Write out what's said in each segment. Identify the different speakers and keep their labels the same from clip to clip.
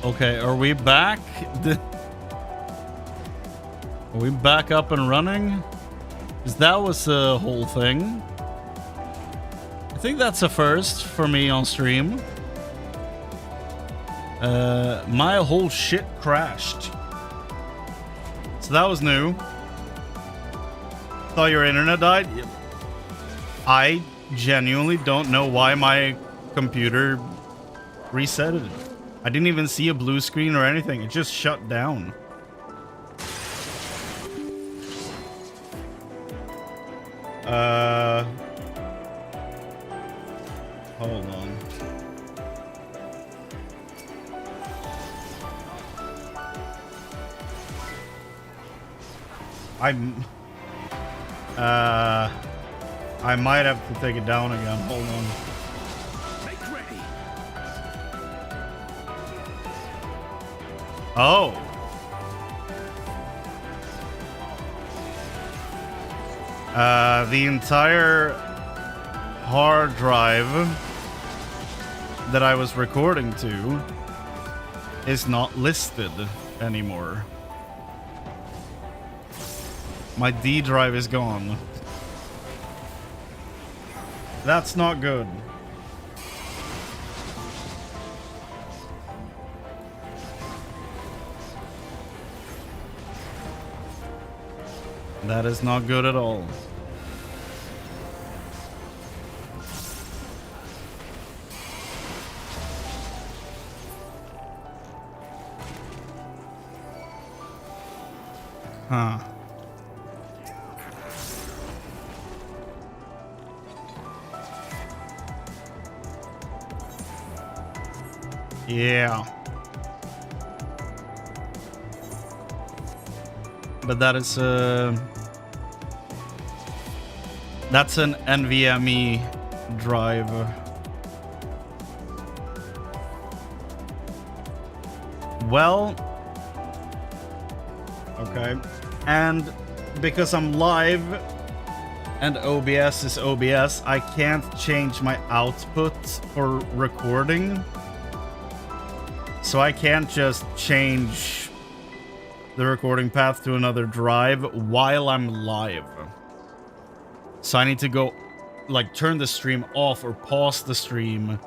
Speaker 1: Okay, are we back? Are we back up and running? Because that was a whole thing. I think that's a first for me on stream. My whole shit crashed. So that was new. Thought your internet died? Yep. I genuinely don't know why my computer reset it. I didn't even see a blue screen or anything. It just shut down. Hold on. I might have to take it down again. Hold on. Make ready. Oh. The entire hard drive that I was recording to is not listed anymore. My D drive is gone. That's not good. That is not good at all. Huh. Yeah. But that is that's an NVMe drive. Well, okay. And because I'm live and OBS is OBS, I can't change my output for recording. So I can't just change the recording path to another drive while I'm live. So I need to go, like, turn the stream off or pause the stream.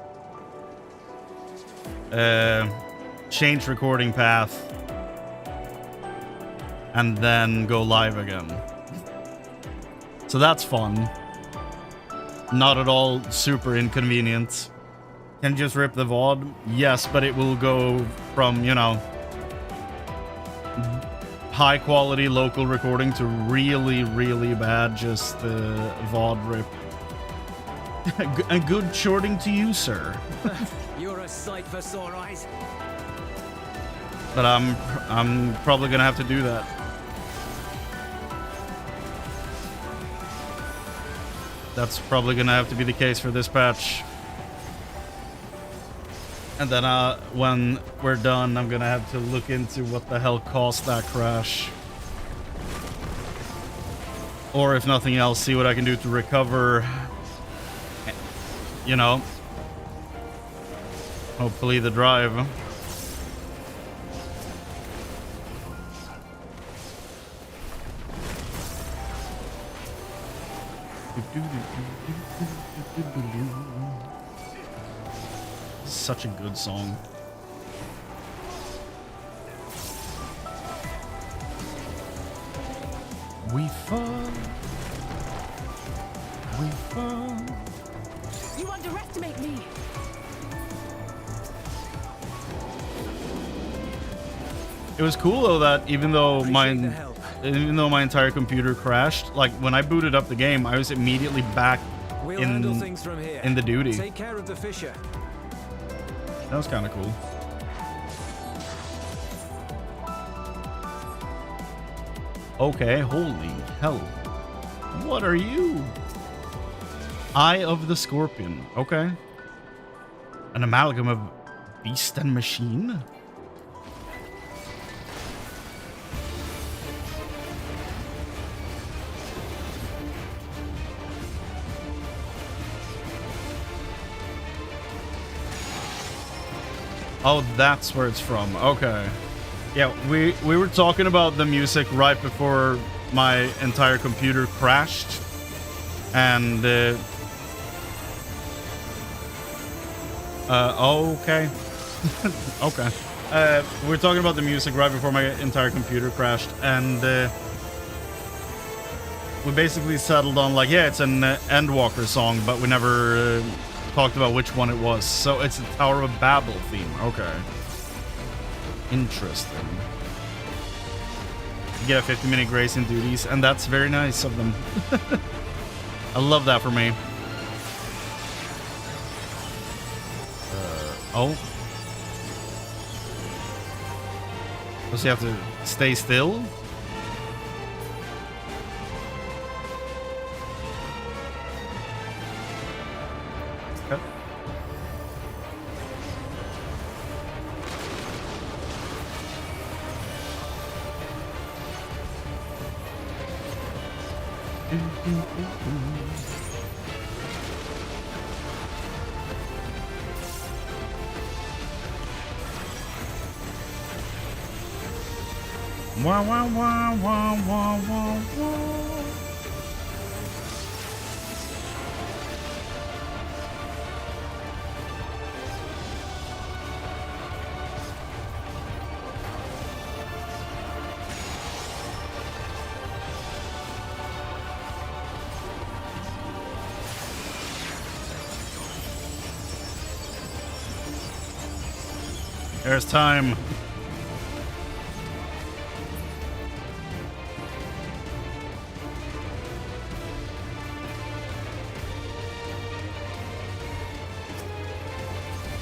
Speaker 1: Change recording path. And then go live again. So that's fun. Not at all super inconvenient. Can just rip the VOD? Yes, but it will go from, you know, high quality local recording to really, really bad just VOD rip. A good shorting to you, sir.
Speaker 2: You're a sight for sore eyes.
Speaker 1: But I'm probably gonna have to do that. That's probably gonna have to be the case for this patch. And then when we're done, I'm gonna have to look into what the hell caused that crash. Or if nothing else, see what I can do to recover, you know, hopefully the drive. Such a good song. We fall. We fall.
Speaker 3: You underestimate me.
Speaker 1: It was cool though that even though my entire computer crashed, like when I booted up the game, I was immediately back in the duty.
Speaker 2: Take care of the Fisher.
Speaker 1: That was kind of cool. Okay, holy hell. What are you? Eye of the Scorpion. Okay. An amalgam of beast and machine? Oh, that's where it's from. Okay. Yeah, we were talking about the music right before my entire computer crashed. And okay. Okay. We were talking about the music right before my entire computer crashed, and we basically settled on like, yeah, it's an Endwalker song, but we never talked about which one it was. So it's a Tower of Babel theme. Okay. Interesting. You get a 50-minute grace in duties, and that's very nice of them. I love that for me. Oh. Does he have to stay still? Okay. Wah, wah, wah, wah, wah, wah, wah. There's time.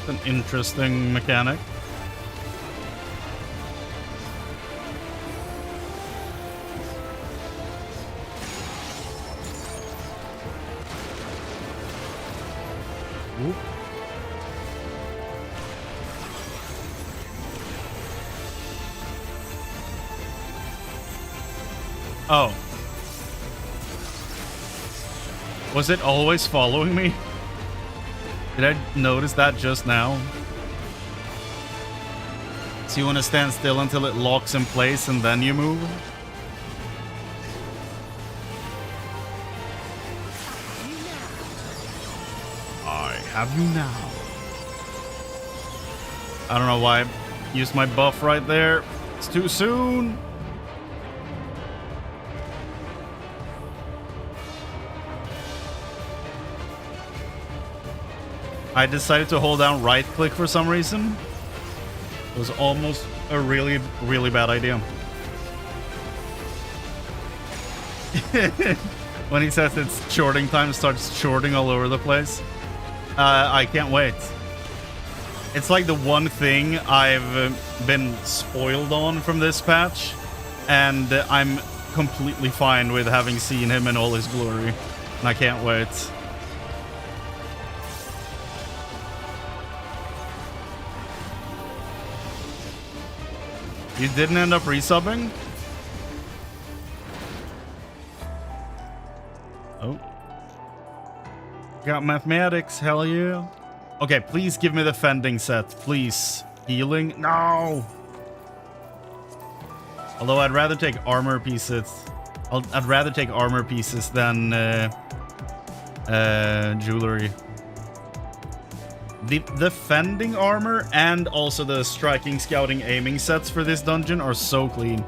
Speaker 1: An interesting mechanic. Oop. Oh. Was it always following me? Did I notice that just now? So you want to stand still until it locks in place and then you move? I have you now. I don't know why I used my buff right there. It's too soon. I decided to hold down right click for some reason. It was almost a really, really bad idea. When he says it's shorting time, starts shorting all over the place. I can't wait. It's like the one thing I've been spoiled on from this patch, and I'm completely fine with having seen him in all his glory. And I can't wait. You didn't end up resubbing? Oh. Got mathematics, hell yeah. Okay, please give me the fending set, please. Healing? No! Although I'd rather take armor pieces. I'd rather take armor pieces than jewelry. The fending armor and also the striking, scouting, aiming sets for this dungeon are so clean.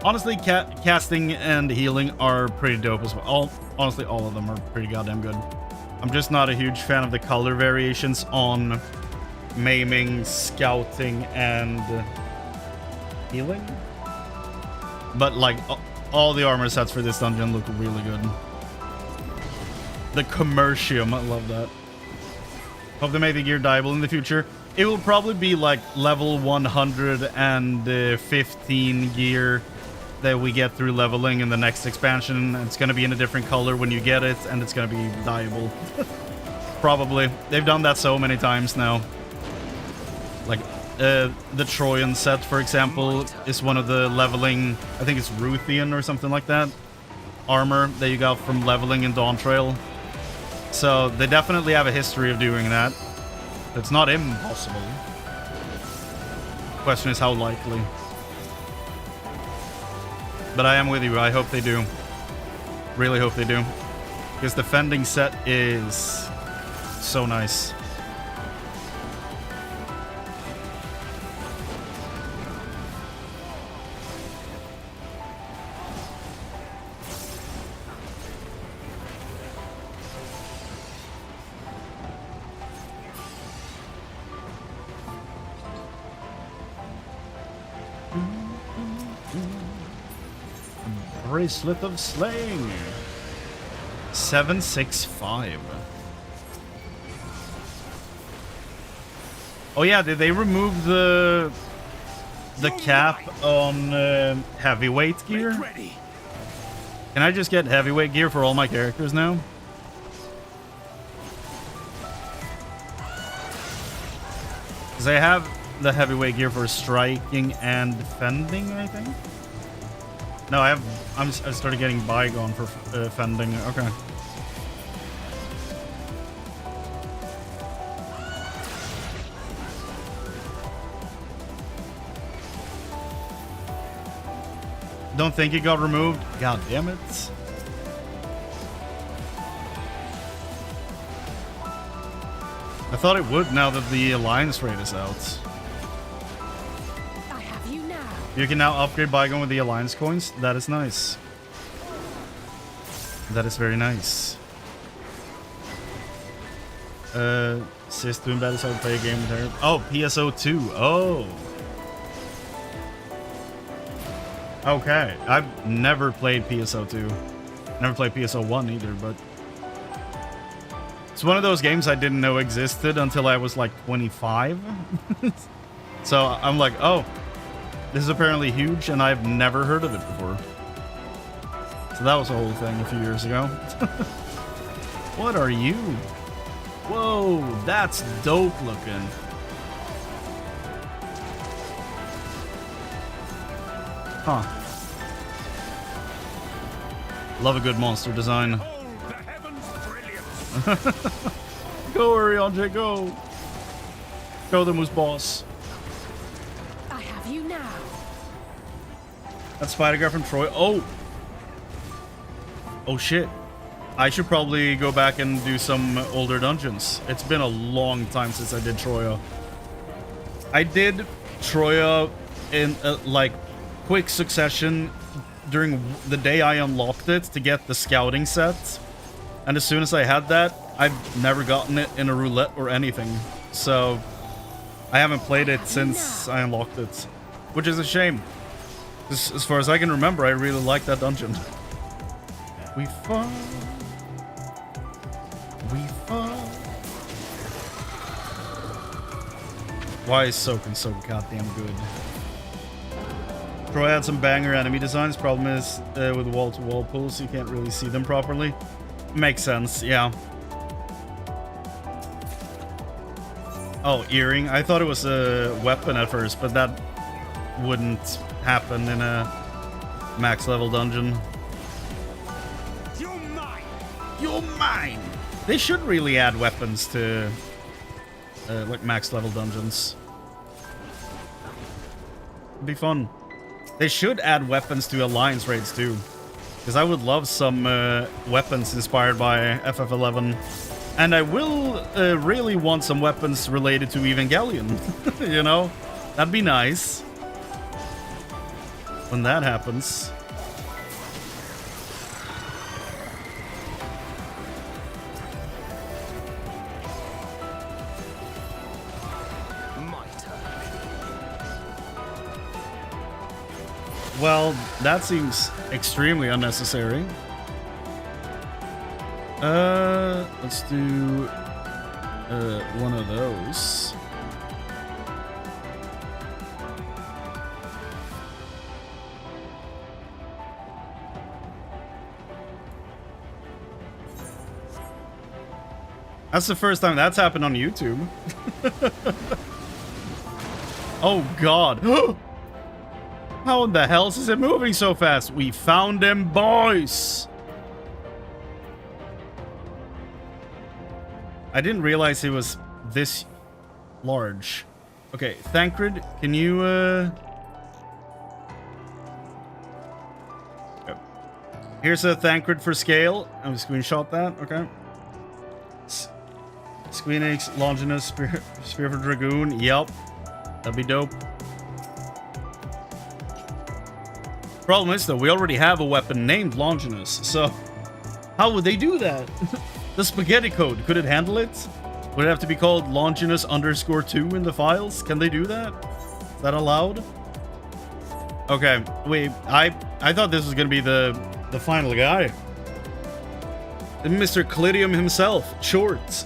Speaker 1: Honestly, casting and healing are pretty dope as well. Honestly, all of them are pretty goddamn good. I'm just not a huge fan of the color variations on maiming, scouting, and healing. But like all the armor sets for this dungeon look really good. The commercium, I love that. Hope they make the gear dyeable in the future. It will probably be like level 115 gear that we get through leveling in the next expansion. It's going to be in a different color when you get it, and it's going to be dyeable. Probably. They've done that so many times now. Like, the Trojan set, for example, is one of the leveling, I think it's Ruthian or something like that, armor that you got from leveling in Dawn Trail. So they definitely have a history of doing that. It's not impossible. Question is how likely. But I am with you. I hope they do. Really hope they do. Because the fending set is so nice. Bracelet of Slaying. 765. Oh yeah, did they remove the cap on heavyweight gear? Can I just get heavyweight gear for all my characters now? Because I have the heavyweight gear for striking and defending, I think. No, I started getting bygone for fending. Okay. Don't think it got removed. God damn it. I thought it would now that the Alliance raid is out.
Speaker 3: I have you now.
Speaker 1: You can now upgrade Bygone with the Alliance coins. That is nice. That is very nice. Sis doing better so I play a game with her. Oh, PSO2. Oh. Okay. I've never played PSO2. Never played PSO1 either, but it's one of those games I didn't know existed until I was like 25. So I'm like, oh, this is apparently huge and I've never heard of it before. So that was a whole thing a few years ago. What are you? Whoa, that's dope looking. Huh. Love a good monster design. Go, Ariane, go. Show them who's boss.
Speaker 3: I have you now.
Speaker 1: That's Spider-Girl from Troy. Oh. Oh shit. I should probably go back and do some older dungeons. It's been a long time since I did Troya. I did Troya in like quick succession during the day I unlocked it to get the scouting set. And as soon as I had that, I've never gotten it in a roulette or anything. So I haven't played it since I unlocked it, which is a shame. As far as I can remember, I really like that dungeon. We fall. We fall. Why is Soakin' so goddamn good? Troy had some banger enemy designs. Problem is with wall-to-wall pulls, you can't really see them properly. Makes sense, yeah. Oh, earring. I thought it was a weapon at first, but that wouldn't happen in a max level dungeon.
Speaker 2: You're mine.
Speaker 1: You're mine. They should really add weapons to like max level dungeons. It'd be fun. They should add weapons to Alliance raids too, because I would love some weapons inspired by FF11, and I will really want some weapons related to Evangelion. You know, that'd be nice when that happens. Well, that seems extremely unnecessary. Let's do one of those. That's the first time that's happened on YouTube. Oh God. How in the hell is it moving so fast? We found them, boys! I didn't realize it was this large. Okay, Thancred, can you Yep. Here's a Thancred for scale. I'm screenshot that. Okay. Squeenix, Longinus, Spear for Dragoon. Yep. That'd be dope. Problem is, though, we already have a weapon named Longinus, so how would they do that? The spaghetti code, could it handle it? Would it have to be called Longinus _2 in the files? Can they do that? Is that allowed? Okay, wait, I thought this was gonna be the final guy. Mr. Clidium himself, Chort.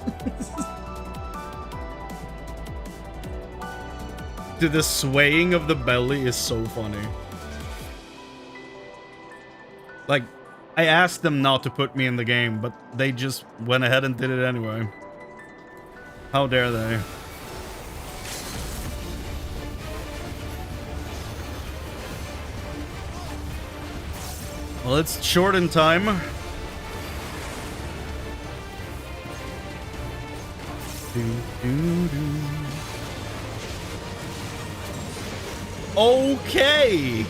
Speaker 1: Dude, the swaying of the belly is so funny. Like, I asked them not to put me in the game, but they just went ahead and did it anyway. How dare they? Well, it's short in time. Okay.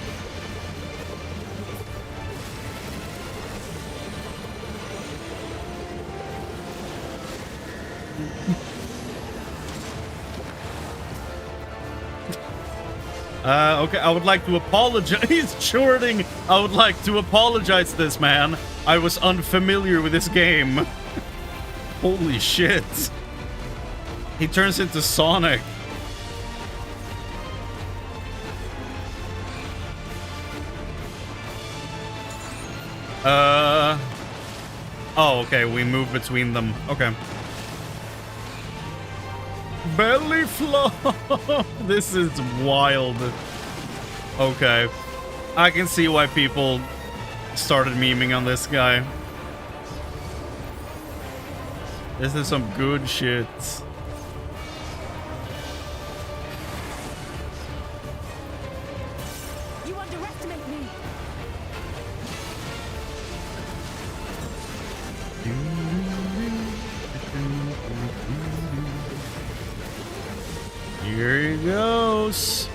Speaker 1: Okay, I would like to apologize. He's shorting. I would like to apologize to this man. I was unfamiliar with this game. Holy shit. He turns into Sonic. Oh, okay, we move between them. Okay. Belly flop! This is wild. Okay. I can see why people started memeing on this guy. This is some good shit.
Speaker 3: You underestimate me.
Speaker 1: Here he goes.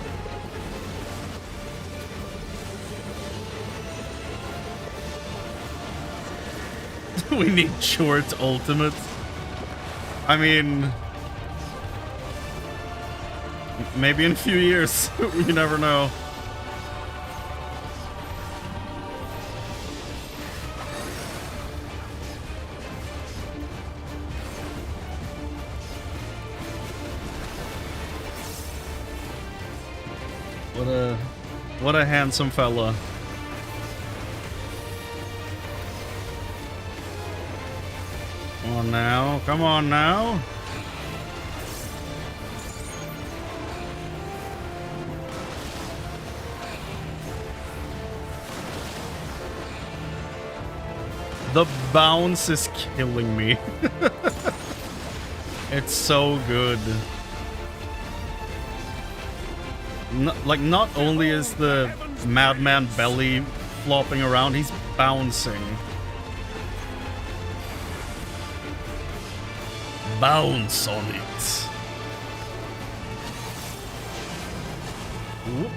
Speaker 1: We need Chort ultimate. I mean, maybe in a few years. You never know. What a handsome fella. Come on now. Come on now. The bounce is killing me. It's so good. Not only is the madman belly flopping around, he's bouncing. Bounce on it. Whoop.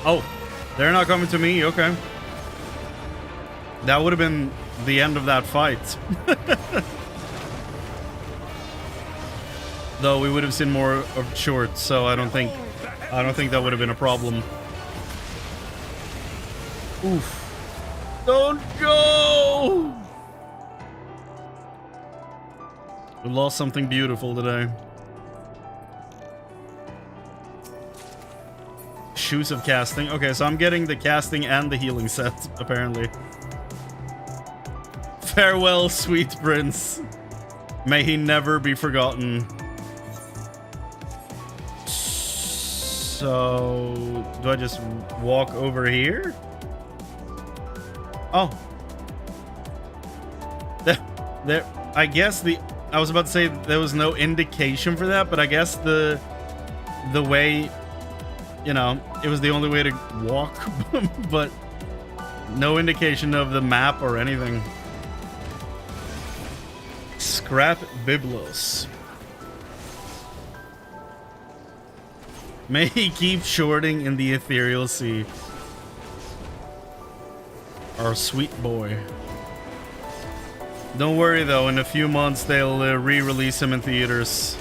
Speaker 1: Oh, they're not coming to me. Okay. That would have been the end of that fight. Though we would have seen more of Chort, so I don't think that would have been a problem. Oof. Don't go! We lost something beautiful today. Shoes of casting. Okay, so I'm getting the casting and the healing set, apparently. Farewell, sweet prince. May he never be forgotten. So, do I just walk over here? Oh. There, I guess I was about to say there was no indication for that, but I guess the way, you know, it was the only way to walk, but No indication of the map or anything. Scrap Biblos. May he keep shorting in the ethereal sea. Our sweet boy. Don't worry though, in a few months they'll re-release him in theaters.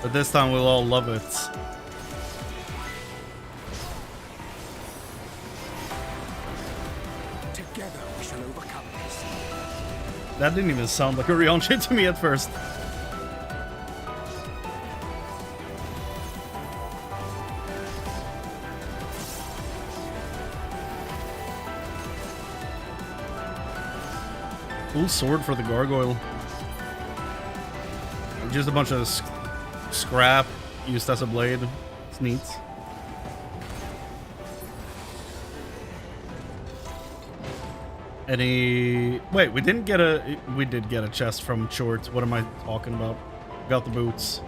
Speaker 1: But this time we'll all love it.
Speaker 2: Together we shall overcome this.
Speaker 1: That didn't even sound like a Rianche to me at first. Cool sword for the gargoyle. Just a bunch of scrap used as a blade. It's neat. Any... Wait, we didn't get a... We did get a chest from Chort. What am I talking about? Got the boots.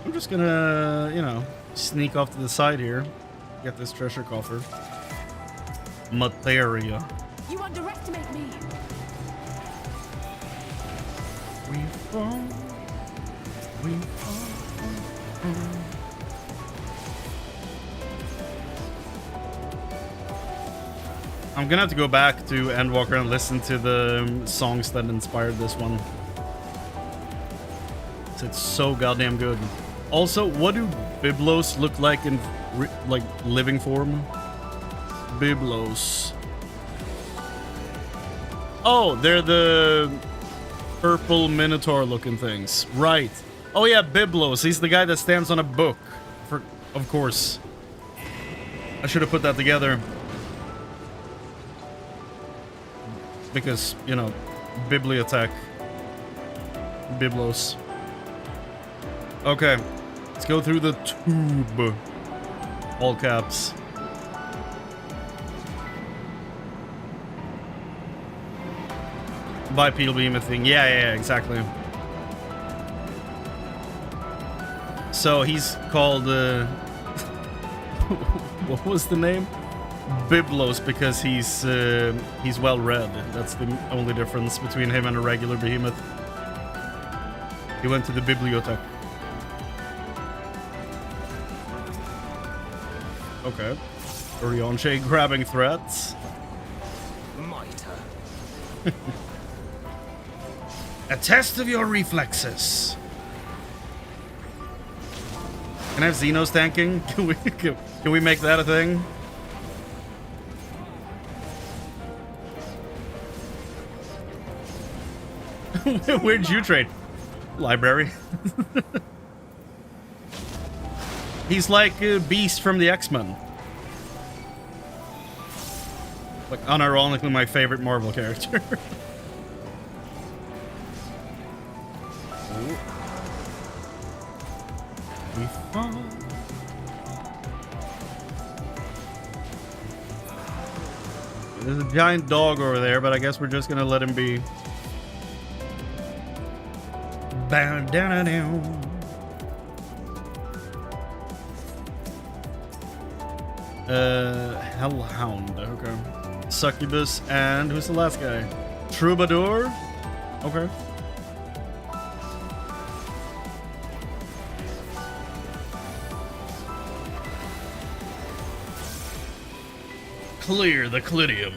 Speaker 1: I'm just gonna, you know, sneak off to the side here. Get this treasure coffer. Materia.
Speaker 3: You underestimate me.
Speaker 1: We fall. We fall. I'm gonna have to go back to Endwalker and listen to the songs that inspired this one. It's so goddamn good. Also, what do Biblos look like in like living form? Biblos. Oh, they're the purple minotaur looking things. Right. Oh yeah, Biblos. He's the guy that stands on a book. Of course. I should have put that together. Because, you know, bibliothèque. Biblos. Okay. Let's go through the tube. All caps. Bipedal behemoth thing. Yeah, exactly. So he's called, what was the name? Biblos, because he's well read. That's the only difference between him and a regular behemoth. He went to the bibliothèque. Okay. Rianche grabbing threats.
Speaker 2: Mitre.
Speaker 1: A test of your reflexes. Can I have Xenos tanking? Can we make that a thing? Where'd you trade? Library. He's like a Beast from the X-Men. Like, unironically, my favorite Marvel character. We fall. There's a giant dog over there, but I guess we're just gonna let him be. Bow down down. Hellhound. Okay. Succubus, and who's the last guy? Troubadour. Okay. Clear the Clidium.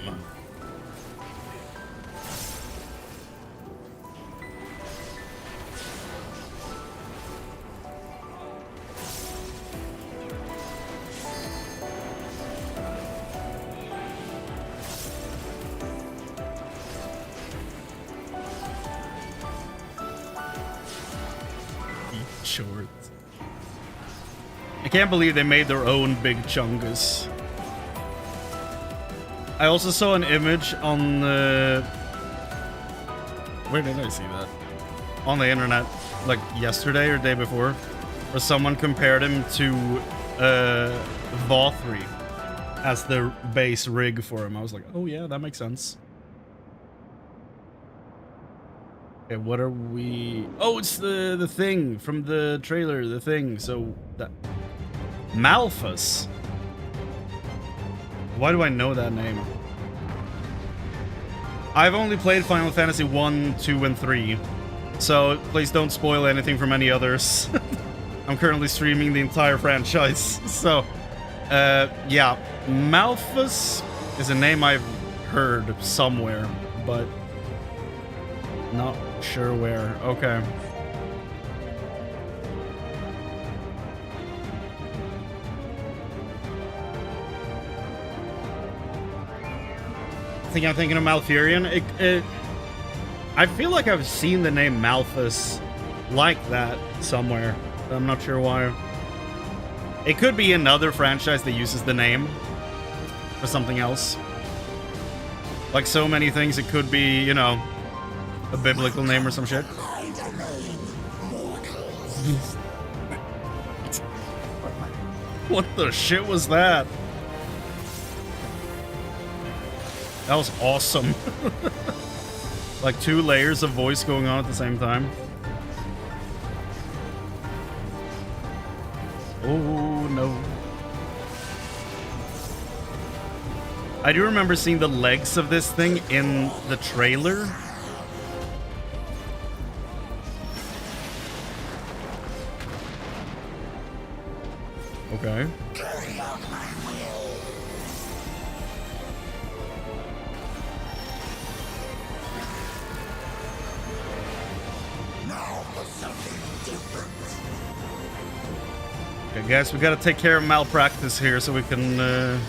Speaker 1: Chort. I can't believe they made their own big chungus. I also saw an image on where did I see that? On the internet, like yesterday or day before, Or someone compared him to Vothri as the base rig for him. I was like, oh yeah, that makes sense. Okay, what are we... Oh, it's the thing from the trailer, the thing. So, that... Malphas. Why do I know that name? I've only played Final Fantasy 1, 2, and 3. So, please don't spoil anything from any others. I'm currently streaming the entire franchise. So, yeah. Malphas is a name I've heard somewhere, but... not sure where. Okay. I think I'm thinking of Malfurion. I feel like I've seen the name Malphas like that somewhere. I'm not sure why. It could be another franchise that uses the name for something else. Like so many things, it could be, you know, a biblical name or some shit. What the shit was that? That was awesome. Like 2 layers of voice going on at the same time. Oh no. I do remember seeing the legs of this thing in the trailer. Okay. Okay, guys, we gotta take care of malpractice here so we can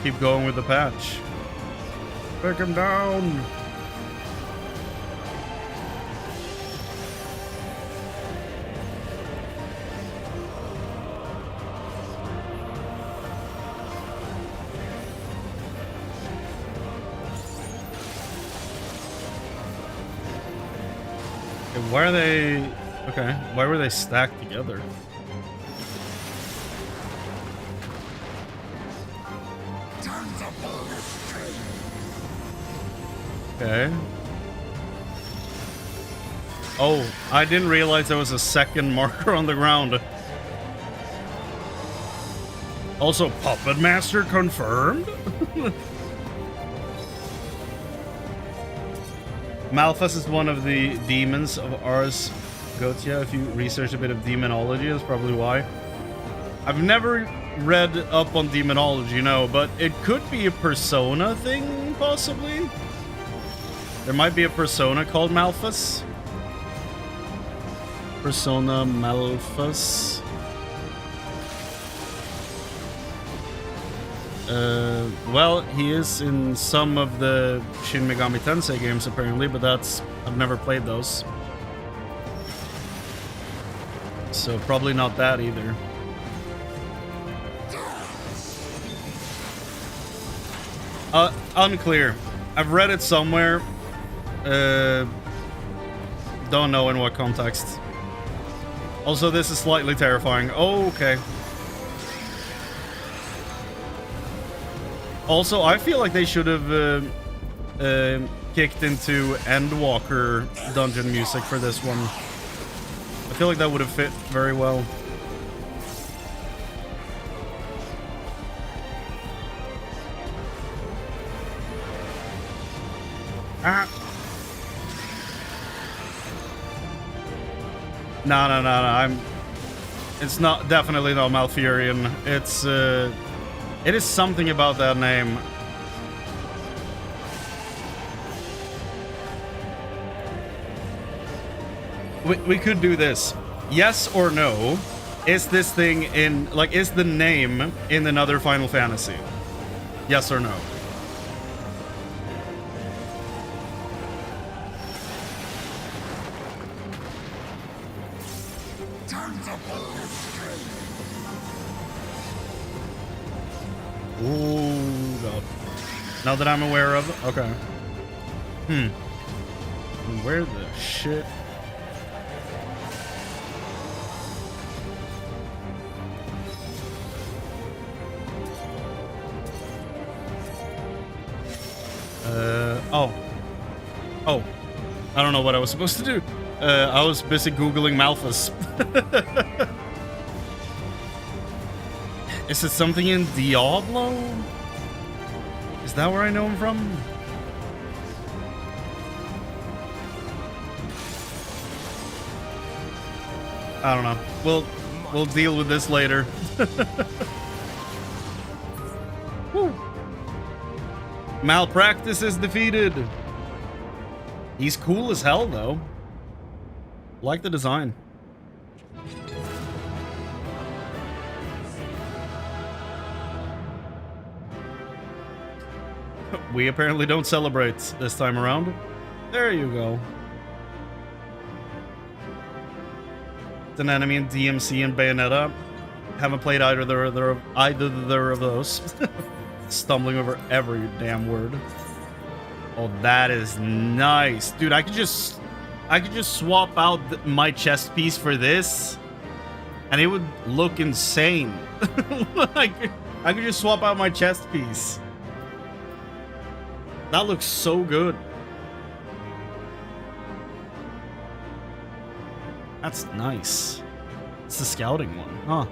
Speaker 1: keep going with the patch. Take him down. Why are they... Okay, why were they stacked together? Okay. Oh, I didn't realize there was a second marker on the ground. Also, Puppet Master confirmed? Malphas is one of the demons of Ars Goetia. If you research a bit of demonology, that's probably why. I've never read up on demonology, no, but it could be a persona thing, possibly? There might be a persona called Malphas. Persona Malphas. Well, he is in some of the Shin Megami Tensei games, apparently, but I've never played those. So probably not that either. Unclear. I've read it somewhere. Don't know in what context. Also, this is slightly terrifying. Oh, okay. Also, I feel like they should have kicked into Endwalker dungeon music for this one. I feel like that would have fit very well. Ah. No. It's not, definitely not Malfurion. It is something about that name. We could do this. Yes or no? Is this thing in, like, is the name in another Final Fantasy? Yes or no? Oh god. Now that I'm aware of. Okay. Where the shit? Oh. Oh. I don't know what I was supposed to do. I was busy Googling Malthus. Is it something in Diablo? Is that where I know him from? I don't know. We'll deal with this later. Woo. Malpractice is defeated. He's cool as hell, though. Like the design. We apparently don't celebrate this time around. There you go. It's an enemy in DMC and Bayonetta. Haven't played either of those. Stumbling over every damn word. Oh, that is nice, dude. I could just swap out my chest piece for this, and it would look insane. I could just swap out my chest piece. That looks so good. That's nice. It's the scouting one, huh?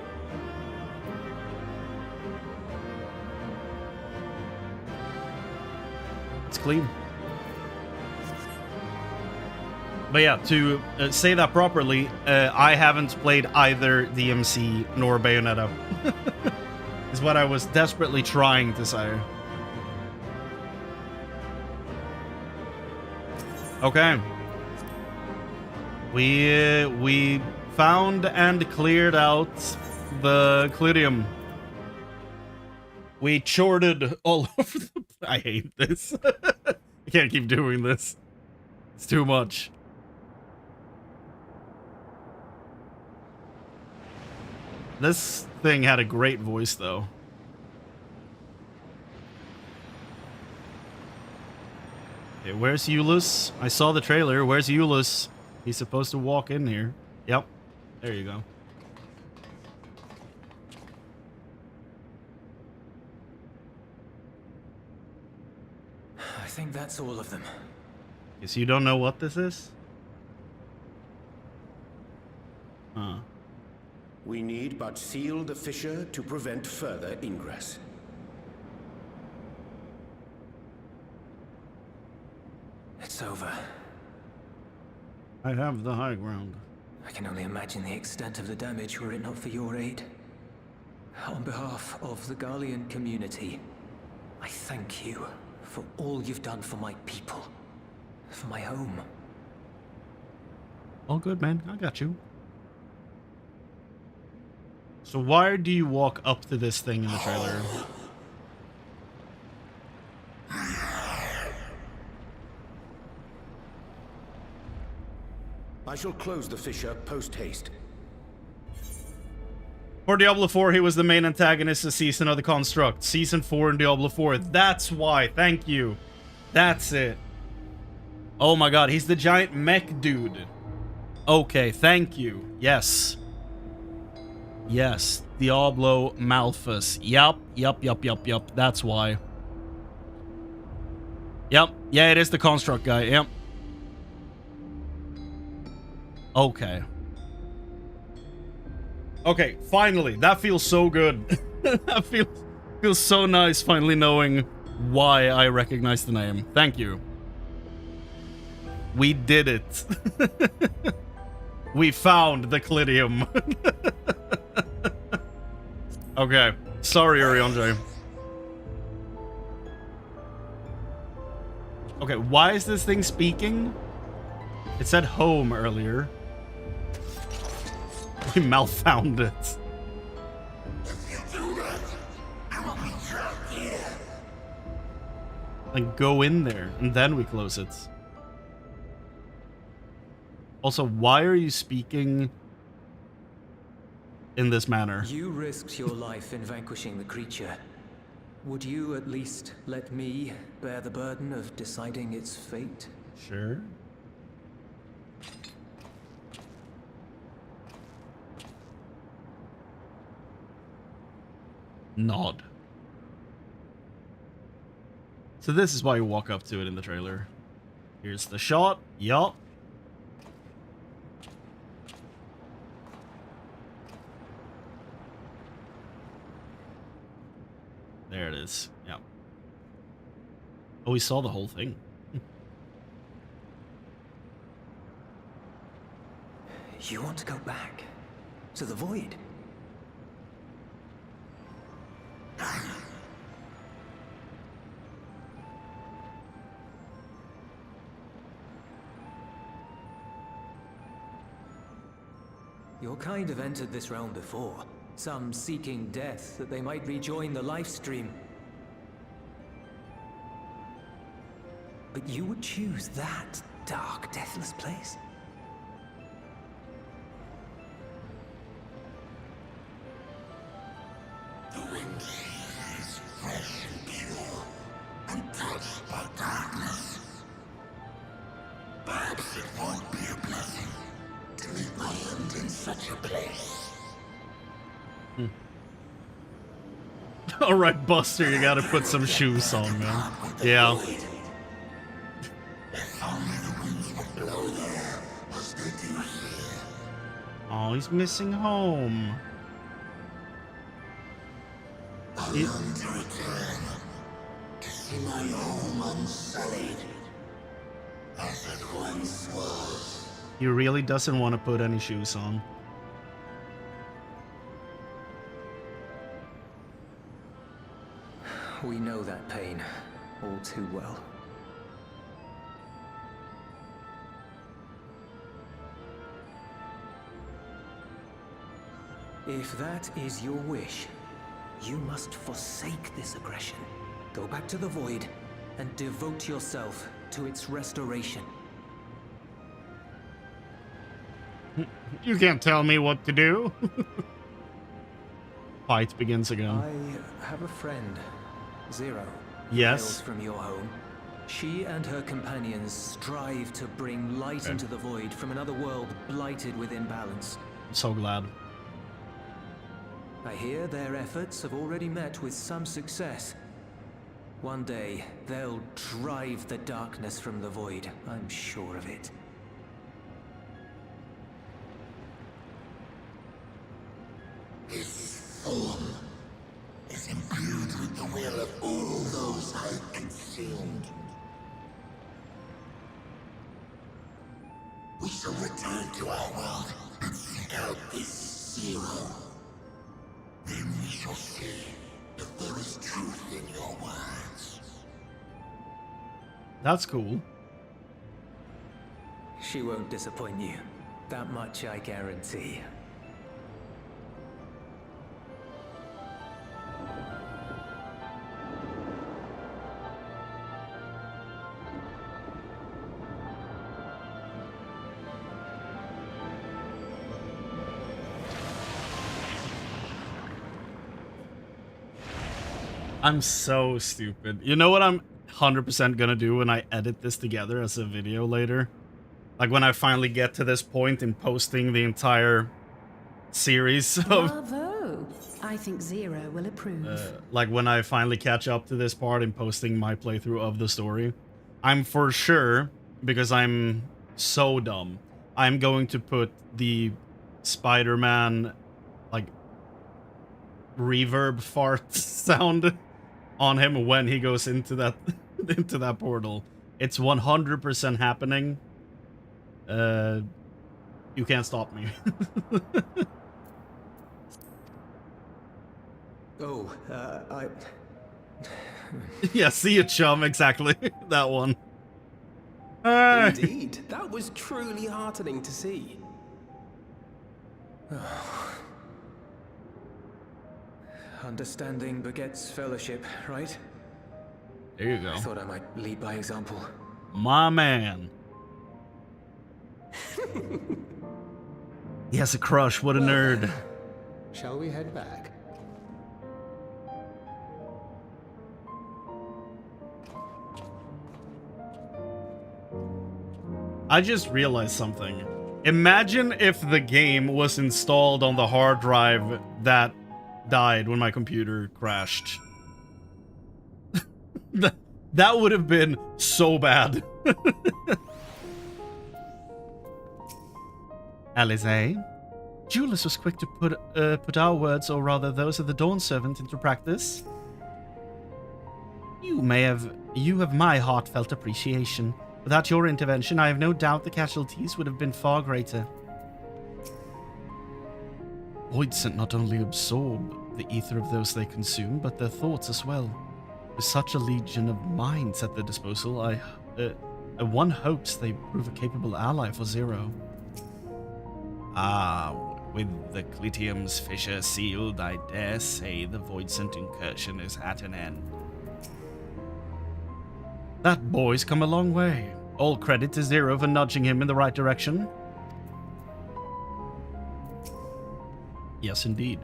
Speaker 1: It's clean. But yeah, to say that properly, I haven't played either DMC nor Bayonetta. Is what I was desperately trying to say. Okay. We found and cleared out the Clidium. We chorted all over the... I hate this. I can't keep doing this. It's too much. This thing had a great voice, though. Okay, where's Eulus? I saw the trailer. Where's Eulus? He's supposed to walk in here. Yep. There you go.
Speaker 2: I think that's all of them.
Speaker 1: Guess you don't know what this is? Huh.
Speaker 4: We need but seal the fissure to prevent further ingress.
Speaker 2: It's over.
Speaker 1: I have the high ground.
Speaker 2: I can only imagine the extent of the damage were it not for your aid. On behalf of the Garlean community, I thank you for all you've done for my people, for my home.
Speaker 1: All good, man. I got you. So why do you walk up to this thing in the trailer?
Speaker 4: I shall close the fissure post-haste.
Speaker 1: For Diablo 4, he was the main antagonist this season of the Construct. Season 4 in Diablo 4. That's why. Thank you. That's it. Oh my god, he's the giant mech dude. Okay, thank you. Yes. Yes. Diablo Malthus. Yup. That's why. Yep. Yeah, it is the Construct guy. Yep. Okay. Okay, finally. That feels so good. That feels so nice finally knowing why I recognize the name. Thank you. We did it. We found the Clidium. Okay. Sorry, Oriondre. Okay, why is this thing speaking? It said home earlier. We malfound it.
Speaker 4: If you do that, I will be trapped here.
Speaker 1: And go in there, and then we close it. Also, why are you speaking in this manner?
Speaker 2: You risked your life in vanquishing the creature. Would you at least let me bear the burden of deciding its fate?
Speaker 1: Sure. Nod. So this is why you walk up to it in the trailer. Here's the shot. Yup. There it is. Yeah. Oh, we saw the whole thing.
Speaker 2: You want to go back? To the void? Your kind have entered this realm before. Some seeking death that they might rejoin the life stream. But you would choose that dark, deathless place?
Speaker 5: The wind is fresh and pure, untouched by darkness. Perhaps it won't be a blessing to meet my end in such a place.
Speaker 1: Alright, Buster, you gotta put some shoes on, man. Yeah. Oh, he's missing home.
Speaker 5: I long to return, to see my home unsullied, as it once was.
Speaker 1: He really doesn't want to put any shoes on.
Speaker 2: We know that pain all too well. If that is your wish, you must forsake this aggression. Go back to the void and devote yourself to its restoration.
Speaker 1: You can't tell me what to do. Fight begins again.
Speaker 2: I have a friend, Zero.
Speaker 1: Yes.
Speaker 2: Hails from your home. She and her companions strive to bring light into the void from another world blighted with imbalance.
Speaker 1: I'm so glad.
Speaker 2: I hear their efforts have already met with some success. One day, they'll drive the darkness from the void. I'm sure of it.
Speaker 5: This form is imbued with the will of all those I consumed. We shall return to our world and seek out this Zero. Then we shall see if there is truth in your words.
Speaker 1: That's cool.
Speaker 2: She won't disappoint you. That much I guarantee.
Speaker 1: I'm so stupid. You know what I'm 100% gonna do when I edit this together as a video later? Like when I finally get to this point in posting the entire series of...
Speaker 3: Bravo! I think Zero will approve.
Speaker 1: like when I finally catch up to this part in posting my playthrough of the story, I'm for sure, because I'm so dumb, I'm going to put the Spider-Man, like, reverb fart sound on him when he goes into that into that portal. It's 100% happening. You can't stop me.
Speaker 2: Oh, I...
Speaker 1: Yeah, see you, chum. Exactly. That one. Hey.
Speaker 6: Indeed, that was truly heartening to see.
Speaker 2: Understanding begets fellowship, right?
Speaker 1: There you go.
Speaker 2: I thought I might lead by example.
Speaker 1: My man. He has a crush. What a nerd.
Speaker 6: Shall we head back?
Speaker 1: I just realized something. Imagine if the game was installed on the hard drive that died when my computer crashed. That would have been so bad. Alizé, Julius was quick to put our words, or rather those of the Dawn Servant, into practice. You have my heartfelt appreciation. Without your intervention, I have no doubt the casualties would have been far greater. Voidsent not only absorb the ether of those they consume, but their thoughts as well. With such a legion of minds at their disposal, one hopes they prove a capable ally for Zero. Ah, with the Clitium's fissure sealed, I dare say the Voidsent incursion is at an end. That boy's come a long way. All credit to Zero for nudging him in the right direction. Yes, indeed.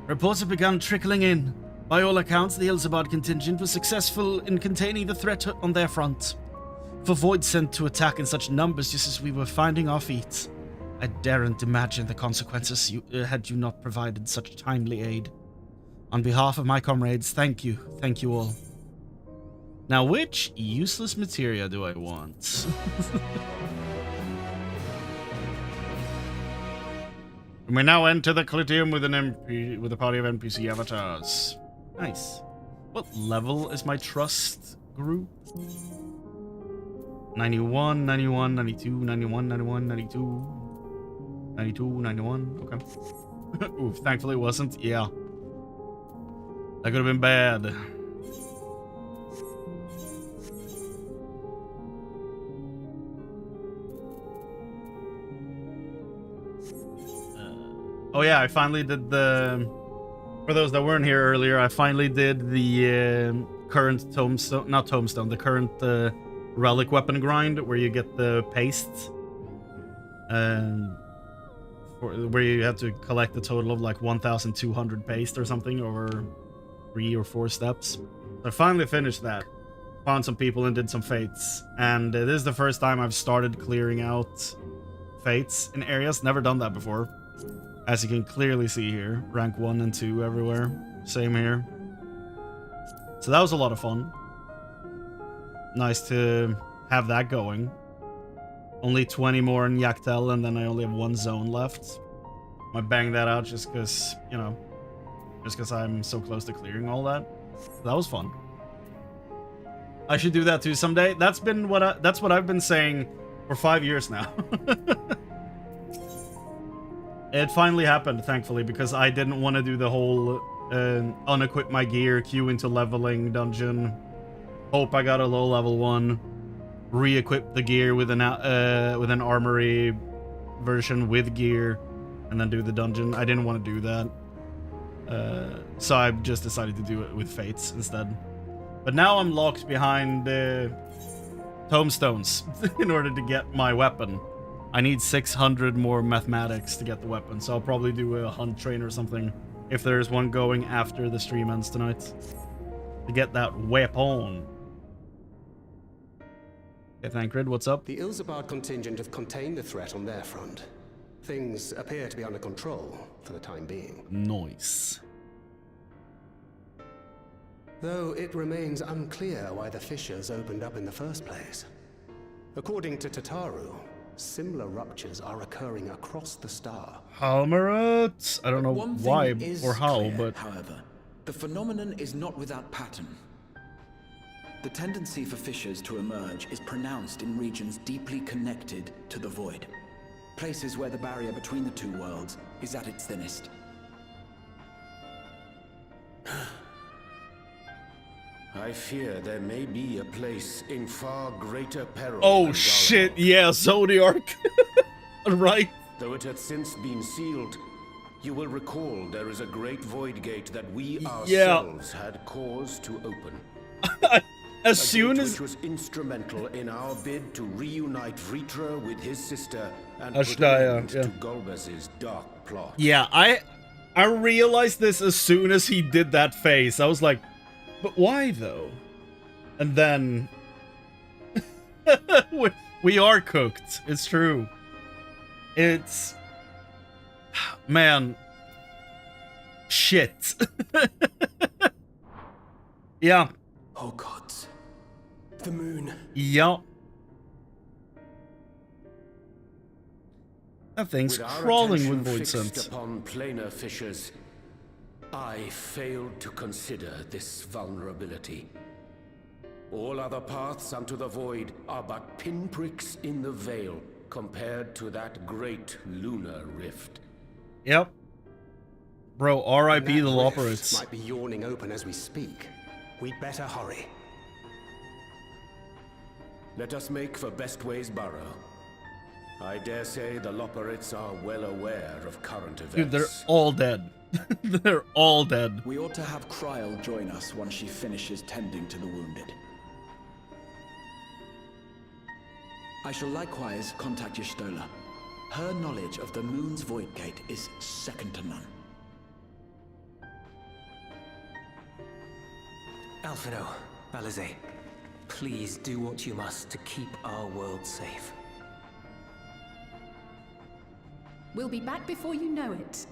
Speaker 1: Reports have begun trickling in. By all accounts, the Ilzabad contingent was successful in containing the threat on their front. For Voidsent to attack in such numbers just as we were finding our feet, I daren't imagine the consequences had you not provided such timely aid. On behalf of my comrades, thank you all. Now, which useless materia do I want? We now enter the Clitium with a party of NPC avatars. Nice. What level is my trust group? 91, 91, 92, 91, 91, 92, 92, 91. Okay. Oof, thankfully it wasn't. Yeah. That could have been bad. Oh yeah, I finally did the... For those that weren't here earlier, I finally did the current tombstone... Not tombstone, the current relic weapon grind, where you get the paste. Where you have to collect a total of like 1,200 paste or something over 3 or 4 steps. I finally finished that. Found some people and did some fates. And this is the first time I've started clearing out fates in areas. Never done that before. As you can clearly see here, rank 1 and 2 everywhere. Same here. So that was a lot of fun. Nice to have that going. Only 20 more in Yaktel, and then I only have 1 zone left. I bang that out just because, you know, just because I'm so close to clearing all that. That was fun. I should do that too someday. That's what I've been saying for 5 years now. It finally happened, thankfully, because I didn't want to do the whole unequip my gear, queue into leveling dungeon, hope I got a low level one, re-equip the gear with an armory version with gear, and then do the dungeon. I didn't want to do that, so I just decided to do it with fates instead. But now I'm locked behind tombstones in order to get my weapon. I need 600 more mathematics to get the weapon, so I'll probably do a hunt train or something if there's one going after the stream ends tonight to get that weapon. Okay, Thancred, what's up?
Speaker 6: The Ilzabad contingent have contained the threat on their front. Things appear to be under control for the time being.
Speaker 1: Nice.
Speaker 6: Though it remains unclear why the fissures opened up in the first place. According to Tataru, similar ruptures are occurring across the star.
Speaker 1: Halmarot? I don't know why or how,
Speaker 7: clear,
Speaker 1: but...
Speaker 7: However, the phenomenon is not without pattern. The tendency for fissures to emerge is pronounced in regions deeply connected to the void. Places where the barrier between the two worlds is at its thinnest.
Speaker 4: I fear there may be a place in far greater peril.
Speaker 1: Oh shit, yeah, Zodiark. Right.
Speaker 4: Though it hath since been sealed, you will recall there is a great void gate that we ourselves had cause to open.
Speaker 1: As soon as...
Speaker 4: which was instrumental in our bid to reunite Vritra with his sister and
Speaker 1: Ashdaya,
Speaker 4: put an end to Golbez's dark plot.
Speaker 1: Yeah, I realized this as soon as he did that face. I was like, but why though? And then we are cooked. It's true. It's man. Shit. Yeah.
Speaker 8: Oh gods. The moon.
Speaker 1: Yup. That thing's
Speaker 4: With our
Speaker 1: crawling with
Speaker 4: attention
Speaker 1: void
Speaker 4: fixed
Speaker 1: sense.
Speaker 4: upon planar fissures, I failed to consider this vulnerability. All other paths unto the void are but pinpricks in the veil compared to that great lunar rift.
Speaker 1: Yep. Bro, R.I.P.
Speaker 6: And
Speaker 1: the
Speaker 6: that rift
Speaker 1: Loperates.
Speaker 6: might be yawning open as we speak. We'd better hurry.
Speaker 4: Let us make for Bestway's Burrow. I dare say the Loperates are well aware of current events.
Speaker 1: Dude, they're all dead. They're all dead.
Speaker 7: We ought to have Kryl join us once she finishes tending to the wounded. I shall likewise contact Y'shtola. Her knowledge of the moon's void gate is second to none.
Speaker 2: Alphino, Alizé, please do what you must to keep our world safe.
Speaker 3: We'll be back before you know it.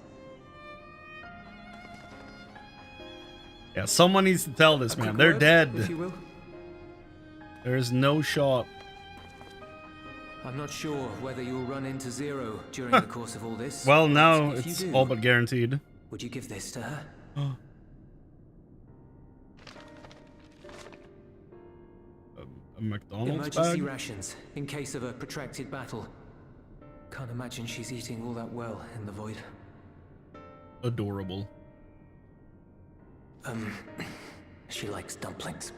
Speaker 1: Yeah, someone needs to tell this, man. They're
Speaker 2: Word,
Speaker 1: dead.
Speaker 2: if you will.
Speaker 1: There's no shot.
Speaker 2: I'm not sure whether you'll run into Zero during the course of all this.
Speaker 1: Well,
Speaker 2: but
Speaker 1: now
Speaker 2: if you
Speaker 1: it's
Speaker 2: do,
Speaker 1: all but guaranteed.
Speaker 2: would you give this to her?
Speaker 1: A McDonald's
Speaker 2: Emergency
Speaker 1: bag?
Speaker 2: rations in case of a protracted battle. Can't imagine she's eating all that well in the void.
Speaker 1: Adorable.
Speaker 2: She likes dumplings.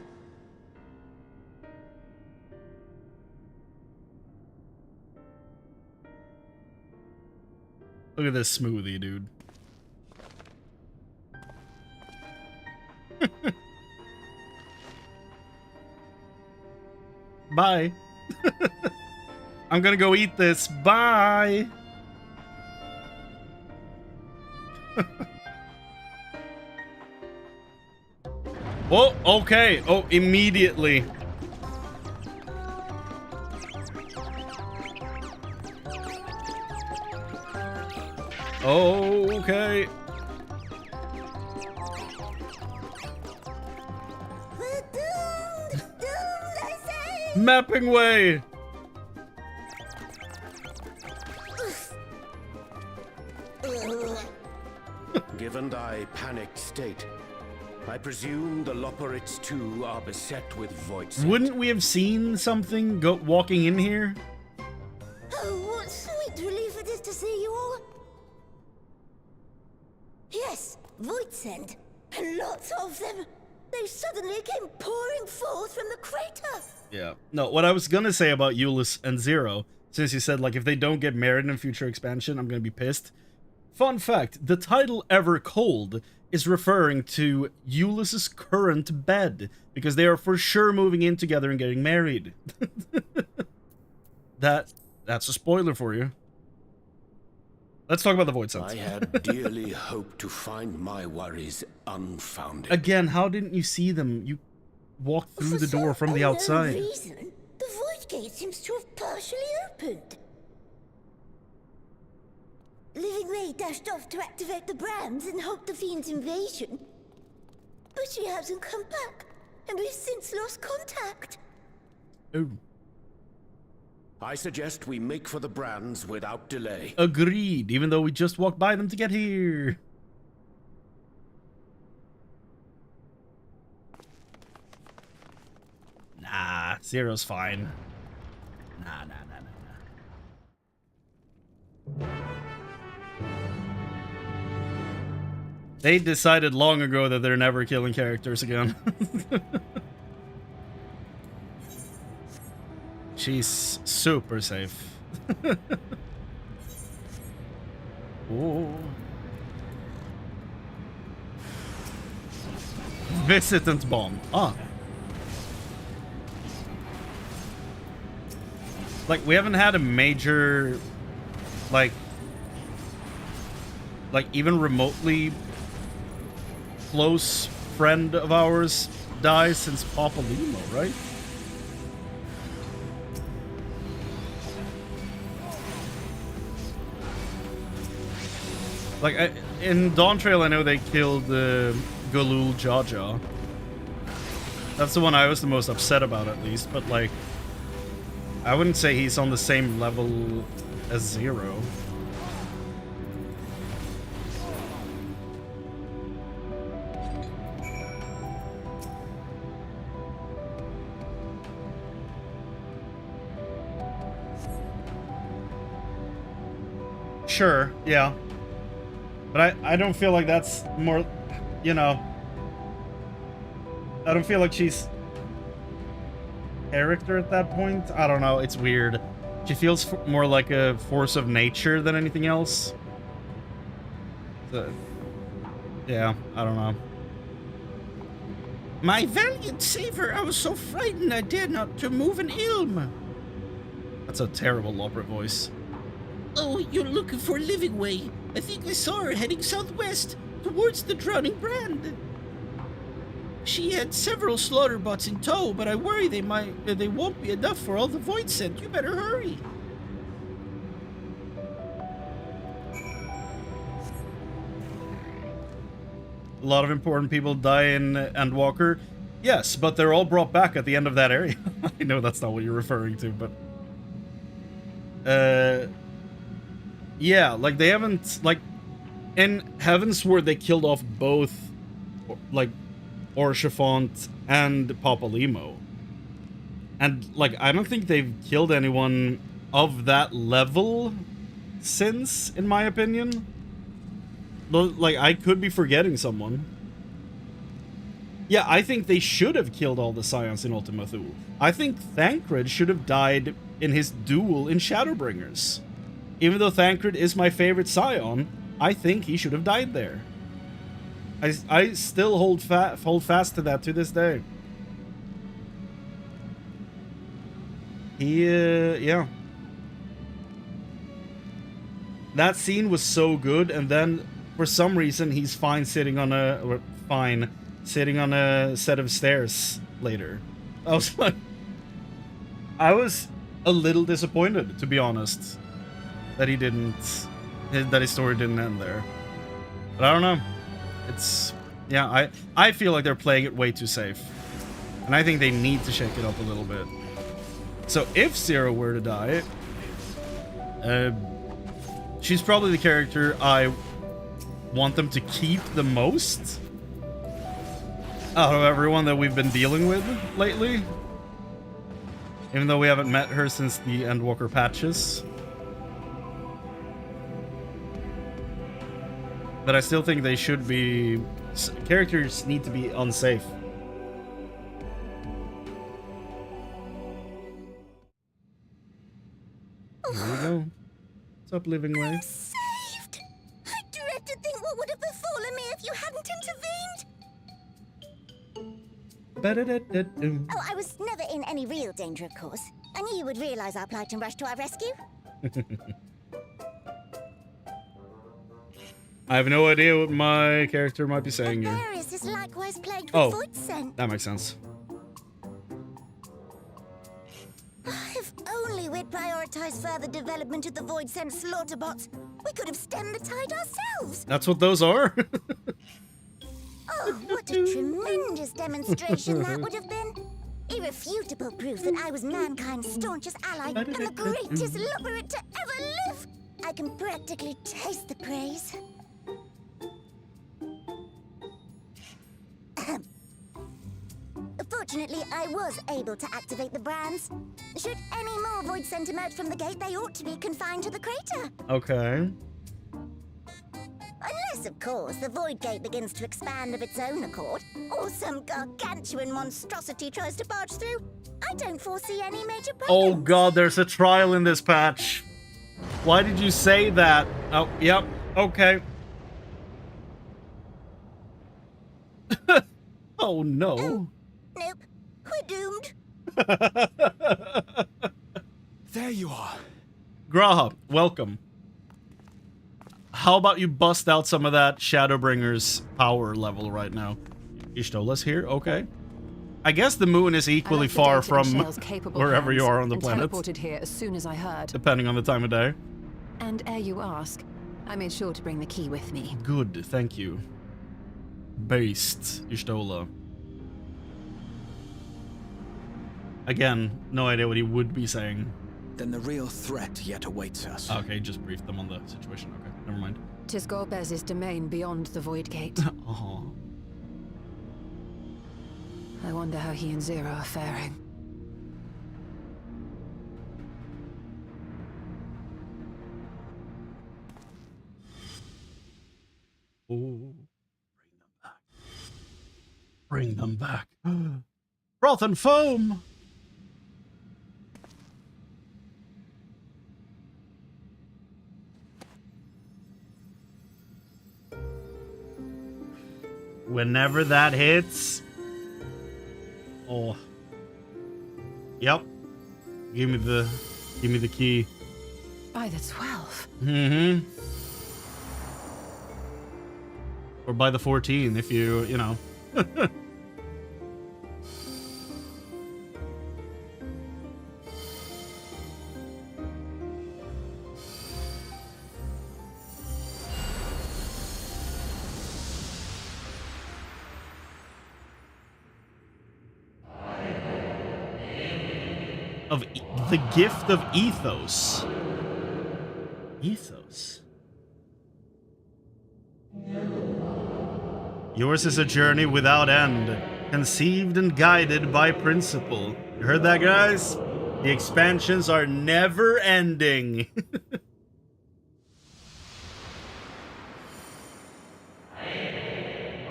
Speaker 1: Look at this smoothie, dude. Bye. I'm gonna go eat this. Bye. Oh, okay. Oh, immediately. Okay. Mapping way.
Speaker 4: Given thy panicked state, I presume the Loperates too are beset with void sense.
Speaker 1: Wouldn't we have seen something walking in here?
Speaker 9: Oh, what sweet relief it is to see you all. Yes, void send, and lots of them. They suddenly came pouring forth from the crater.
Speaker 1: Yeah. No, what I was gonna say about Euless and Zero, since you said, like, if they don't get married in a future expansion, I'm gonna be pissed. Fun fact, the title Evercold is referring to Euless's current bed, because they are for sure moving in together and getting married. That's a spoiler for you. Let's talk about the void sense.
Speaker 4: I had dearly hoped to find my worries unfounded.
Speaker 1: Again, how didn't you see them? You walked through the door from the
Speaker 9: For some
Speaker 1: outside.
Speaker 9: unknown reason, the void gate seems to have partially opened. Living Ray dashed off to activate the brands and halt the Fiend's invasion. But she hasn't come back, and we've since lost contact.
Speaker 1: Oh.
Speaker 4: I suggest we make for the brands without delay.
Speaker 1: Agreed, even though we just walked by them to get here. Nah, Zero's fine. Nah. They decided long ago that they're never killing characters again. She's super safe. Oh. Visitant bomb. Ah. Like, we haven't had a major, like even remotely close friend of ours die since Papalymo, right? Like, in Dawn Trail, I know they killed Galul Jaja. That's the one I was the most upset about, at least. But like, I wouldn't say he's on the same level as Zero. Sure, yeah. But I don't feel like that's more, you know, I don't feel like she's character at that point. I don't know, it's weird. She feels more like a force of nature than anything else. So, yeah, I don't know.
Speaker 10: My valiant saver, I was so frightened I dared not to move an ilm.
Speaker 1: That's a terrible Lopper voice.
Speaker 10: Oh, you're looking for Living Way. I think I saw her heading southwest, towards the Drowning Brand. She had several slaughter bots in tow, but I worry they won't be enough for all the Void sent. You better hurry.
Speaker 1: A lot of important people die in Endwalker. Yes, but they're all brought back at the end of that area. I know that's not what you're referring to, but... yeah, like, they haven't... Like, in Heavensward, they killed off both, like, Orchefant and Papalimo. And, like, I don't think they've killed anyone of that level since, in my opinion. But, like, I could be forgetting someone. Yeah, I think they should have killed all the Scions in Ultima Thule. I think Thancred should have died in his duel in Shadowbringers. Even though Thancred is my favorite Scion, I think he should have died there. I still hold fast to that to this day. He, yeah. That scene was so good, and then for some reason he's sitting on a set of stairs later. I was like, I was a little disappointed, to be honest, that his story didn't end there. But I don't know. It's, yeah, I feel like they're playing it way too safe. And I think they need to shake it up a little bit. So if Zero were to die, she's probably the character I want them to keep the most out of everyone that we've been dealing with lately. Even though we haven't met her since the Endwalker patches. But I still think they should be... Characters need to be unsafe. Here we go. What's up, Living Way?
Speaker 9: Saved! I dread to think what would have befallen me if you hadn't intervened. Oh, I was never in any real danger, of course. I knew you would realize our plight and rush to our rescue.
Speaker 1: I have no idea what my character might be saying here.
Speaker 9: Aquarius is likewise plagued with void scent.
Speaker 1: That makes sense.
Speaker 9: If only we'd prioritized further development of the void scent slaughter bots, we could have stemmed the tide ourselves.
Speaker 1: That's what those are.
Speaker 9: Oh, what a tremendous demonstration that would have been. Irrefutable proof that I was mankind's staunchest ally and the greatest lubberate to ever live. I can practically taste the praise. Fortunately, I was able to activate the brands. Should any more void scent emerge from the gate, they ought to be confined to the crater.
Speaker 1: Okay.
Speaker 9: Unless, of course, the void gate begins to expand of its own accord, or some gargantuan monstrosity tries to barge through. I don't foresee any major problems.
Speaker 1: Oh god, there's a trial in this patch. Why did you say that? Oh, yep. Okay. Oh no.
Speaker 9: Oh, nope. We're doomed.
Speaker 8: There you are.
Speaker 1: Graha, welcome. How about you bust out some of that Shadowbringer's power level right now? Ishtola's here? Okay. I guess the moon is equally far from wherever you are on the planet.
Speaker 3: Teleported here as soon as I heard.
Speaker 1: Depending on the time of day.
Speaker 3: And ere you ask, I made sure to bring the key with me.
Speaker 1: Good, thank you. Based, Ishtola. Again, no idea what he would be saying.
Speaker 7: Then the real threat yet awaits us.
Speaker 1: Okay, just briefed them on the situation. Okay, never mind.
Speaker 3: 'Tis Gorbez's domain beyond the Void Gate.
Speaker 1: Oh.
Speaker 3: I wonder how he and Zero are faring.
Speaker 1: Oh. Bring them back. Bring them back. Froth and foam! Whenever that hits. Oh. Yep. Give me the key.
Speaker 3: By the 12.
Speaker 1: Mm-hmm. Or by the 14 if you know. The gift of ethos. Ethos. Yours is a journey without end, conceived and guided by principle. You heard that, guys? The expansions are never ending.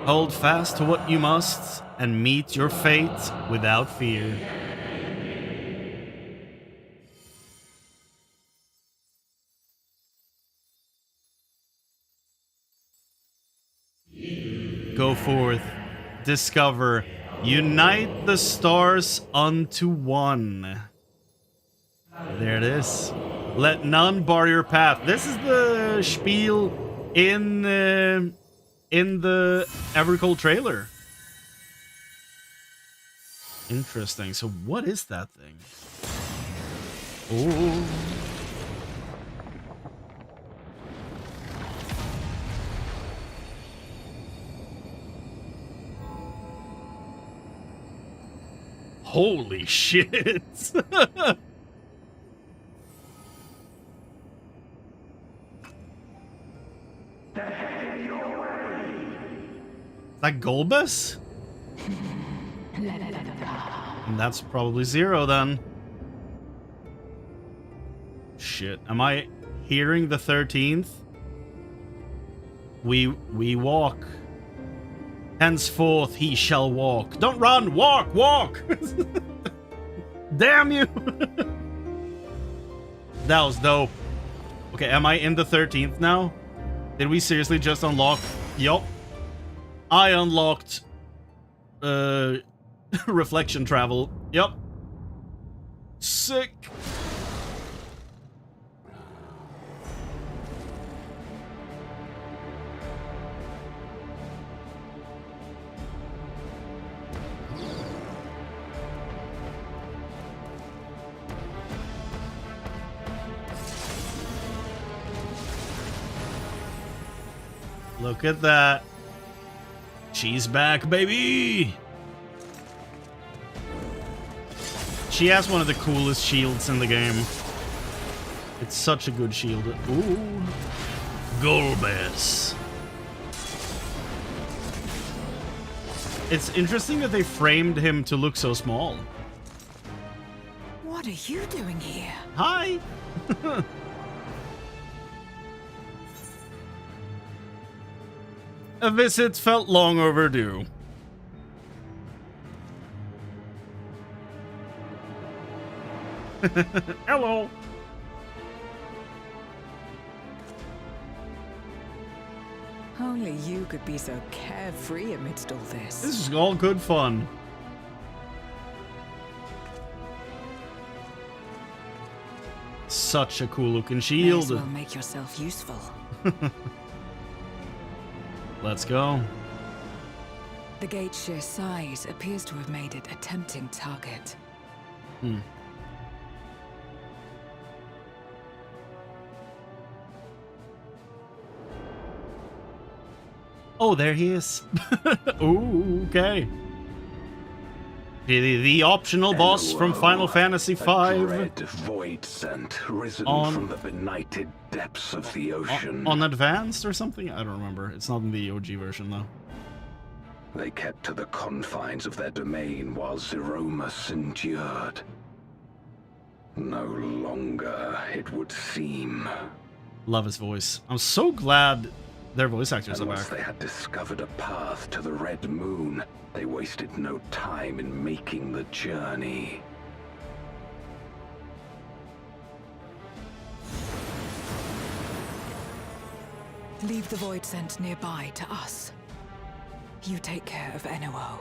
Speaker 1: Hold fast to what you must and meet your fate without fear. Go forth, discover, unite the stars unto one. There it is. Let none bar your path. This is the spiel in the Evercold trailer. Interesting. So what is that thing? Oh. Holy shit! That Golbus? And that's probably Zero then. Shit, am I hearing the 13th? We walk. Henceforth he shall walk. Don't run! Walk! Walk! Damn you! That was dope. Okay, am I in the 13th now? Did we seriously just unlock? Yup. I unlocked reflection travel. Yup. Sick. Look at that. She's back, baby. She has one of the coolest shields in the game. It's such a good shield. Ooh. Golbez. It's interesting that they framed him to look so small.
Speaker 3: What are you doing here?
Speaker 1: Hi. A visit felt long overdue. Hello.
Speaker 11: Only you could be so carefree amidst all this.
Speaker 1: This is all good fun. Such a cool looking shield.
Speaker 11: May as well make yourself useful.
Speaker 1: Let's go.
Speaker 11: The gate's sheer size appears to have made it a tempting target.
Speaker 1: Oh, there he is. Ooh, okay. The optional boss from Final Fantasy V.
Speaker 4: Dread void scent risen from the benighted depths of the ocean.
Speaker 1: On advanced or something? I don't remember. It's not in the OG version though.
Speaker 4: They kept to the confines of their domain while Zeromus endured. No longer, it would seem.
Speaker 1: Love his voice. I'm so glad their voice actors are
Speaker 4: Once
Speaker 1: back.
Speaker 4: they had discovered a path to the Red Moon, they wasted no time in making the journey.
Speaker 11: Leave the void scent nearby to us. You take care of Enuo.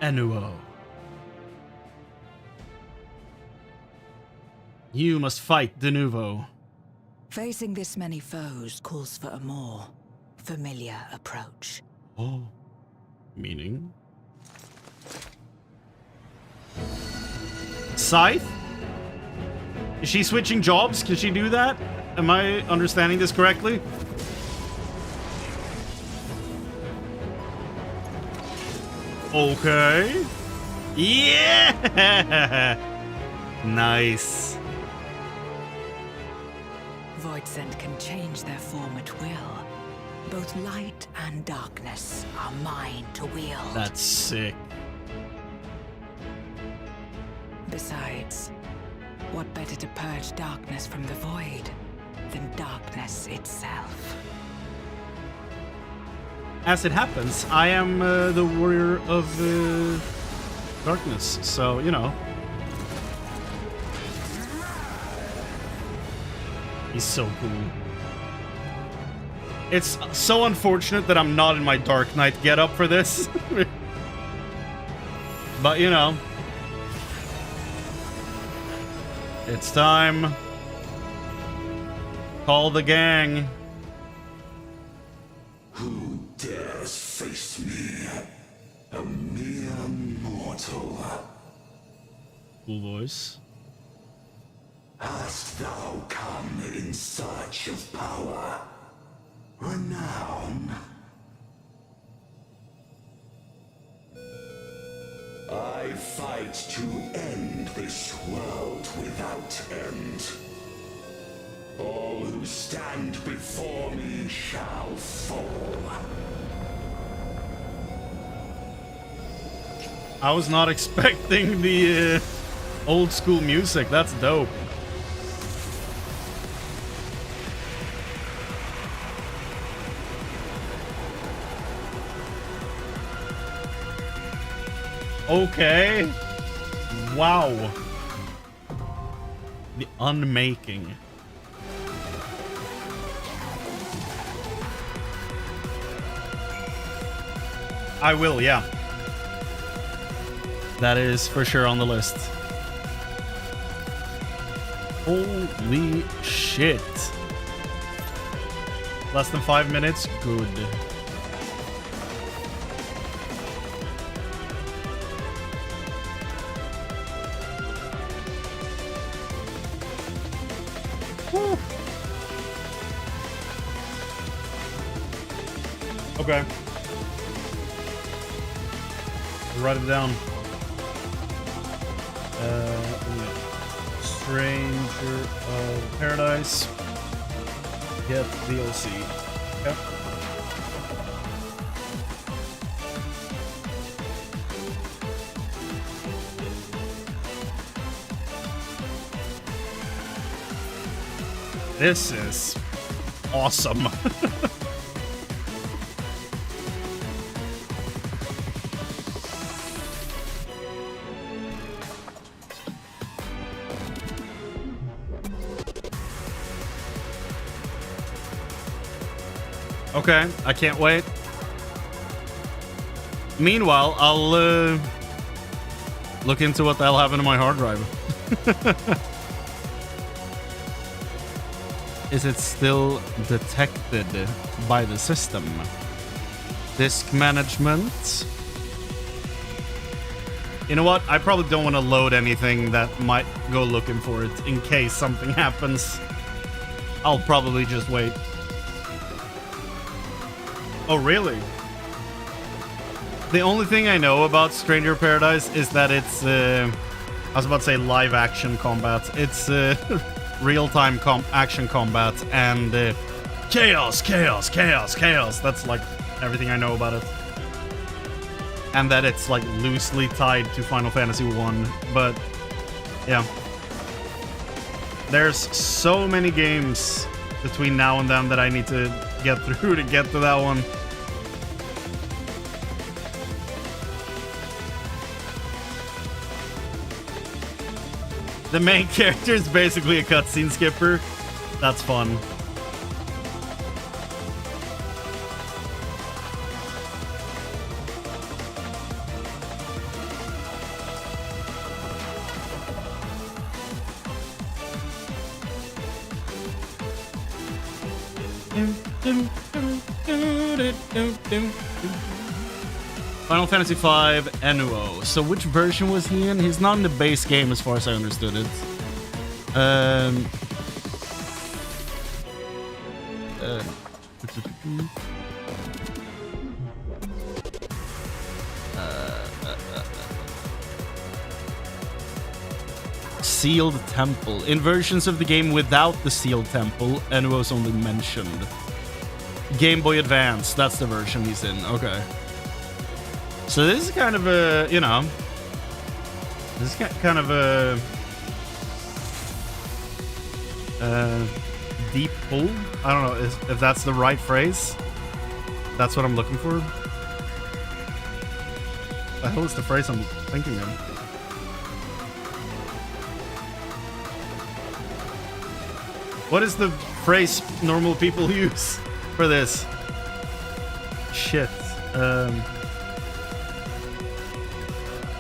Speaker 1: Enuo. You must fight de nouveau.
Speaker 11: Facing this many foes calls for a more familiar approach.
Speaker 1: Oh. Meaning? Scythe? Is she switching jobs? Can she do that? Am I understanding this correctly? Okay. Yeah! Nice.
Speaker 11: Void scent can change their form at will. Both light and darkness are mine to wield.
Speaker 1: That's sick.
Speaker 11: Besides, what better to purge darkness from the void than darkness itself?
Speaker 1: As it happens, I am the warrior of darkness, so, you know. He's so cool. It's so unfortunate that I'm not in my Dark Knight getup for this. But, you know. It's time. Call the gang.
Speaker 5: Who dares face me? A mere mortal.
Speaker 1: Cool voice.
Speaker 5: Hast thou come in search of power? Renown? I fight to end this world without end. All who stand before me shall fall.
Speaker 1: I was not expecting the old school music. That's dope. Okay. Wow. The unmaking. I will, yeah. That is for sure on the list. Holy shit. Less than 5 minutes? Good. Okay. Write it down. Stranger of Paradise. Get DLC. Okay. This is awesome. Okay, I can't wait. Meanwhile, I'll look into what the hell happened to my hard drive. Is it still detected by the system? Disk management. You know what? I probably don't want to load anything that might go looking for it in case something happens. I'll probably just wait. Oh, really? The only thing I know about Stranger of Paradise is that it's, I was about to say live action combat. It's real-time action combat and chaos, chaos, chaos, chaos. That's like everything I know about it. And that it's like loosely tied to Final Fantasy 1. But yeah. There's so many games between now and then that I need to get through to get to that one. The main character is basically a cutscene skipper. That's fun. Final Fantasy V NUO. So which version was he in? He's not in the base game as far as I understood it. Sealed Temple. In versions of the game without the Sealed Temple, NUO is only mentioned. Game Boy Advance, that's the version he's in. Okay. So this is kind of a, you know, this is kind of a deep pull. I don't know if that's the right phrase. That's what I'm looking for. The hell is the phrase I'm thinking of? What is the phrase normal people use for this? Shit.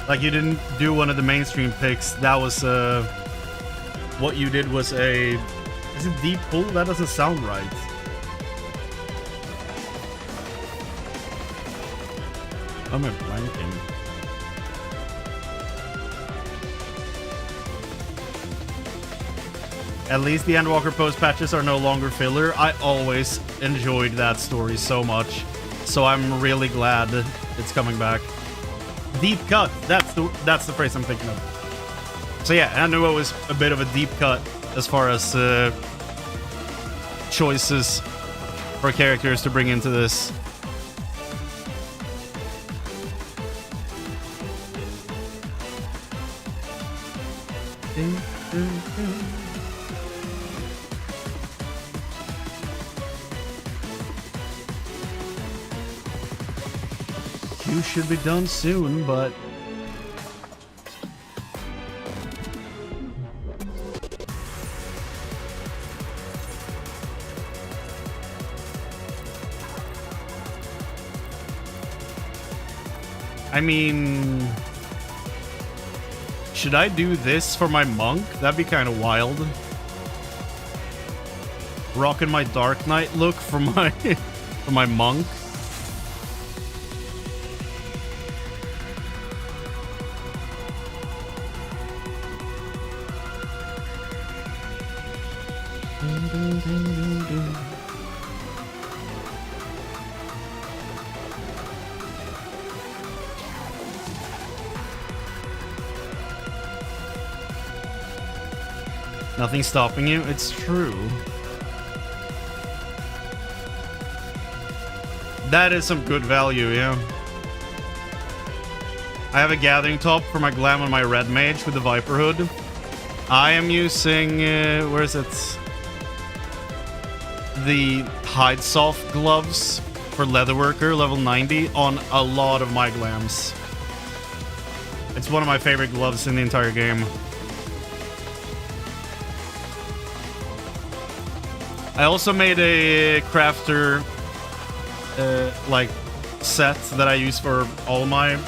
Speaker 1: Like you didn't do one of the mainstream picks. That was what you did was a. Is it deep pull? That doesn't sound right. I'm blanking. At least the Endwalker post patches are no longer filler. I always enjoyed that story so much, so I'm really glad it's coming back. Deep cut. That's the phrase I'm thinking of. So yeah, NUO was a bit of a deep cut as far as choices for characters to bring into this. You should be done soon, but I mean, should I do this for my monk? That'd be kind of wild. Rocking my Dark Knight look for my for my monk. Nothing stopping you? It's true. That is some good value, yeah. I have a gathering top for my glam on my red mage with the Viper hood. I am using, where is it? The Hide Soft gloves for Leatherworker, level 90, on a lot of my glams. It's one of my favorite gloves in the entire game. I also made a crafter like set that I use for all my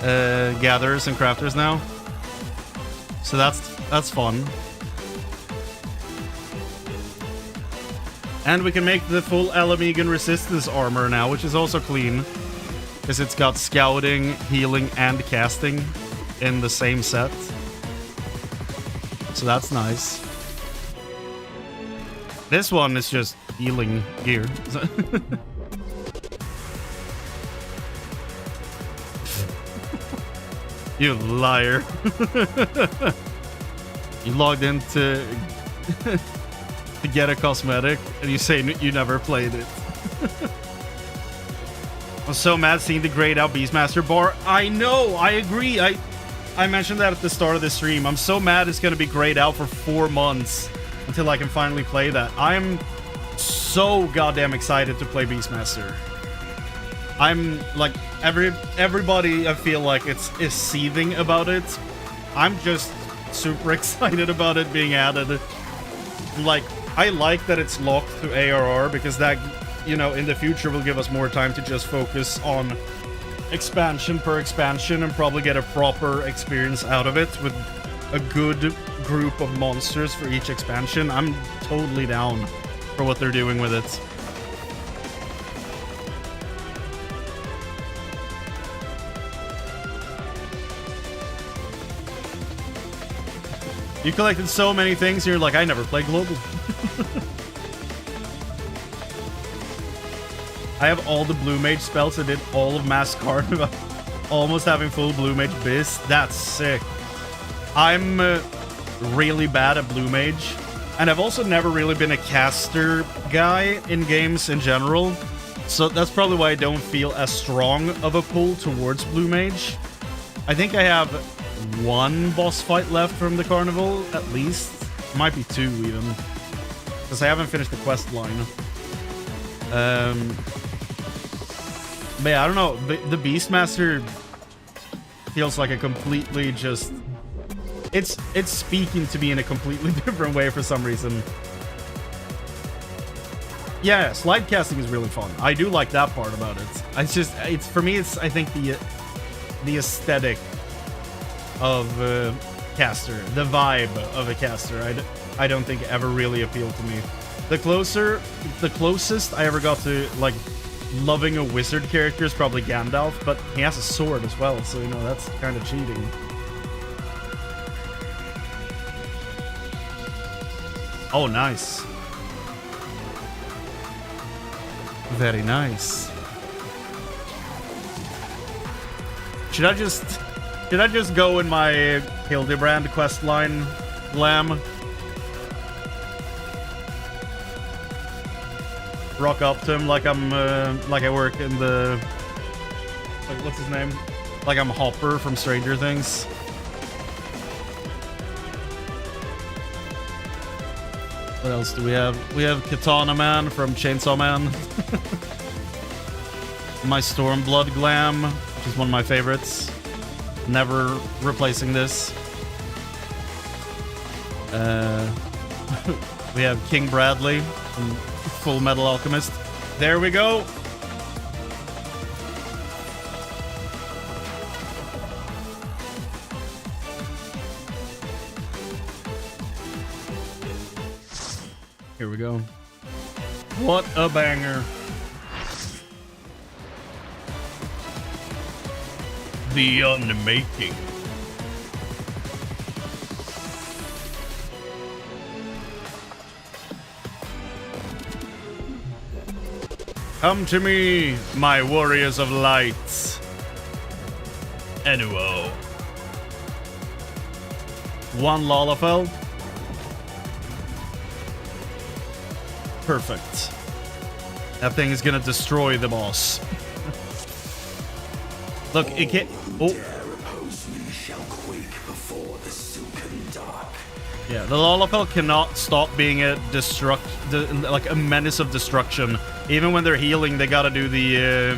Speaker 1: gatherers and crafters now. So that's fun. And we can make the full Alamegan resistance armor now, which is also clean, because it's got scouting, healing, and casting in the same set. So that's nice. This one is just healing gear. You liar. You logged in to get a cosmetic, and you say you never played it. I'm so mad seeing the grayed out Beastmaster bar. I know, I agree. I mentioned that at the start of the stream. I'm so mad it's going to be grayed out for 4 months until I can finally play that. I'm so goddamn excited to play Beastmaster. I'm like, everybody I feel like is seething about it. I'm just super excited about it being added. Like, I like that it's locked to ARR because that, you know, in the future will give us more time to just focus on expansion per expansion and probably get a proper experience out of it with a good group of monsters for each expansion. I'm totally down for what they're doing with it. You collected so many things, you're like, I never played Global. I have all the Blue Mage spells. I did all of Mass Carnival. Almost having full Blue Mage Biz. That's sick. I'm really bad at Blue Mage. And I've also never really been a caster guy in games in general. So that's probably why I don't feel as strong of a pull towards Blue Mage. I think I have 1 boss fight left from the Carnival, at least. Might be 2 even. Because I haven't finished the quest line. But yeah, I don't know. The Beastmaster feels like a completely just... It's speaking to me in a completely different way for some reason. Yeah, slide casting is really fun. I do like that part about it. It's for me, it's, I think, the aesthetic of caster, the vibe of a caster. I don't think ever really appealed to me. The closest I ever got to like loving a wizard character is probably Gandalf, but he has a sword as well, so you know that's kind of cheating. Oh, nice. Very nice. Should I just go in my Hildebrand questline glam? Rock up to him like I'm like I work in the, like, what's his name? Like I'm Hopper from Stranger Things. What else do we have? We have Katana Man from Chainsaw Man. My Stormblood glam, which is one of my favorites. Never replacing this. We have King Bradley from Full Metal Alchemist. There we go. Here we go. What a banger. The unmaking. Come to me, my warriors of light. Anyway. 1 Lalafell. Perfect. That thing is gonna destroy the boss. Look, it can't. Oh. Yeah, the Lalafell cannot stop being a like a menace of destruction. Even when they're healing, they gotta do the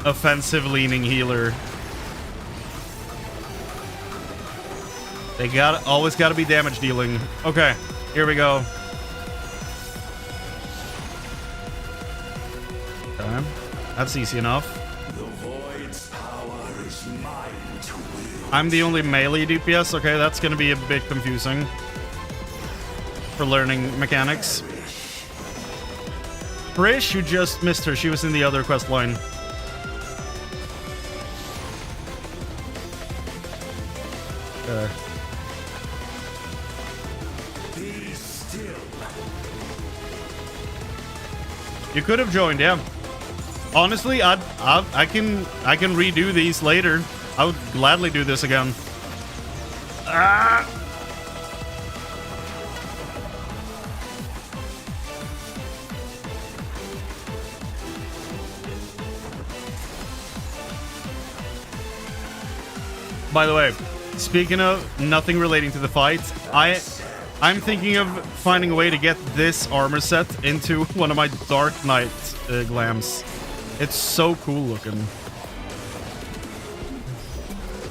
Speaker 1: offensive leaning healer. They always gotta be damage dealing. Okay, here we go. Okay, that's easy enough. I'm the only melee DPS. Okay, that's gonna be a bit confusing for learning mechanics. Brish, you just missed her. She was in the other quest line.
Speaker 4: Be still.
Speaker 1: You could have joined, yeah. Honestly, I can redo these later. I would gladly do this again. Ah! By the way, speaking of nothing relating to the fights, I'm thinking of finding a way to get this armor set into one of my Dark Knight glams. It's so cool looking.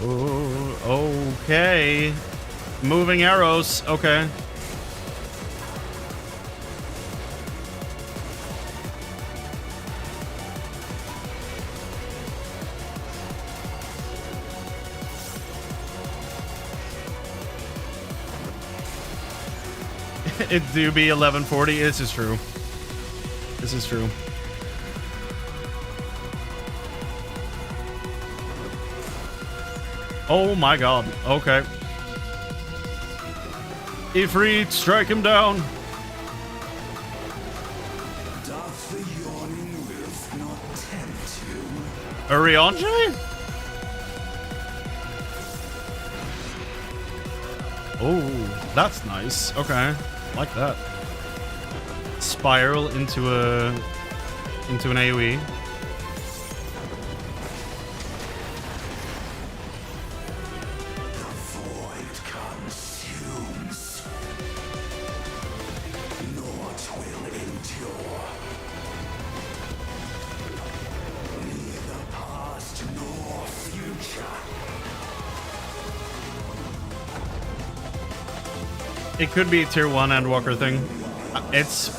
Speaker 1: Oh, okay. Moving arrows. Okay. It do be 1140. This is true. This is true. Oh my god. Okay. Ifrit, strike him down.
Speaker 5: Doth the yawning rift not tempt you?
Speaker 1: Ariange? Oh, that's nice. Okay. Like that. Spiral into an AoE.
Speaker 5: The void consumes. Naught will endure. Neither past nor future.
Speaker 1: It could be a tier 1 Endwalker thing. It's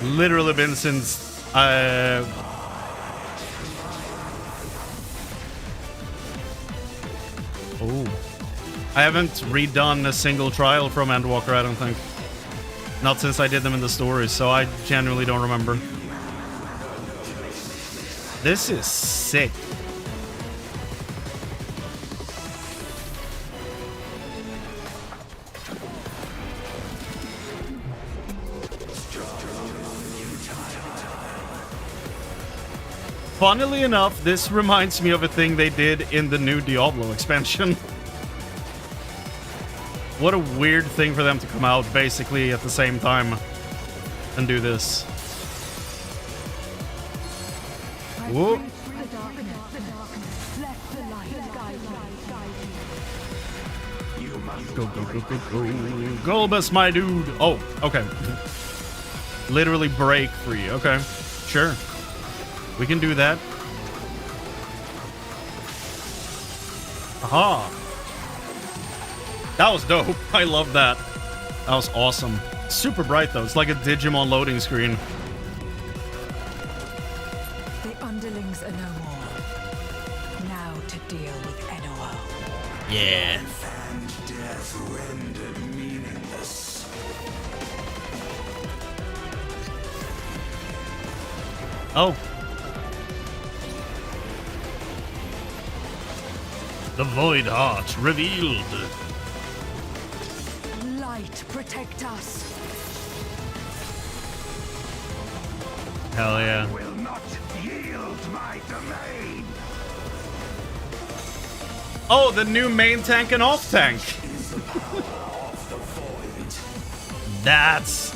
Speaker 1: literally been since oh, I haven't redone a single trial from Endwalker, I don't think. Not since I did them in the stories, so I genuinely don't remember. This is sick. Funnily enough, this reminds me of a thing they did in the new Diablo expansion. What a weird thing for them to come out basically at the same time and do this. Whoa. Go, go, go, go, go. Golbus, my dude. Oh, okay. Literally break free. Okay, sure. We can do that. Aha! That was dope. I love that. That was awesome. Super bright though. It's like a Digimon loading screen.
Speaker 11: The underlings are no more. Now to deal with NOO.
Speaker 1: Yeah.
Speaker 5: And death rendered meaningless.
Speaker 1: Oh. The Void Heart revealed.
Speaker 11: Light, protect us.
Speaker 1: Hell yeah.
Speaker 5: Will not yield my domain.
Speaker 1: Oh, the new main tank and off tank. That's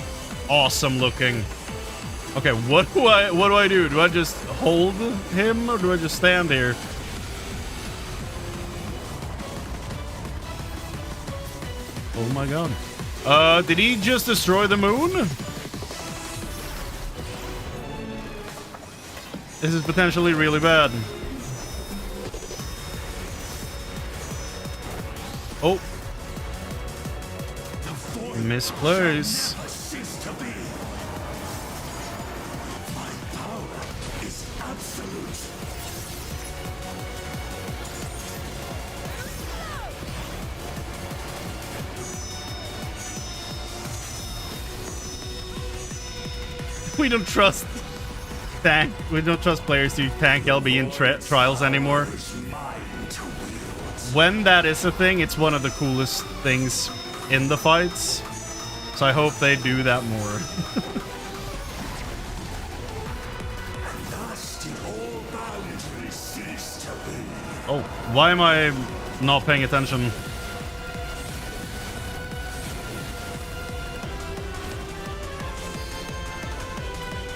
Speaker 1: awesome looking. Okay, what do I do? Do I just hold him or do I just stand here? Oh my god. Did he just destroy the moon? This is potentially really bad. Oh. Misplace.
Speaker 5: My power is absolute.
Speaker 1: We don't trust tank. We don't trust players to tank LB in trials anymore. When that is a thing, it's one of the coolest things in the fights. So I hope they do that more. Oh, why am I not paying attention?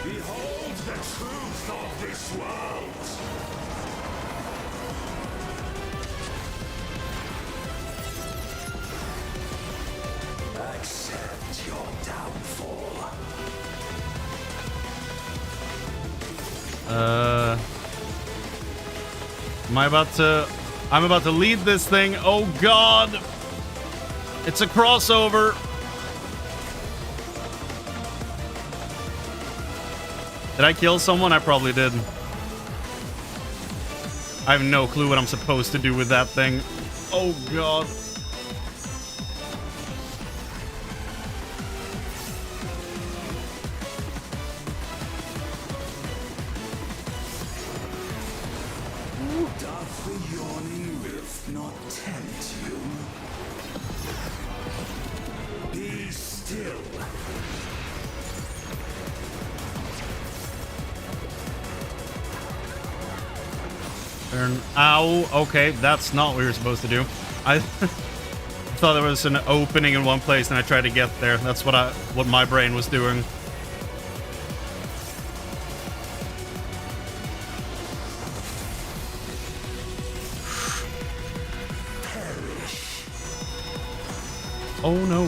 Speaker 5: Behold the truth of this world! Accept your downfall.
Speaker 1: I'm about to lead this thing. Oh god! It's a crossover. Did I kill someone? I probably did. I have no clue what I'm supposed to do with that thing. Oh god.
Speaker 5: Doth the yawning rift not tempt you? Be still.
Speaker 1: Turn. Ow. Okay, that's not what you're supposed to do. I thought there was an opening in one place and I tried to get there. That's what my brain was doing. Oh no.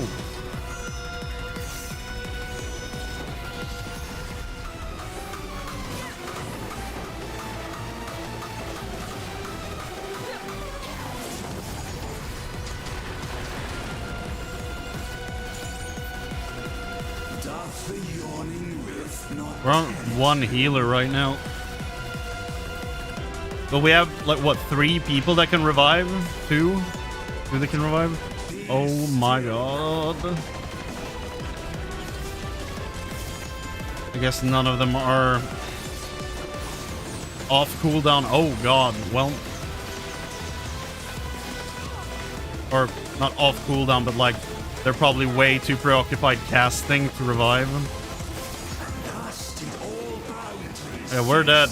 Speaker 5: Doth the yawning rift not
Speaker 1: We're on one healer right now. But we have, like, what, 3 people that can revive? 2? 2 that can revive? Oh my god. I guess none of them are off cooldown. Oh god, well. Or not off cooldown, but like they're probably way too preoccupied casting to revive. Yeah, we're dead.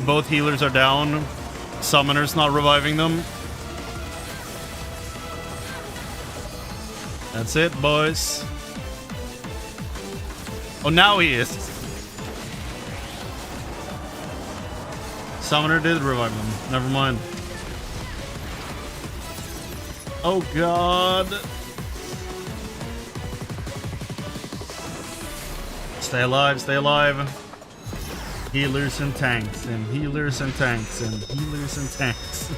Speaker 1: Both healers are down. Summoner's not reviving them. That's it, boys. Oh, now he is. Summoner did revive him. Never mind. Oh, God. Stay alive, stay alive. Healers and tanks, and healers and tanks, and healers and tanks.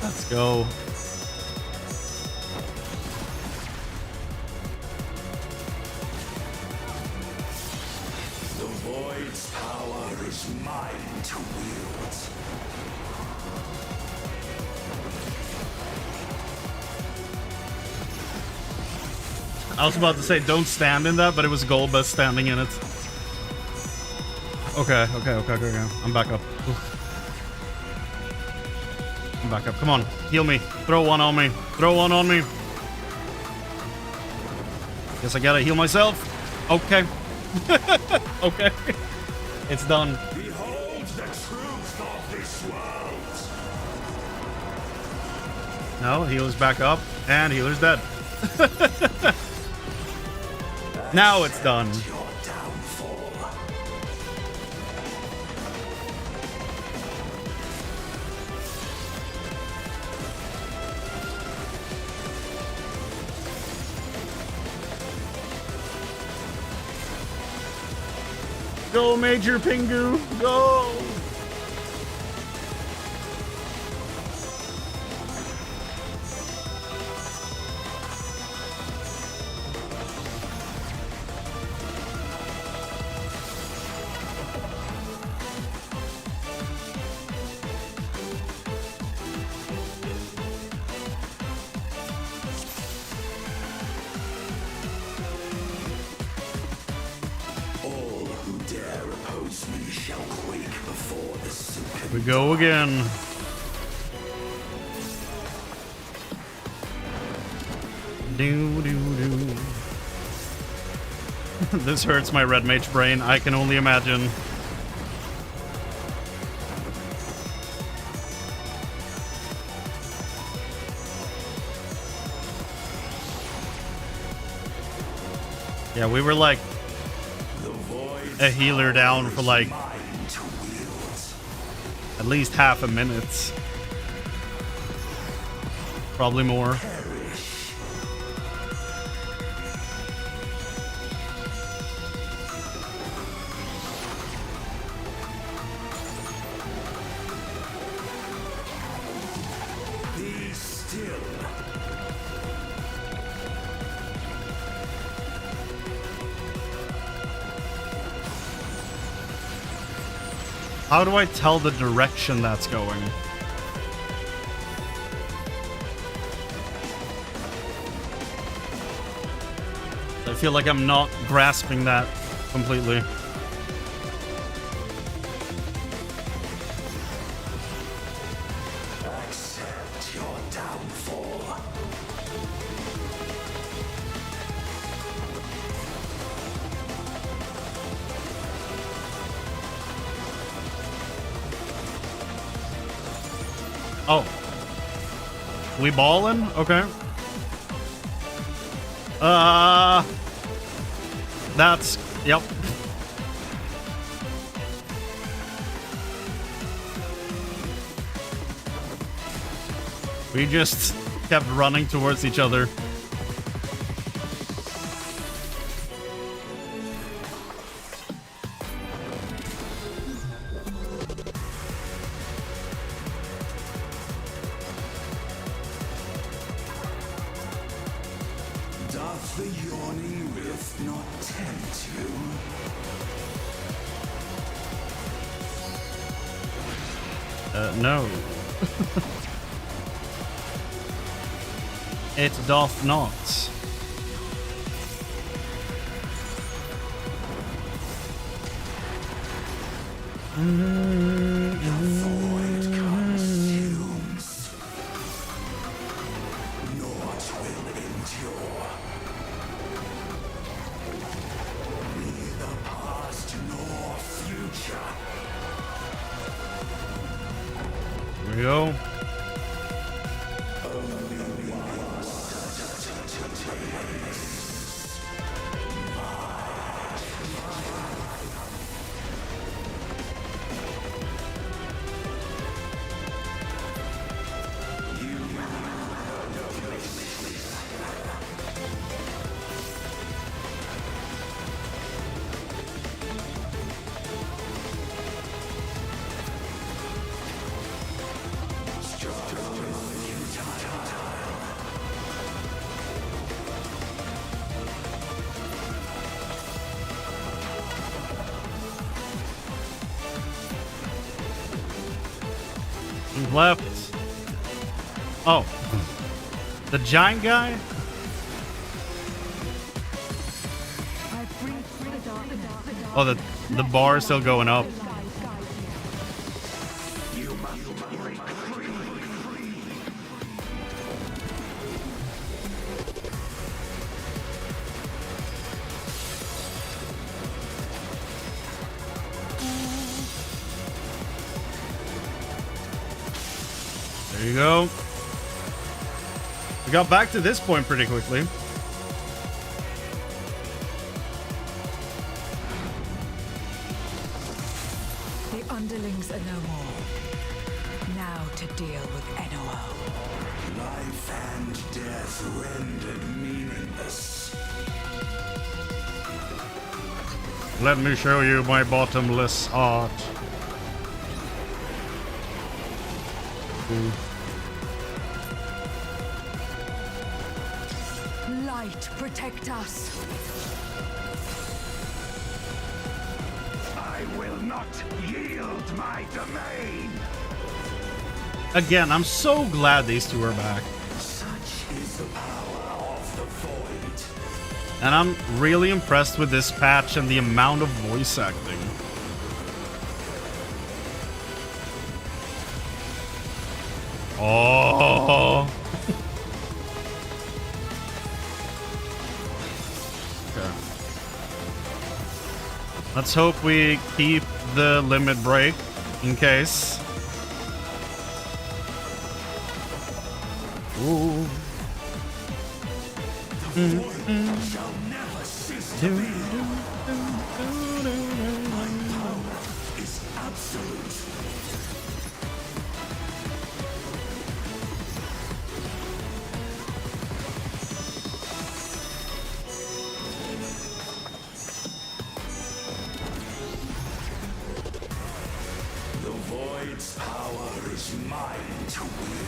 Speaker 1: Let's go.
Speaker 5: Void's power is mine to wield.
Speaker 1: I was about to say don't stand in that, but it was Golbez standing in it. Okay. I'm back up. Oof. I'm back up. Come on, heal me. Throw one on me. Throw one on me. Guess I gotta heal myself. Okay. Okay. It's done.
Speaker 5: Behold the truth of this world.
Speaker 1: No, healer's back up, and healer's dead. Now it's done.
Speaker 5: Your downfall.
Speaker 1: Go, Major Pingu, go! We go again. Do. This hurts my red mage brain. I can only imagine. Yeah, we were like a healer down for like at least half a minute. Probably more.
Speaker 5: Be still.
Speaker 1: How do I tell the direction that's going? I feel like I'm not grasping that completely.
Speaker 5: Accept your downfall.
Speaker 1: Oh. We ballin'? Okay. That's... Yep. We just kept running towards each other.
Speaker 5: Doth the yawning rift not tempt you?
Speaker 1: No. It doth not.
Speaker 5: The void consumes. Naught will endure. Neither past nor future.
Speaker 1: There we go. Left. Oh. The giant guy? Oh, the bar is still going up. There you go. We got back to this point pretty quickly.
Speaker 11: The underlings are no more. Now to deal with NOO.
Speaker 5: Life and death rendered meaningless.
Speaker 1: Let me show you my bottomless heart.
Speaker 11: Light, protect us.
Speaker 5: I will not yield my domain.
Speaker 1: Again, I'm so glad these two are back.
Speaker 5: Such is the power of the void.
Speaker 1: And I'm really impressed with this patch and the amount of voice acting. Oh. Okay. Let's hope we keep the limit break in case.
Speaker 5: The void shall never cease My power is absolute. The Void's power is mine to wield.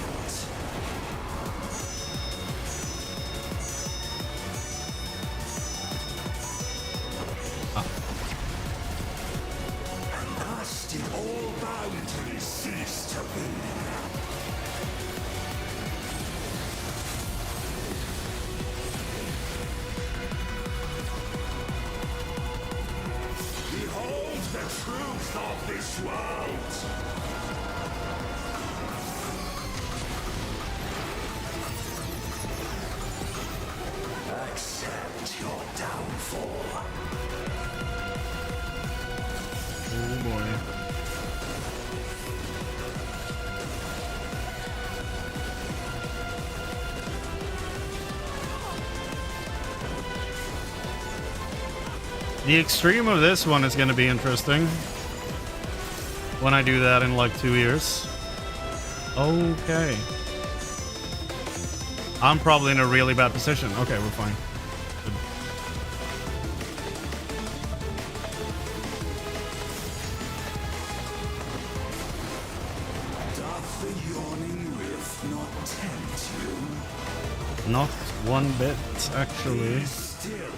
Speaker 5: And thus did all boundaries cease to be. Behold the truth of this world! Accept your downfall.
Speaker 1: Oh boy. The extreme of this one is going to be interesting when I do that in like 2 years. Okay. I'm probably in a really bad position. Okay, we're fine. Good.
Speaker 5: Doth the yawning rift not tempt you?
Speaker 1: Not one bit, actually.
Speaker 5: Be still.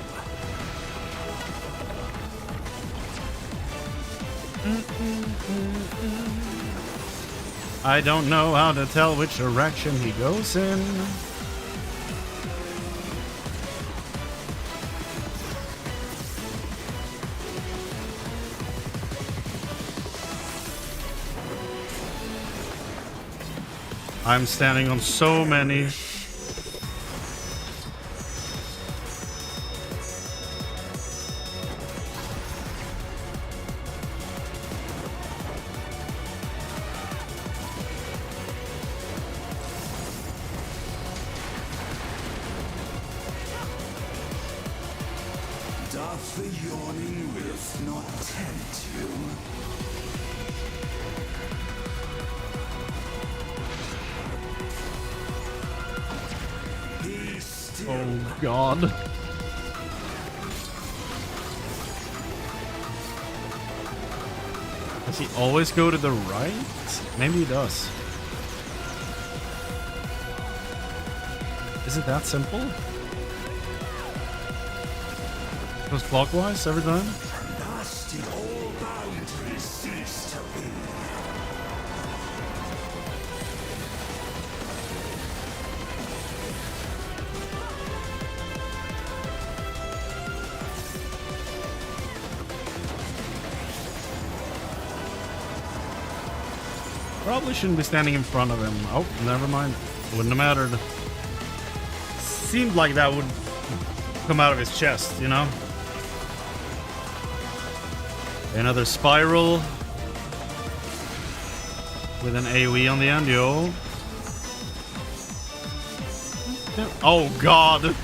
Speaker 1: I don't know how to tell which direction he goes in. I'm standing on so many.
Speaker 5: Doth the yawning rift not tempt you? Be still.
Speaker 1: Oh God. Does he always go to the right? Maybe he does. Is it that simple? Goes clockwise every time?
Speaker 5: And thus did all boundaries cease to be.
Speaker 1: Probably shouldn't be standing in front of him. Oh, never mind. Wouldn't have mattered. Seemed like that would come out of his chest, you know? Another spiral with an AoE on the end, yo. Oh God,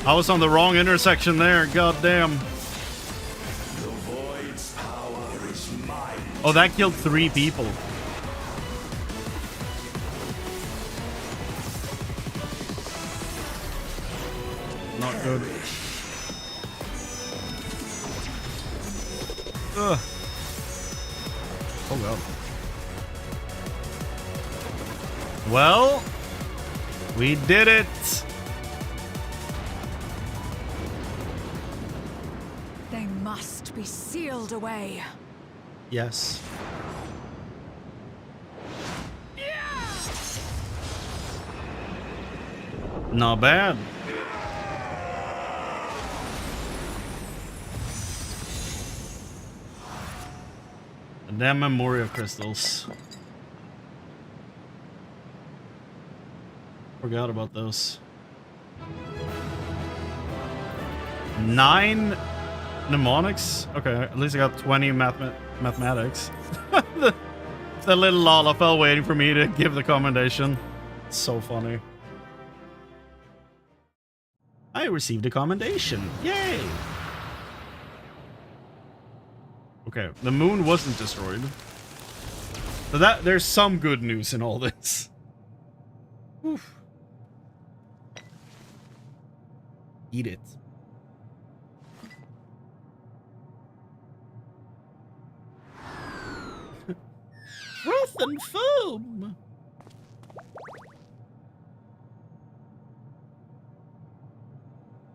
Speaker 1: I was on the wrong intersection there. God damn.
Speaker 5: The Void's power is mine.
Speaker 1: Oh, that killed 3 people. Not good. Ugh. Oh God. Well, we did it.
Speaker 11: They must be sealed away.
Speaker 1: Yes. Not bad. Damn Memoria crystals. Forgot about those. 9 mnemonics? Okay, at least I got 20 mathematics. The little Lala fell waiting for me to give the commendation. It's so funny. I received a commendation. Yay! Okay, the moon wasn't destroyed. So there's some good news in all this. Oof. Eat it.
Speaker 10: Froth and foam!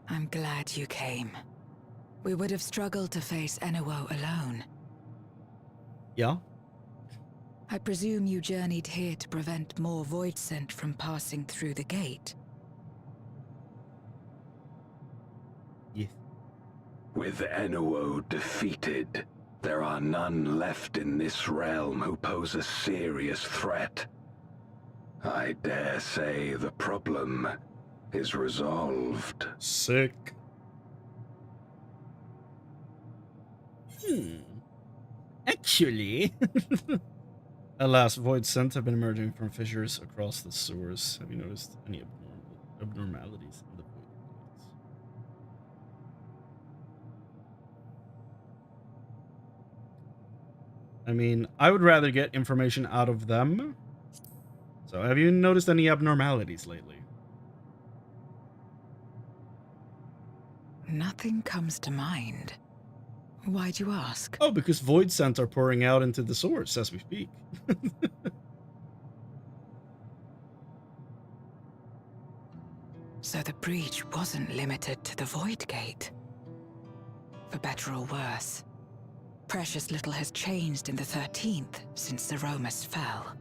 Speaker 11: I'm glad you came. We would have struggled to face Enuo alone.
Speaker 1: Yeah?
Speaker 11: I presume you journeyed here to prevent more void scent from passing through the gate.
Speaker 1: Yes.
Speaker 4: With Enuo defeated, there are none left in this realm who pose a serious threat. I dare say the problem is resolved.
Speaker 1: Sick.
Speaker 10: Actually...
Speaker 1: Alas, void scent have been emerging from fissures across the sewers. Have you noticed any abnormalities in the void gates? I mean, I would rather get information out of them. So, have you noticed any abnormalities lately?
Speaker 11: Nothing comes to mind. Why'd you ask?
Speaker 1: Oh, because void scent are pouring out into the sewers as we speak.
Speaker 11: So the breach wasn't limited to the void gate. For better or worse, precious little has changed in the 13th since the Romus fell.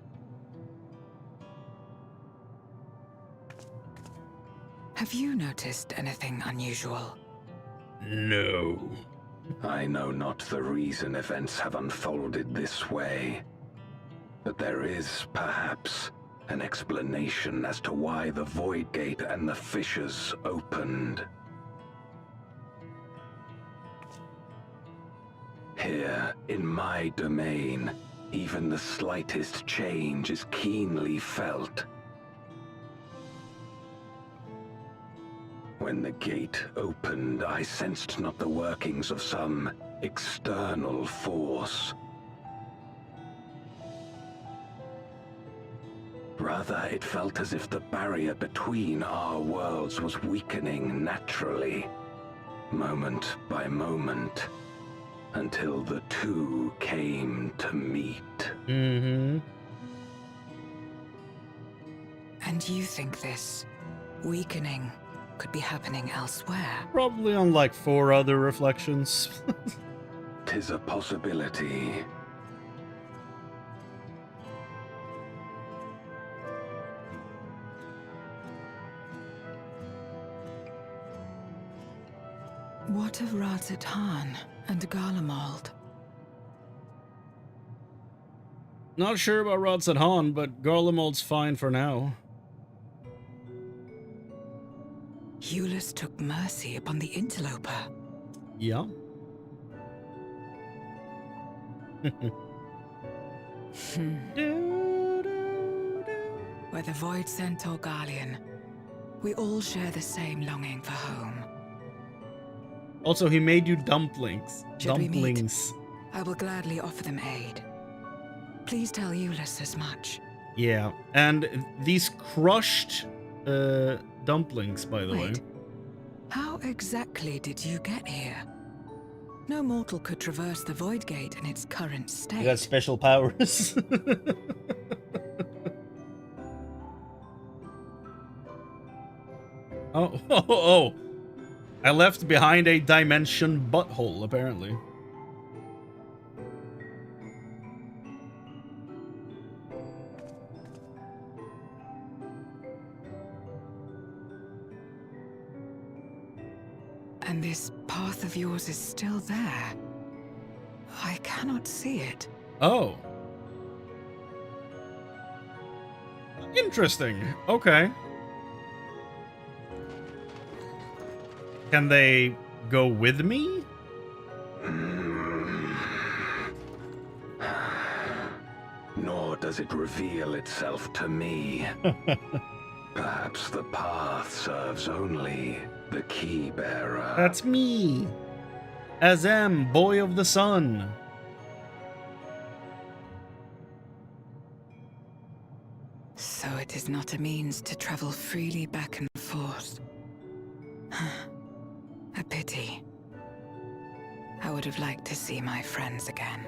Speaker 11: Have you noticed anything unusual?
Speaker 4: No. I know not the reason events have unfolded this way, but there is, perhaps, an explanation as to why the Void Gate and the fissures opened. Here, in my domain, even the slightest change is keenly felt. When the gate opened, I sensed not the workings of some external force. Rather, it felt as if the barrier between our worlds was weakening naturally, moment by moment, until the two came to meet.
Speaker 1: Mm-hmm.
Speaker 11: And you think this weakening could be happening elsewhere?
Speaker 1: Probably on like 4 other reflections.
Speaker 4: 'Tis a possibility.
Speaker 11: What of Razatan and Garlemald?
Speaker 1: Not sure about Razatan, but Garlemald's fine for now.
Speaker 11: Eulus took mercy upon the interloper.
Speaker 1: Yeah.
Speaker 11: Whether Void Scent or Garlean, we all share the same longing for home.
Speaker 1: Also, he made you dumplings.
Speaker 11: Should we meet?
Speaker 1: Dumplings.
Speaker 11: I will gladly offer them aid. Please tell Eulus as much.
Speaker 1: Yeah, and these crushed dumplings, by the way.
Speaker 11: Wait. How exactly did you get here? No mortal could traverse the Void Gate in its current state.
Speaker 1: You got special powers. Oh. I left behind a dimension butthole, apparently.
Speaker 11: And this path of yours is still there. I cannot see it.
Speaker 1: Oh. Interesting. Okay. Can they go with me?
Speaker 4: Nor does it reveal itself to me.
Speaker 12: Perhaps the path serves only the key bearer.
Speaker 1: That's me, Azem, boy of the sun.
Speaker 11: So it is not a means to travel freely back and forth. A pity. I would have liked to see my friends again.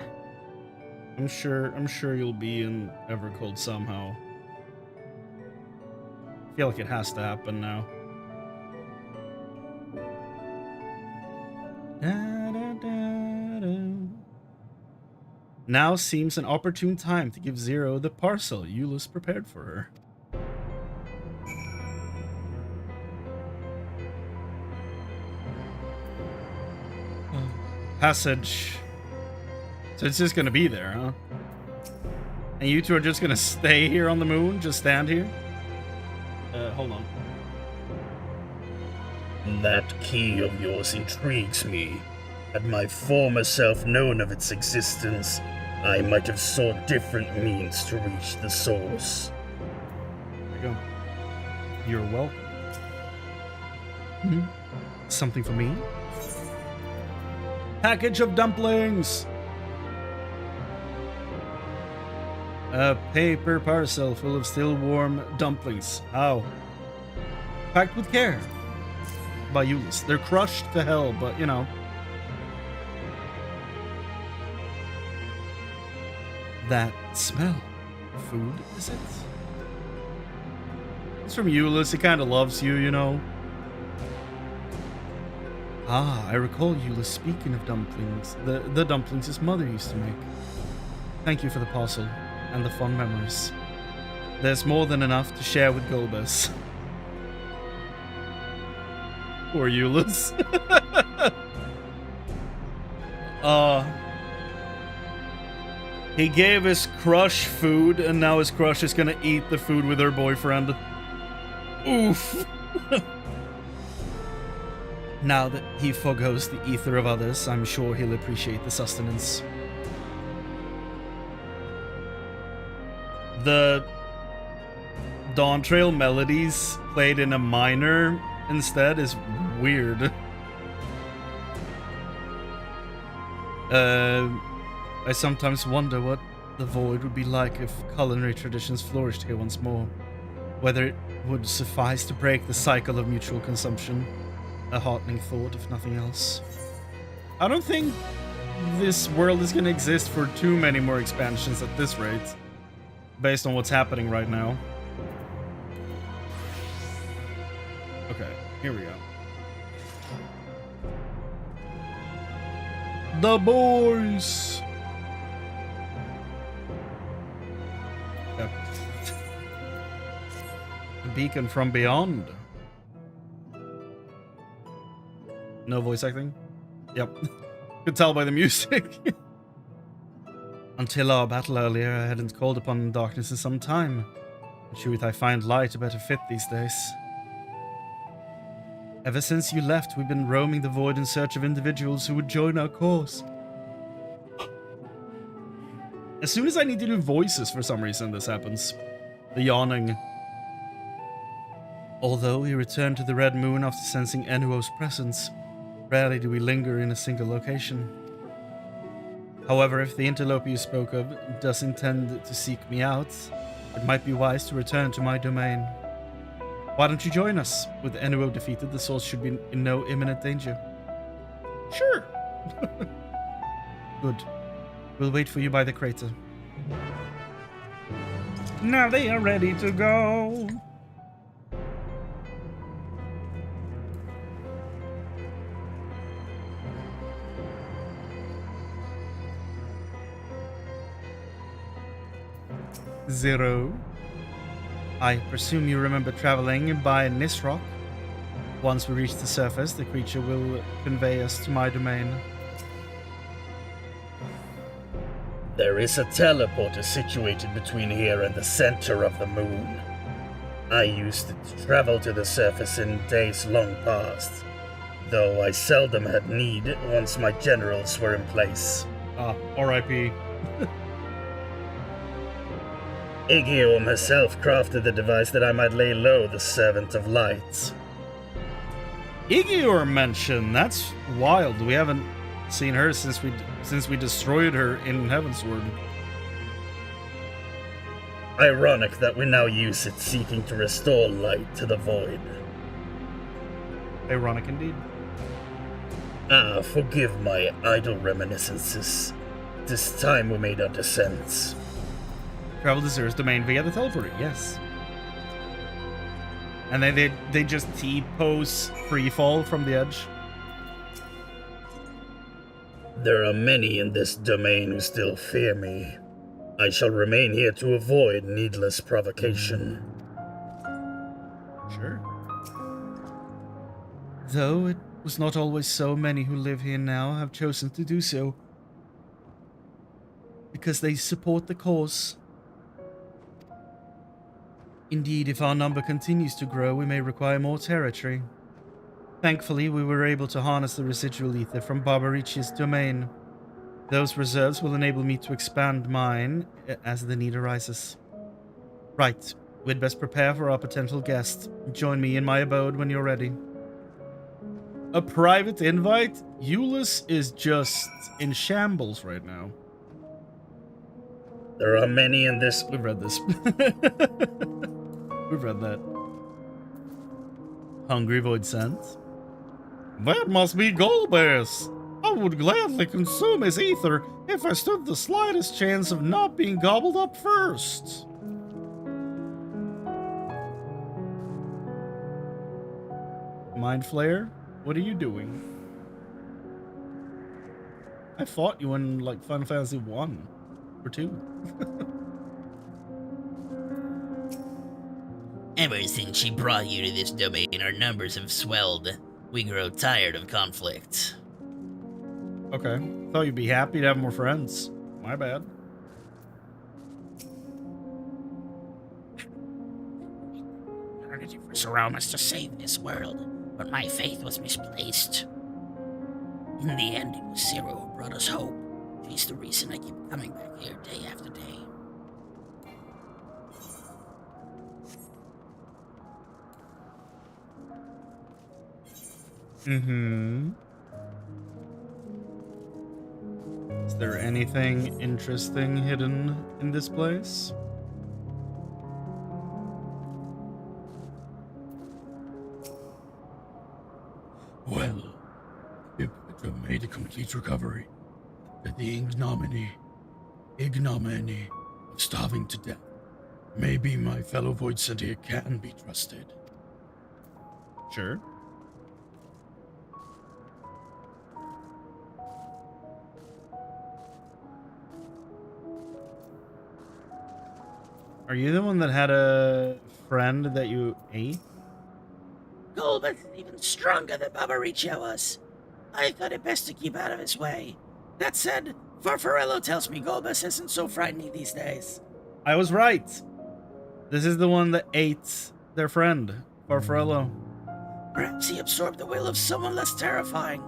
Speaker 1: I'm sure you'll be in Evercold somehow. I feel like it has to happen now. Now seems an opportune time to give Zero the parcel Euless prepared for her. Passage. So it's just gonna be there, huh? And you two are just gonna stay here on the moon? Just stand here? Hold on.
Speaker 13: That key of yours intrigues me. Had my former self known of its existence, I might have sought different means to reach the source.
Speaker 1: There you go. You're welcome. Hmm? Something for me? Package of dumplings! A paper parcel full of still warm dumplings. How? Packed with care. By Euless. They're crushed to hell, but you know. That smell. Food, is it? It's from Euless. He kind of loves you, you know. Ah, I recall Euless speaking of dumplings. The dumplings his mother used to make. Thank you for the parcel and the fond memories. There's more than enough to share with Golbez. Poor Euless. He gave his crush food, and now his crush is gonna eat the food with her boyfriend. Oof. Now that he forgoes the ether of others, I'm sure he'll appreciate the sustenance. The Dawn Trail melodies played in a minor instead is weird. I sometimes wonder what the Void would be like if culinary traditions flourished here once more. Whether it would suffice to break the cycle of mutual consumption. A heartening thought, if nothing else. I don't think this world is gonna exist for too many more expansions at this rate. Based on what's happening right now. Okay, here we go. The boys! Yep. A beacon from beyond. No voice acting? Yep. Could tell by the music. Until our battle earlier, I hadn't called upon darkness in some time. In truth, I find light a better fit these days. Ever since you left, we've been roaming the void in search of individuals who would join our cause. As soon as I need to do voices for some reason, this happens. The yawning. Although we returned to the Red Moon after sensing Enuo's presence, rarely do we linger in a single location. However, if the interloper you spoke of does intend to seek me out, it might be wise to return to my domain. Why don't you join us? With Enuo defeated, the source should be in no imminent danger. Sure. Good. We'll wait for you by the crater. Now they are ready to go. Zero. I presume you remember traveling by Nisrock. Once we reach the surface, the creature will convey us to my domain.
Speaker 13: There is a teleporter situated between here and the center of the moon. I used it to travel to the surface in days long past, though I seldom had need once my generals were in place.
Speaker 1: Ah, R.I.P.
Speaker 13: Aegeum herself crafted the device that I might lay low the Servant of Light.
Speaker 1: Igior mentioned, that's wild. We haven't seen her since we destroyed her in Heavensward.
Speaker 13: Ironic that we now use it seeking to restore light to the void.
Speaker 1: Ironic indeed.
Speaker 13: Ah, forgive my idle reminiscences. This time we made our descent.
Speaker 1: Travel to Zer's domain via the teleporter, yes. And then they just T-pose free fall from the edge.
Speaker 13: There are many in this domain who still fear me. I shall remain here to avoid needless provocation.
Speaker 1: Sure. Though it was not always so, many who live here now have chosen to do so. Because they support the cause. Indeed, if our number continues to grow, we may require more territory. Thankfully, we were able to harness the residual ether from Barbariccia's domain. Those reserves will enable me to expand mine as the need arises. Right, we'd best prepare for our potential guest. Join me in my abode when you're ready. A private invite? Euless is just in shambles right now.
Speaker 13: There are many in this...
Speaker 1: We've read this. We've read that. Hungry Void Scent. That must be Golbez. I would gladly consume his ether if I stood the slightest chance of not being gobbled up first. Mind Flayer, what are you doing? I fought you in like Final Fantasy 1 or 2.
Speaker 14: Ever since she brought you to this domain, our numbers have swelled. We grow tired of conflict.
Speaker 1: Okay. Thought you'd be happy to have more friends. My bad.
Speaker 14: Eternity for Saramas to save this world, but my faith was misplaced. In the end, it was Zero who brought us hope. She's the reason I keep coming back here day after day.
Speaker 1: Mm-hmm. Is there anything interesting hidden in this place?
Speaker 5: Well, if it have made a complete recovery, that the ignominy of starving to death, maybe my fellow Void Center here can be trusted.
Speaker 1: Sure. Are you the one that had a friend that you ate?
Speaker 10: Golbez is even stronger than Barbariccia was. I thought it best to keep out of his way. That said, Farfarello tells me Golbez isn't so frightening these days.
Speaker 1: I was right. This is the one that ate their friend, Farfarello.
Speaker 10: Perhaps he absorbed the will of someone less terrifying.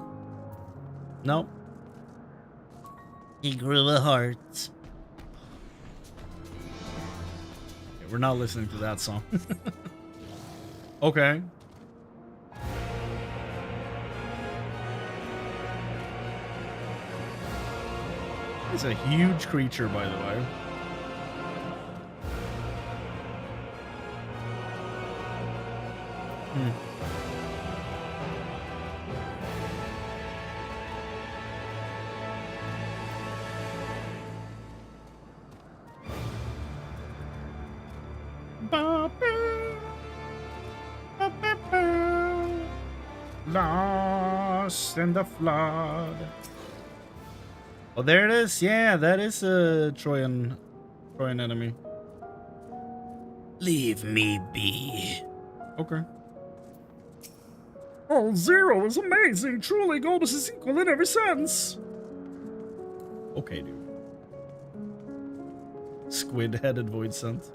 Speaker 1: Nope.
Speaker 14: He grew a heart.
Speaker 1: We're not listening to that song. Okay. It's a huge creature, by the way. Lost in the flood. Oh, there it is. Yeah, that is a Troyan enemy.
Speaker 14: Leave me be.
Speaker 1: Okay. Oh, Zero is amazing. Truly, Golbez is equal in every sense. Okay, dude. Squid-headed Void Scent.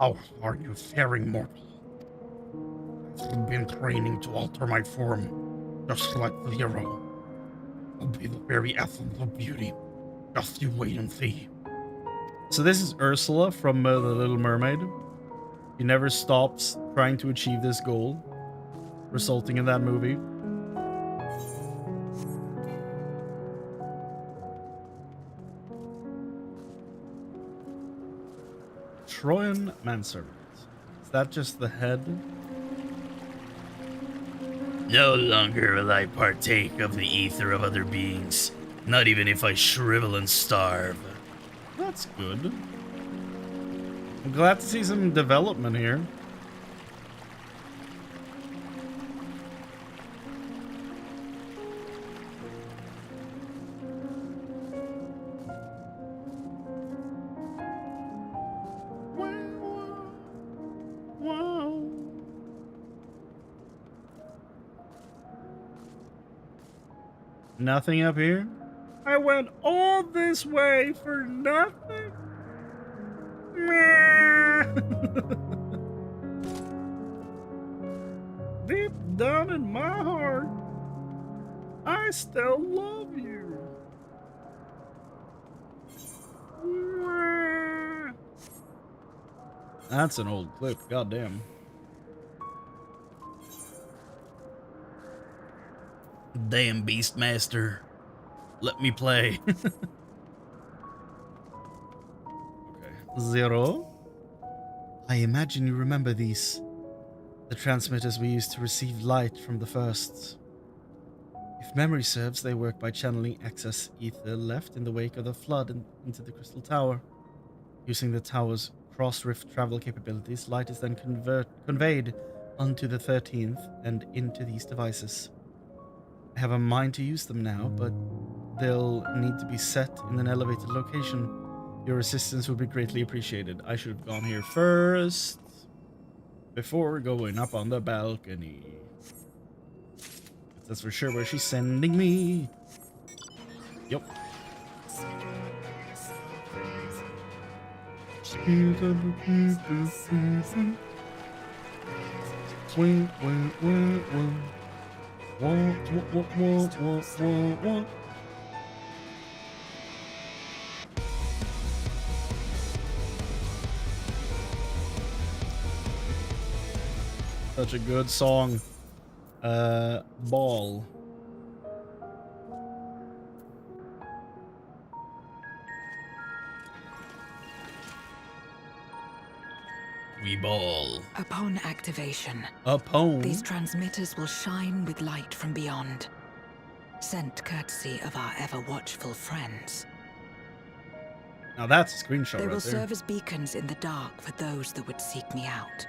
Speaker 5: How are you faring, mortal? I've been training to alter my form, just like Zero. I'll be the very essence of beauty. Just you wait and see.
Speaker 1: So this is Ursula from The Little Mermaid. She never stops trying to achieve this goal, resulting in that movie. Troyan manservant. Is that just the head?
Speaker 14: No longer will I partake of the ether of other beings, not even if I shrivel and starve.
Speaker 1: That's good. I'm glad to see some development here. Nothing up here? I went all this way for nothing? Deep down in my heart, I still love you. That's an old clip, goddamn.
Speaker 14: Damn Beastmaster. Let me play.
Speaker 1: Okay. Zero. I imagine you remember these. The transmitters we used to receive light from the first. If memory serves, they work by channeling excess ether left in the wake of the flood into the Crystal Tower. Using the tower's cross-rift travel capabilities, light is then conveyed onto the 13th and into these devices. I have a mind to use them now, but they'll need to be set in an elevated location. Your assistance would be greatly appreciated. I should have gone here first, before going up on the balcony. That's for sure where she's sending me. Yep. Such a good song. Ball.
Speaker 14: We ball.
Speaker 11: Upon activation,
Speaker 1: these
Speaker 11: transmitters will shine with light from beyond, sent courtesy of our ever-watchful friends.
Speaker 1: Now that's a screenshot.
Speaker 11: They
Speaker 1: right
Speaker 11: will
Speaker 1: there.
Speaker 11: serve as beacons in the dark for those that would seek me out.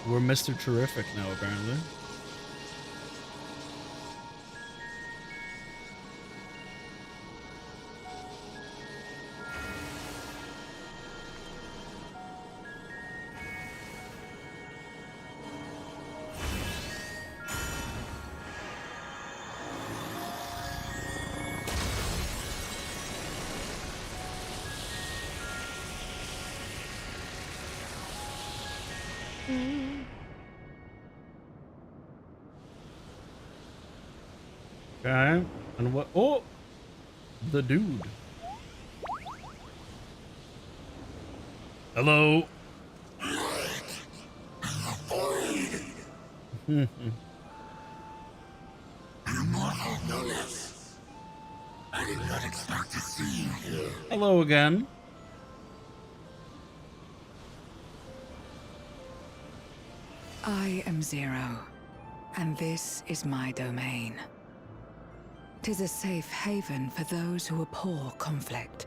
Speaker 1: We're Mr. Terrific now, apparently. Okay, and what? Oh, the dude.
Speaker 14: Hello.
Speaker 5: Immortal Notice. I did not expect to see you here.
Speaker 1: Hello again.
Speaker 11: I am Zero, and this is my domain. 'Tis a safe haven for those who abhor conflict.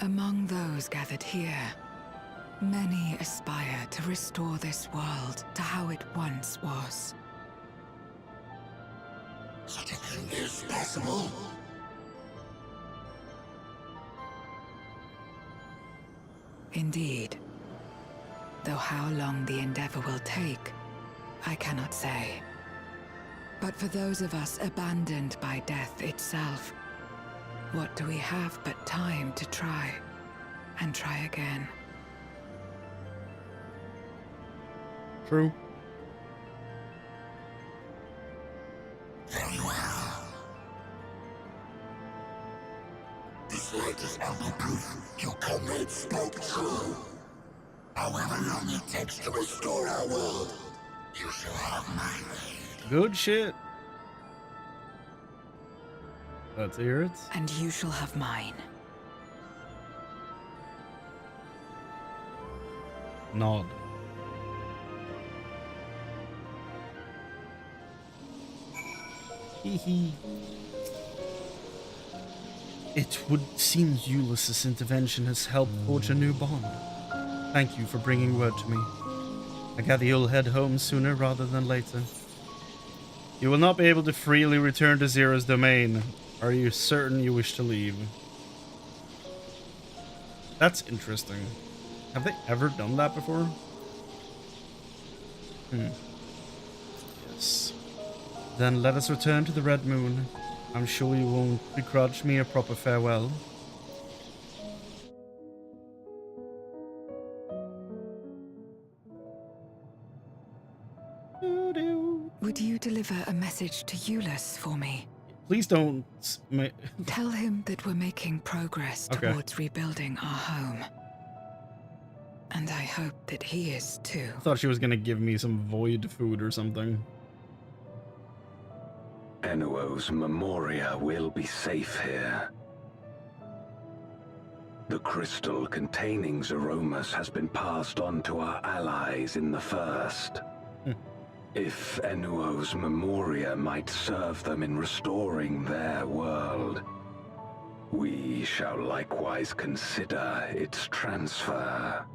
Speaker 11: Among those gathered here, many aspire to restore this world to how it once was.
Speaker 5: Such a thing is possible.
Speaker 11: Indeed. Though how long the endeavor will take, I cannot say. But for those of us abandoned by death itself, what do we have but time to try, and try again?
Speaker 1: True.
Speaker 5: Very well. This latest ample proof your comrades spoke true. However long it takes to restore our world, you shall have my aid.
Speaker 1: Good shit. Let's hear it.
Speaker 11: And you shall have mine.
Speaker 1: Nod. Hee. It would seem Ulysses' intervention has helped forge a new bond. Thank you for bringing word to me. I gather you'll head home sooner rather than later. You will not be able to freely return to Zero's domain. Are you certain you wish to leave? That's interesting. Have they ever done that before? Yes. Then let us return to the Red Moon. I'm sure you won't begrudge me a proper farewell.
Speaker 11: Would you deliver a message to Ulysses for me?
Speaker 1: Please don't...
Speaker 11: Tell him that we're making progress towards rebuilding our home. And I hope that he is too.
Speaker 1: I thought she was gonna give me some void food or something.
Speaker 12: Enuo's Memoria will be safe here. The crystal containing Zeromus has been passed on to our allies in the First. If Enuo's Memoria might serve them in restoring their world, we shall likewise consider its transfer.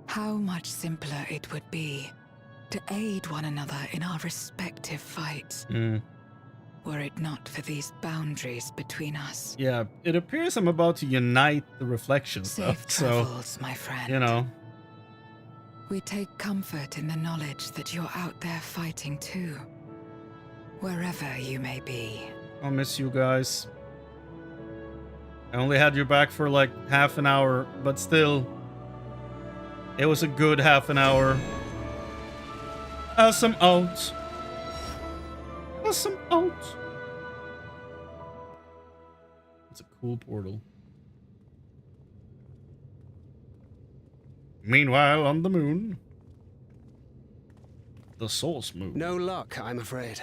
Speaker 11: How much simpler it would be to aid one another in our respective fights, were it not for these boundaries between us.
Speaker 1: Yeah, it appears I'm about to unite the reflections,
Speaker 11: Safe travels, my friend.
Speaker 1: You know.
Speaker 11: We take comfort in the knowledge that you're out there fighting too, wherever you may be.
Speaker 1: I'll miss you guys. I only had your back for like half an hour, but still, it was a good half an hour. Awesome out. Awesome out. It's a cool portal. Meanwhile, on the moon. The Source Moon.
Speaker 6: No luck, I'm afraid.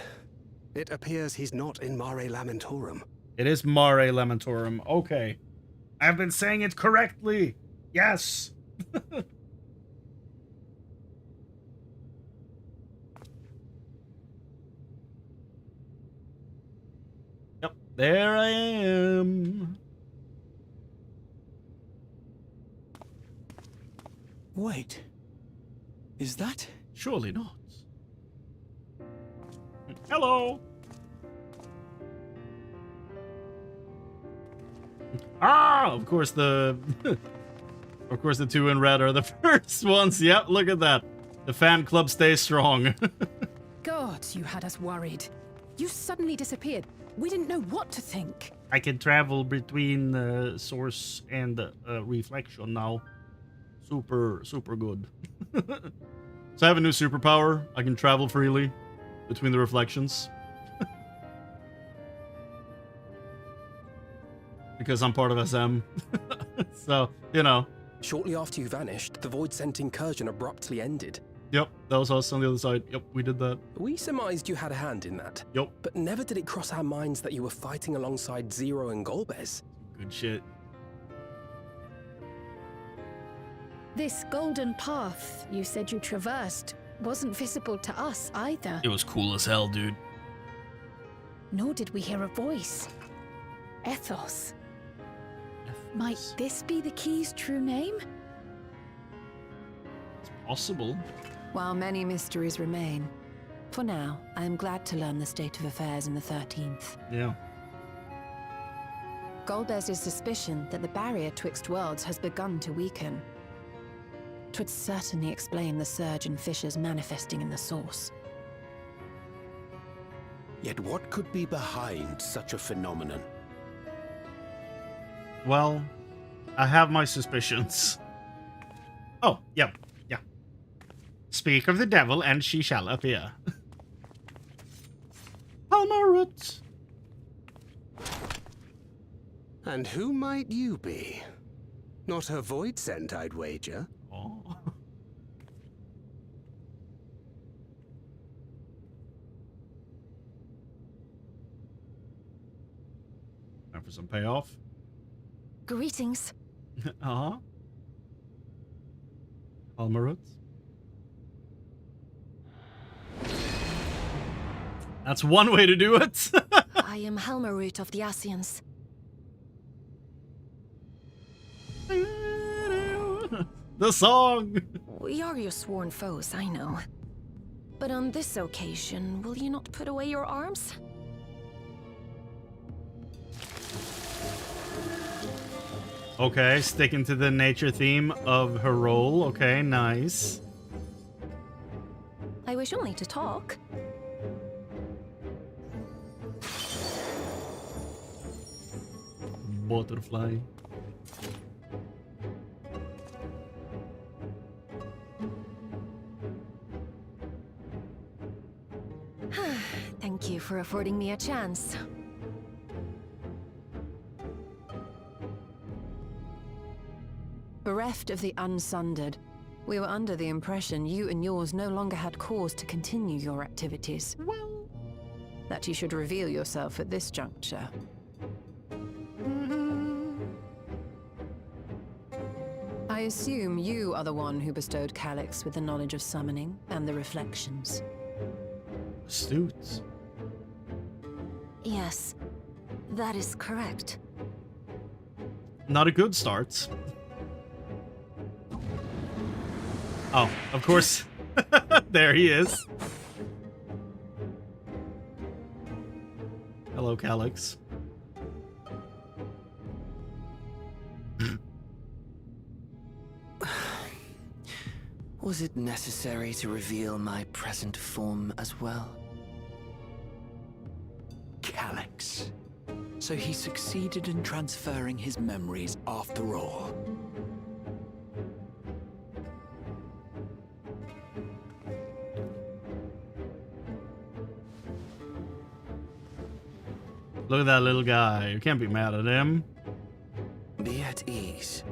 Speaker 6: It appears he's not in Mare Lamentorum.
Speaker 1: It is Mare Lamentorum. Okay. I've been saying it correctly. Yes. Yep, there I am.
Speaker 8: Wait. Is that?
Speaker 1: Surely not. Hello. Ah, of course the two in red are the first ones. Yep, look at that. The fan club stays strong.
Speaker 3: God, you had us worried. You suddenly disappeared. We didn't know what to think.
Speaker 1: I can travel between source and reflection now. Super good. So I have a new superpower. I can travel freely between the reflections. Because I'm part of SM. So, you know.
Speaker 15: Shortly after you vanished, the Void-sent incursion abruptly ended.
Speaker 1: Yep, that was us on the other side. Yep, we did that.
Speaker 15: We surmised you had a hand in that.
Speaker 1: Yep.
Speaker 15: But never did it cross our minds that you were fighting alongside Zero and Golbez.
Speaker 1: Good shit.
Speaker 3: This golden path you said you traversed wasn't visible to us either.
Speaker 1: It was cool as hell, dude.
Speaker 3: Nor did we hear a voice. Ethos. Might this be the key's true name?
Speaker 1: It's possible.
Speaker 16: While many mysteries remain, for now, I am glad to learn the state of affairs in the 13th.
Speaker 1: Yeah.
Speaker 16: Golbez's suspicion that the barrier twixt worlds has begun to weaken. 'Twould certainly explain the surge in fissures manifesting in the source.
Speaker 4: Yet what could be behind such a phenomenon?
Speaker 1: Well, I have my suspicions. Oh, yeah, yeah. Speak of the devil, and she shall appear. Palmarut.
Speaker 6: And who might you be? Not her void scent, I'd wager.
Speaker 1: Oh. Time for some payoff.
Speaker 3: Greetings.
Speaker 1: Uh-huh. Palmarut. That's one way to do it.
Speaker 16: I am Helmarut of the Asians.
Speaker 1: The song.
Speaker 16: We are your sworn foes, I know. But on this occasion, will you not put away your arms?
Speaker 1: Okay, sticking to the nature theme of her role. Okay, nice.
Speaker 16: I wish only to talk.
Speaker 1: Butterfly.
Speaker 16: Thank you for affording me a chance. Bereft of the Unsundered, we were under the impression you and yours no longer had cause to continue your activities.
Speaker 1: Well,
Speaker 16: that you should reveal yourself at this juncture. I assume you are the one who bestowed Calyx with the knowledge of summoning and the reflections.
Speaker 1: Astute.
Speaker 16: Yes, that is correct.
Speaker 1: Not a good start. Oh, of course. There he is. Hello, Calyx.
Speaker 17: Was it necessary to reveal my present form as well?
Speaker 7: Calyx. So he succeeded in transferring his memories after all.
Speaker 1: Look at that little guy. You can't be mad at him.
Speaker 17: Be at ease.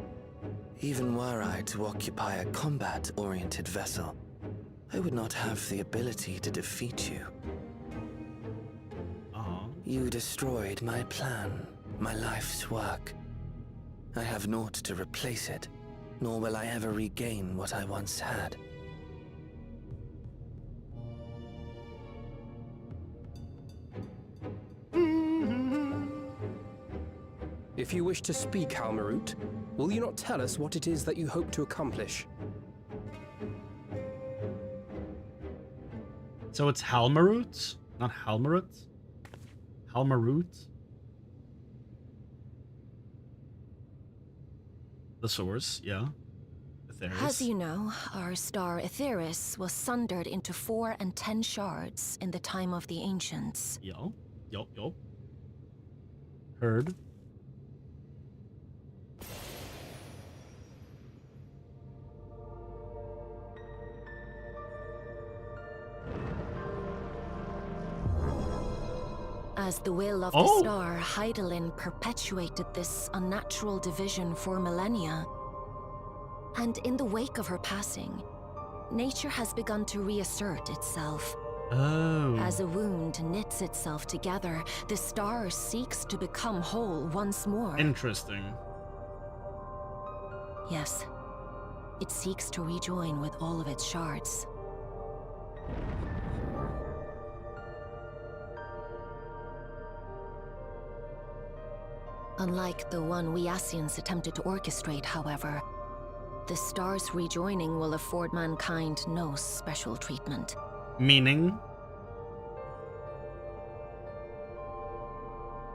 Speaker 17: Even were I to occupy a combat-oriented vessel, I would not have the ability to defeat you. You destroyed my plan, my life's work. I have naught to replace it, nor will I ever regain what I once had.
Speaker 15: If you wish to speak, Helmarut, will you not tell us what it is that you hope to accomplish?
Speaker 1: So it's Helmarut, not Helmarut? Helmarut? The source, yeah. Aetheris.
Speaker 16: As you know, our star Aetheris was sundered into 4 and 10 shards in the time of the ancients.
Speaker 1: Yo. Heard.
Speaker 16: As the will of the star, Hydaelyn perpetuated this unnatural division for millennia. And in the wake of her passing, nature has begun to reassert itself.
Speaker 1: Oh.
Speaker 16: As a wound knits itself together, the star seeks to become whole once more.
Speaker 1: Interesting.
Speaker 16: Yes. It seeks to rejoin with all of its shards. Unlike the one we Asians attempted to orchestrate, however, the star's rejoining will afford mankind no special treatment.
Speaker 1: Meaning?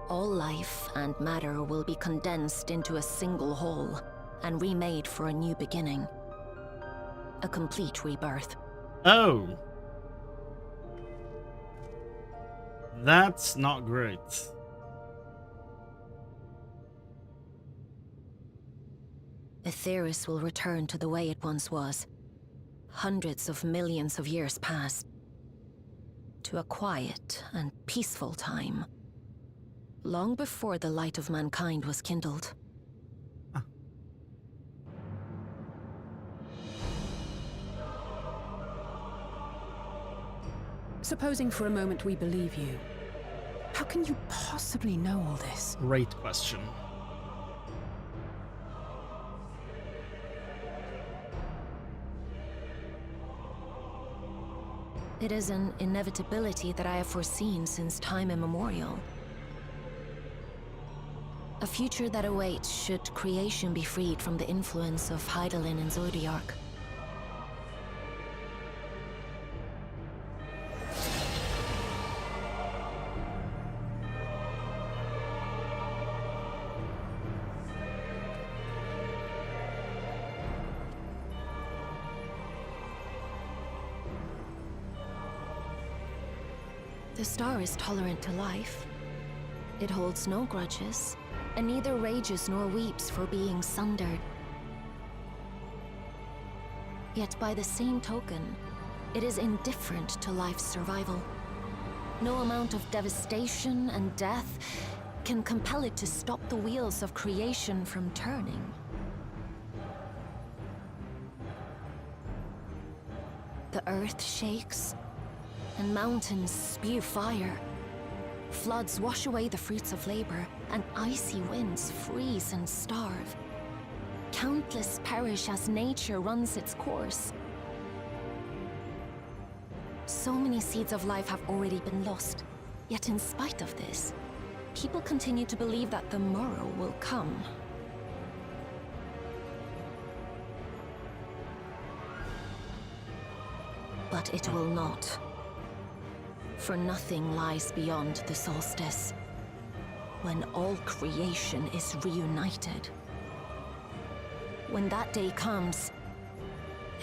Speaker 16: All life and matter will be condensed into a single whole and remade for a new beginning. A complete rebirth.
Speaker 1: Oh. That's not great.
Speaker 16: Aetheris will return to the way it once was. Hundreds of millions of years past. To a quiet and peaceful time. Long before the light of mankind was kindled.
Speaker 18: Supposing for a moment we believe you, how can you possibly know all this?
Speaker 1: Great question.
Speaker 16: It is an inevitability that I have foreseen since time immemorial. A future that awaits should creation be freed from the influence of Hydaelyn and Zodiark. The star is tolerant to life. It holds no grudges, and neither rages nor weeps for being sundered. Yet by the same token, it is indifferent to life's survival. No amount of devastation and death can compel it to stop the wheels of creation from turning. The earth shakes, and mountains spew fire. Floods wash away the fruits of labor, and icy winds freeze and starve. Countless perish as nature runs its course. So many seeds of life have already been lost. Yet in spite of this, people continue to believe that the morrow will come. But it will not. For nothing lies beyond the solstice, when all creation is reunited. When that day comes,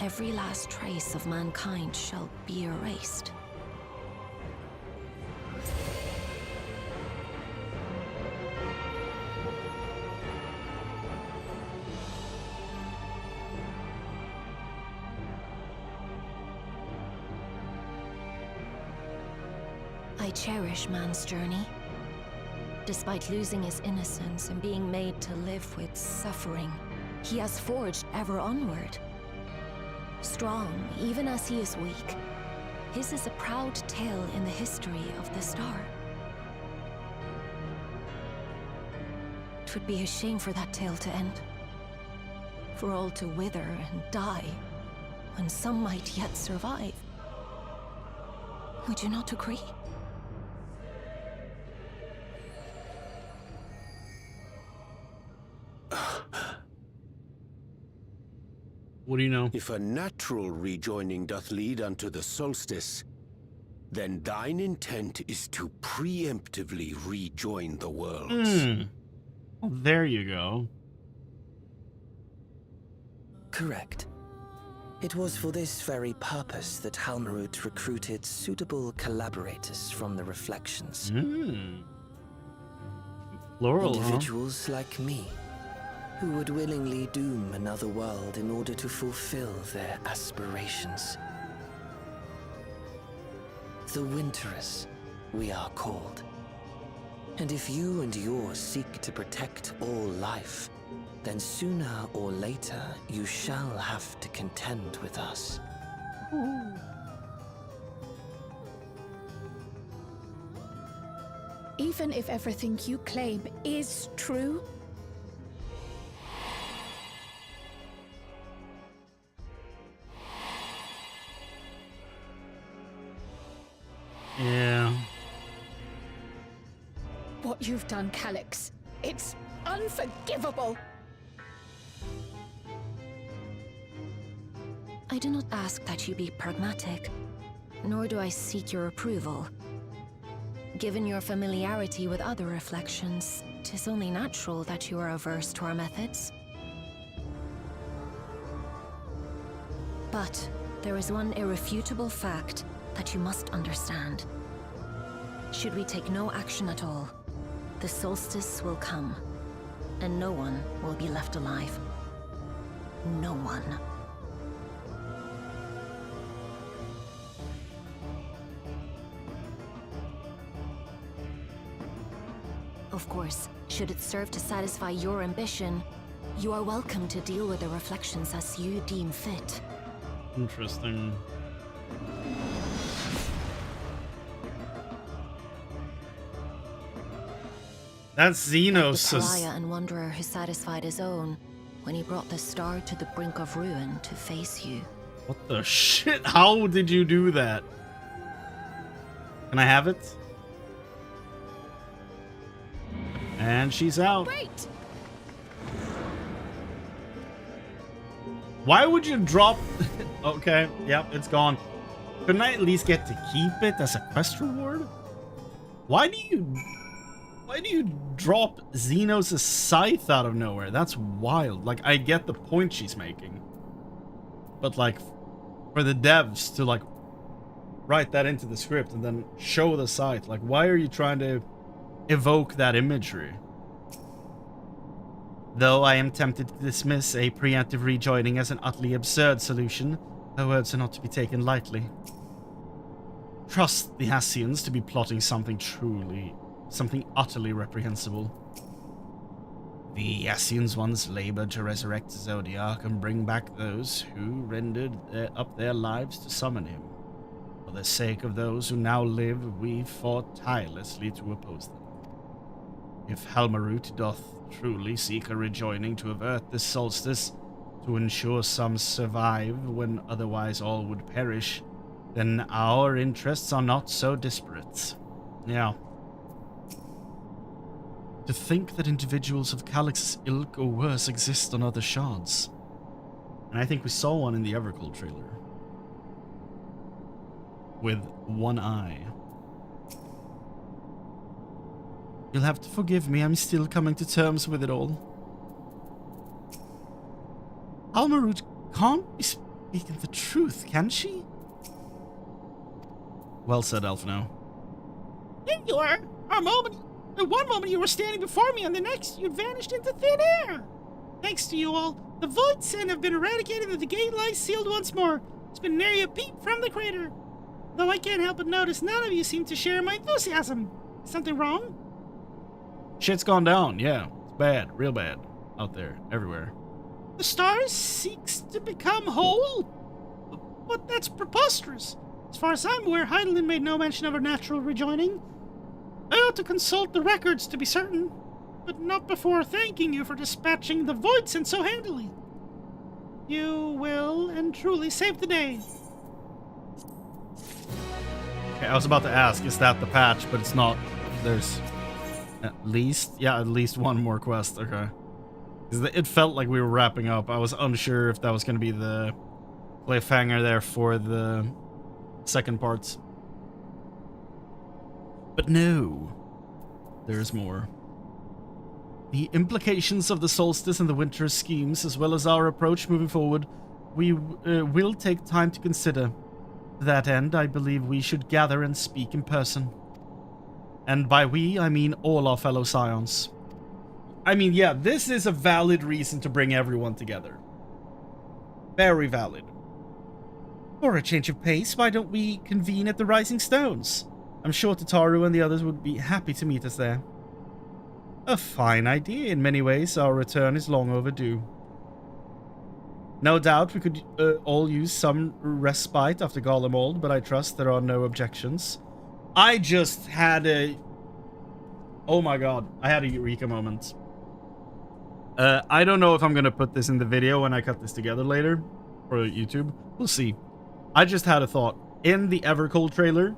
Speaker 16: every last trace of mankind shall be erased. I cherish man's journey. Despite losing his innocence and being made to live with suffering, he has forged ever onward. Strong, even as he is weak, his is a proud tale in the history of the star. It would be a shame for that tale to end. For all to wither and die, when some might yet survive. Would you not agree?
Speaker 1: What do you know?
Speaker 4: If a natural rejoining doth lead unto the solstice, then thine intent is to preemptively rejoin the worlds.
Speaker 1: Well, there you go.
Speaker 17: Correct. It was for this very purpose that Halmarut recruited suitable collaborators from the Reflections.
Speaker 1: Plural,
Speaker 17: individuals like me, who would willingly doom another world in order to fulfill their aspirations. The Winterers, we are called. And if you and yours seek to protect all life, then sooner or later you shall have to contend with us.
Speaker 3: Even if everything you claim is true,
Speaker 1: yeah.
Speaker 3: What you've done, Calyx, it's unforgivable!
Speaker 16: I do not ask that you be pragmatic, nor do I seek your approval. Given your familiarity with other reflections, 'tis only natural that you are averse to our methods. But there is one irrefutable fact that you must understand. Should we take no action at all, the solstice will come, and no one will be left alive. no one. Of course, should it serve to satisfy your ambition, you are welcome to deal with the reflections as you deem fit.
Speaker 1: Interesting. That's Xenos.
Speaker 16: The pariah and wanderer who satisfied his own when he brought the star to the brink of ruin to face you.
Speaker 1: What the shit? How did you do that? Can I have it? And she's out.
Speaker 3: Wait!
Speaker 1: Why would you drop... Okay, yep, it's gone. Couldn't I at least get to keep it as a quest reward? Why do you drop Xenos' scythe out of nowhere? That's wild. Like, I get the point she's making. But, like, for the devs to, like, write that into the script and then show the scythe, like, why are you trying to evoke that imagery? Though I am tempted to dismiss a preemptive rejoining as an utterly absurd solution, her words are not to be taken lightly. Trust the Ascians to be plotting something utterly reprehensible. The Ascians once labored to resurrect Zodiac and bring back those who rendered up their lives to summon him. For the sake of those who now live, we fought tirelessly to oppose them. If Halmarut doth truly seek a rejoining to avert this solstice, to ensure some survive when otherwise all would perish, then our interests are not so disparate. Yeah. To think that individuals of Calix's ilk or worse exist on other shards. And I think we saw one in the Evercold trailer. With one eye. You'll have to forgive me, I'm still coming to terms with it all. Almarut can't be speaking the truth, can she? Well said, Elfino.
Speaker 10: There you are! One moment you were standing before me, and the next you'd vanished into thin air! Thanks to you all, the Void Sin have been eradicated and the gate lies sealed once more. It's been nary a peep from the crater. Though I can't help but notice none of you seem to share my enthusiasm. Is something wrong?
Speaker 1: Shit's gone down, yeah. It's bad, real bad. Out there, everywhere.
Speaker 10: The star seeks to become whole? But that's preposterous. As far as I'm aware, Heidelin made no mention of her natural rejoining. I ought to consult the records to be certain, but not before thanking you for dispatching the Void Sin so handily. You will and truly save the day.
Speaker 1: Okay, I was about to ask, is that the patch? But it's not. There's at least one more quest. Okay. It felt like we were wrapping up. I was unsure if that was going to be the cliffhanger there for the second parts. But no, there's more. The implications of the solstice and the winter schemes, as well as our approach moving forward, we will take time to consider. To that end, I believe we should gather and speak in person. And by we, I mean all our fellow Scions. I mean, yeah, this is a valid reason to bring everyone together. Very valid. For a change of pace, why don't we convene at the Rising Stones? I'm sure Tataru and the others would be happy to meet us there. A fine idea. In many ways, our return is long overdue. No doubt we could all use some respite after Garlemald, but I trust there are no objections. I just had a... Oh my god, I had a eureka moment. I don't know if I'm going to put this in the video when I cut this together later for YouTube. We'll see. I just had a thought. In the Evercold trailer,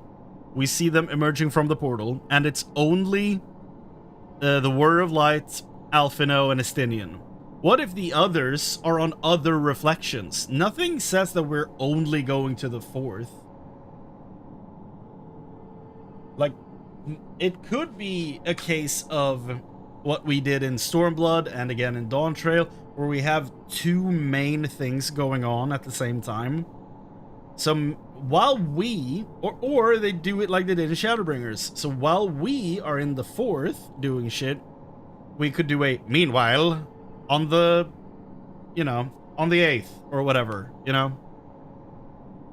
Speaker 1: we see them emerging from the portal, and it's only the Whir of Light, Alphino, and Estinian. What if the others are on other reflections? Nothing says that we're only going to the fourth. Like, it could be a case of what we did in Stormblood and again in Dawn Trail, where we have two main things going on at the same time. So while we, or they do it like they did in Shadowbringers. So while we are in the fourth doing shit, we could do a meanwhile on the, you know, on the 8th or whatever, you know?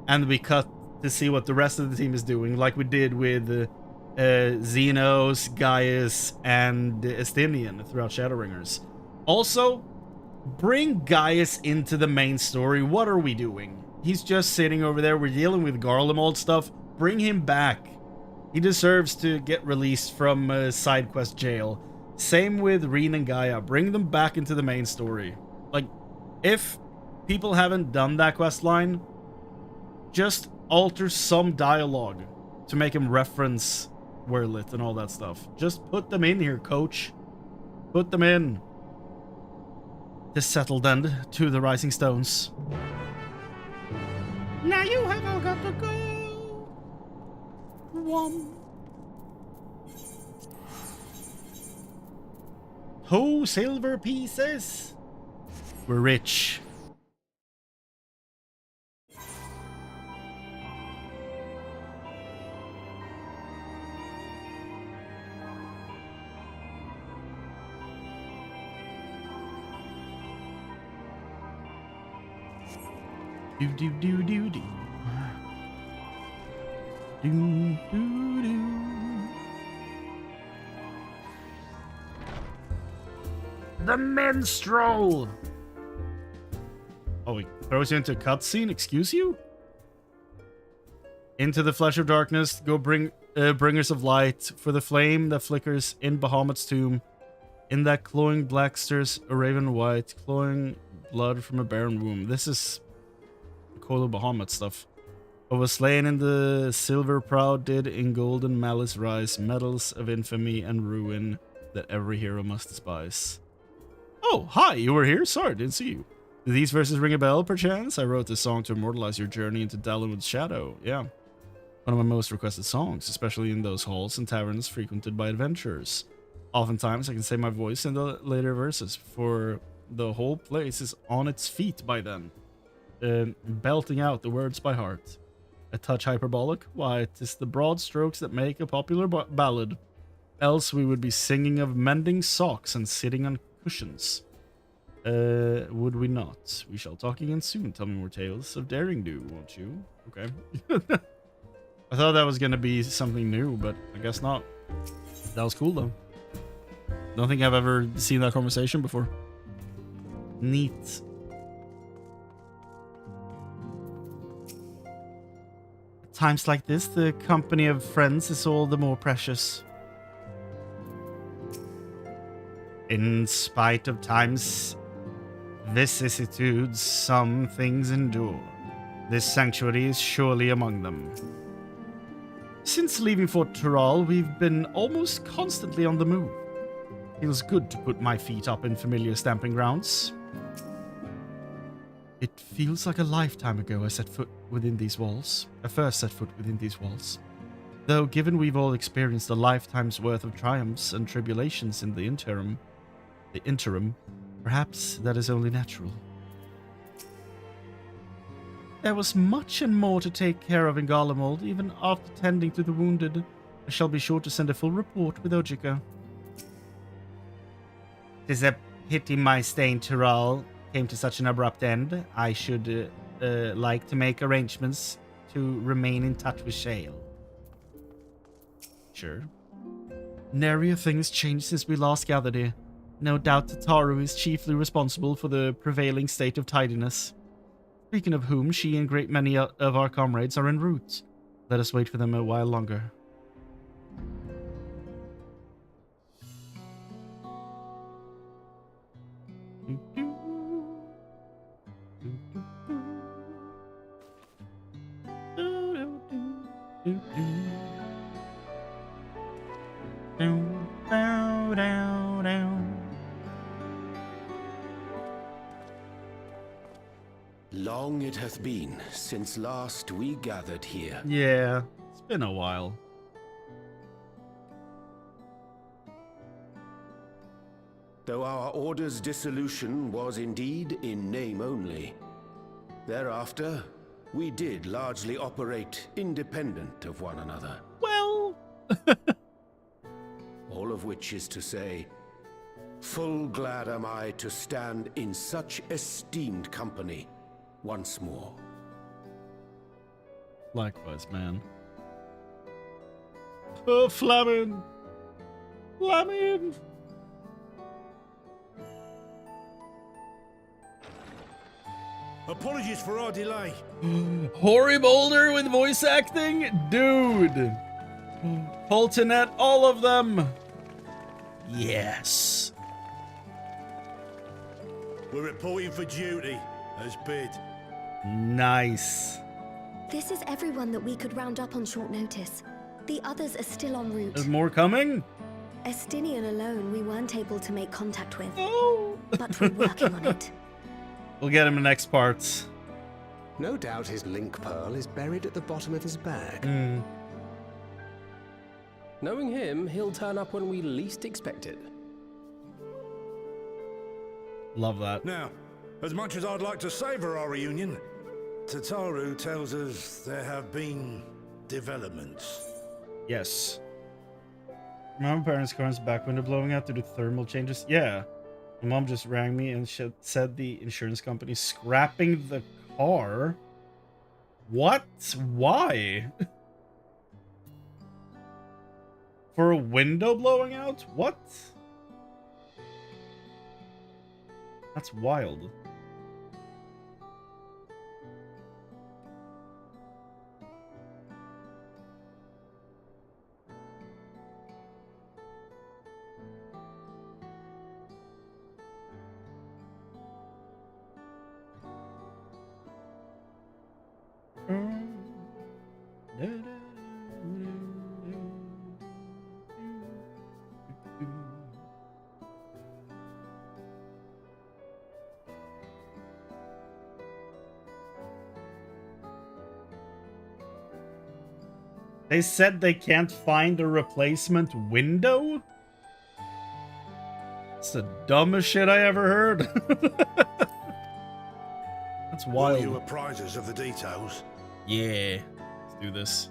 Speaker 1: And we cut to see what the rest of the team is doing, like we did with Xenos, Gaius, and Estinian throughout Shadowringers. Also, bring Gaius into the main story. What are we doing? He's just sitting over there. We're dealing with Garlemald stuff. Bring him back. He deserves to get released from side quest jail. Same with Reen and Gaia. Bring them back into the main story. Like, if people haven't done that quest line, just alter some dialogue to make him reference Werlit and all that stuff. Just put them in here, coach. Put them in. The settled end to the Rising Stones.
Speaker 10: Now you have all got to go.
Speaker 1: Oh, silver pieces. We're rich. Do do do do do. Do do do. The minstrel. Oh, he throws you into a cutscene. Excuse you? Into the flesh of darkness, go bring bringers of light, for the flame that flickers in Bahamut's tomb. In that glowing black stirs a raven white, clawing blood from a barren womb. This is Call of Bahamut stuff. Of a slain in the silver proud did in golden malice rise, medals of infamy and ruin that every hero must despise. Oh, hi, you were here? Sorry, didn't see you. Do these verses ring a bell, perchance? I wrote this song to immortalize your journey into Dalinwood's shadow. Yeah. One of my most requested songs, especially in those halls and taverns frequented by adventurers. Oftentimes, I can say my voice in the later verses, for the whole place is on its feet by then. Belting out the words by heart. A touch hyperbolic? Why, it is the broad strokes that make a popular ballad. Else we would be singing of mending socks and sitting on cushions. Would we not? We shall talk again soon. Tell me more tales of daring do, won't you? Okay. I thought that was gonna be something new, but I guess not. That was cool though. Don't think I've ever seen that conversation before. Neat. At times like this, the company of friends is all the more precious. In spite of time's vicissitudes, some things endure. This sanctuary is surely among them. Since leaving Fort Tural, we've been almost constantly on the move. Feels good to put my feet up in familiar stamping grounds. It feels like a lifetime ago I set foot within these walls. I first set foot within these walls. Though, given we've all experienced a lifetime's worth of triumphs and tribulations in the interim, perhaps that is only natural. There was much and more to take care of in Garlemald, even after tending to the wounded. I shall be sure to send a full report with Ojika. 'Tis a pity my stay in Tural came to such an abrupt end. I should like to make arrangements to remain in touch with Shale. Sure. Nary a thing has changed since we last gathered here. No doubt Tataru is chiefly responsible for the prevailing state of tidiness. Speaking of whom, she and great many of our comrades are en route. Let us wait for them a while longer.
Speaker 4: Long it hath been since last we gathered here.
Speaker 1: Yeah, it's been a while.
Speaker 4: Though our order's dissolution was indeed in name only, thereafter we did largely operate independent of one another.
Speaker 1: Well...
Speaker 4: All of which is to say, Full glad am I to stand in such esteemed company once more.
Speaker 1: Likewise, man. Oh, Flamin! Flamin!
Speaker 19: Apologies for our delay.
Speaker 1: Hoary Boulder with voice acting? Dude! Poltonet, all of them! Yes.
Speaker 19: We're reporting for duty, as bid.
Speaker 1: Nice.
Speaker 20: This is everyone that we could round up on short notice. The others are still en route.
Speaker 1: There's more coming?
Speaker 20: Estinian alone we weren't able to make contact with. Oh. But we're working on it.
Speaker 1: We'll get him in the next parts.
Speaker 6: No doubt his link pearl is buried at the bottom of his bag.
Speaker 15: Knowing him, he'll turn up when we least expect it.
Speaker 1: Love that.
Speaker 19: Now, as much as I'd like to savor our reunion, Tataru tells us there have been developments.
Speaker 1: Yes. Remember parents' car's back window blowing out due to thermal changes? Yeah. My mom just rang me and said the insurance company scrapping the car. What? Why? For a window blowing out? What? That's wild. They said they can't find a replacement window? It's the dumbest shit I ever heard. That's wild.
Speaker 19: Will you apprise us of the details?
Speaker 1: Yeah. Let's do this.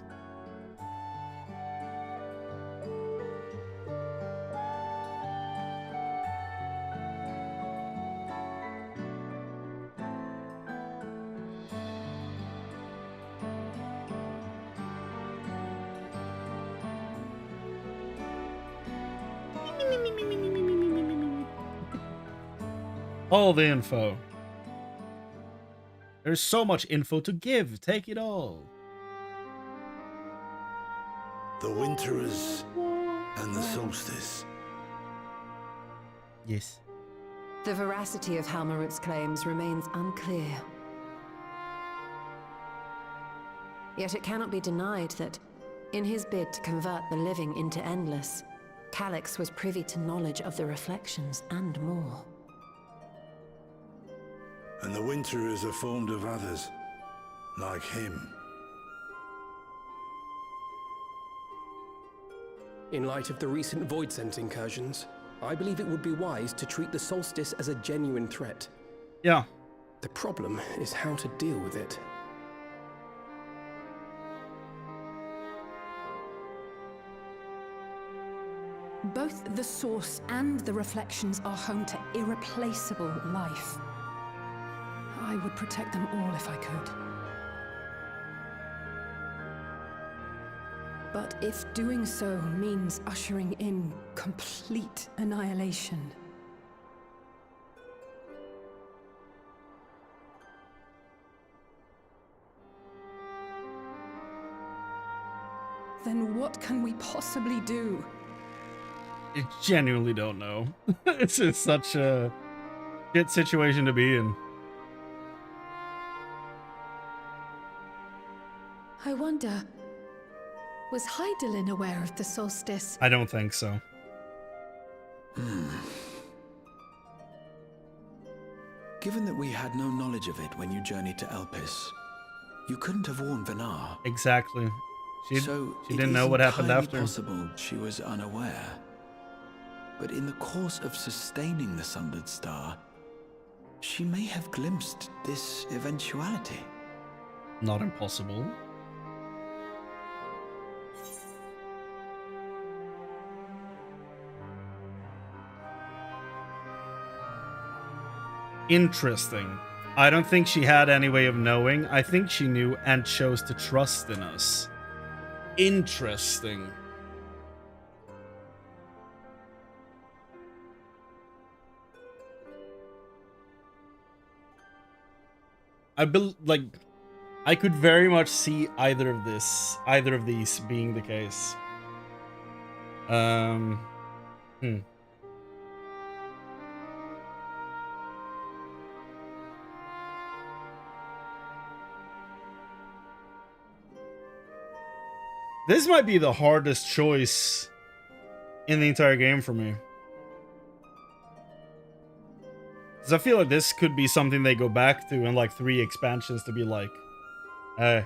Speaker 1: All the info. There's so much info to give. Take it all.
Speaker 19: The Winterers and the Solstice.
Speaker 1: Yes.
Speaker 21: The veracity of Halmarut's claims remains unclear. Yet it cannot be denied that, in his bid to convert the living into endless, Calyx was privy to knowledge of the reflections and more.
Speaker 19: And the Winterers are formed of others, like him.
Speaker 15: In light of the recent Void Sense incursions, I believe it would be wise to treat the Solstice as a genuine threat.
Speaker 1: Yeah.
Speaker 15: The problem is how to deal with it.
Speaker 18: Both the Source and the Reflections are home to irreplaceable life. I would protect them all if I could. But if doing so means ushering in complete annihilation, then what can we possibly do?
Speaker 1: I genuinely don't know. It's just such a shit situation to be in.
Speaker 3: I wonder, was Hydaelyn aware of the solstice?
Speaker 1: I don't think so.
Speaker 7: Given that we had no knowledge of it when you journeyed to Elpis, you couldn't have warned Venar.
Speaker 1: Exactly. She didn't know what happened after.
Speaker 7: It's possible she was unaware. But in the course of sustaining the Sundered Star, she may have glimpsed this eventuality.
Speaker 1: Not impossible. Interesting. I don't think she had any way of knowing. I think she knew and chose to trust in us. Interesting. I could very much see either of these being the case. This might be the hardest choice in the entire game for me. Because I feel like this could be something they go back to in like 3 expansions to be like, hey.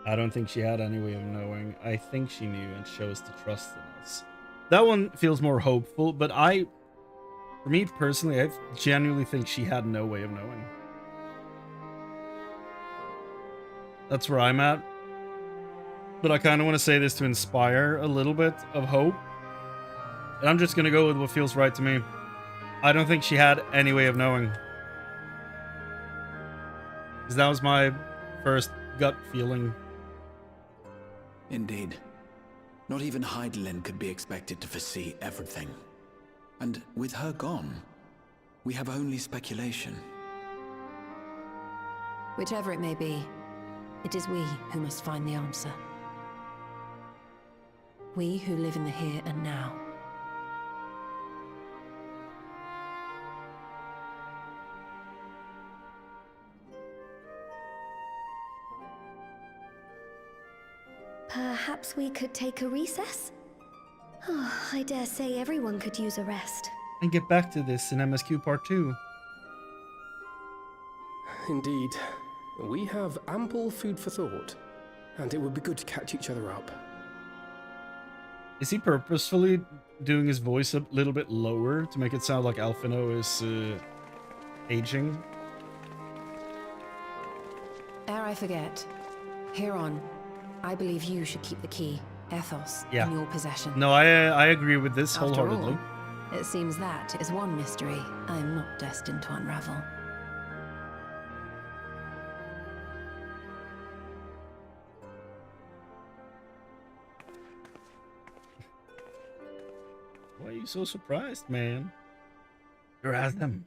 Speaker 1: I don't think she had any way of knowing. I think she knew and chose to trust in us. That one feels more hopeful, but for me personally, I genuinely think she had no way of knowing. That's where I'm at. But I kind of want to say this to inspire a little bit of hope. And I'm just going to go with what feels right to me. I don't think she had any way of knowing. Because that was my first gut feeling.
Speaker 7: Indeed. Not even Heidelin could be expected to foresee everything. And with her gone, we have only speculation.
Speaker 21: Whichever it may be, it is we who must find the answer. We who live in the here and now.
Speaker 20: Perhaps we could take a recess? Oh, I dare say everyone could use a rest.
Speaker 1: And get back to this in MSQ Part 2.
Speaker 15: Indeed. We have ample food for thought, and it would be good to catch each other up.
Speaker 1: Is he purposefully doing his voice a little bit lower to make it sound like Alphino is aging?
Speaker 21: Ere I forget, Heron, I believe you should keep the key, Ethos,
Speaker 1: Yeah.
Speaker 21: in your possession.
Speaker 1: No, I agree with this
Speaker 21: After
Speaker 1: wholeheartedly.
Speaker 21: all, it seems that is one mystery I am not destined to unravel.
Speaker 1: Why are you so surprised, man? You're at them.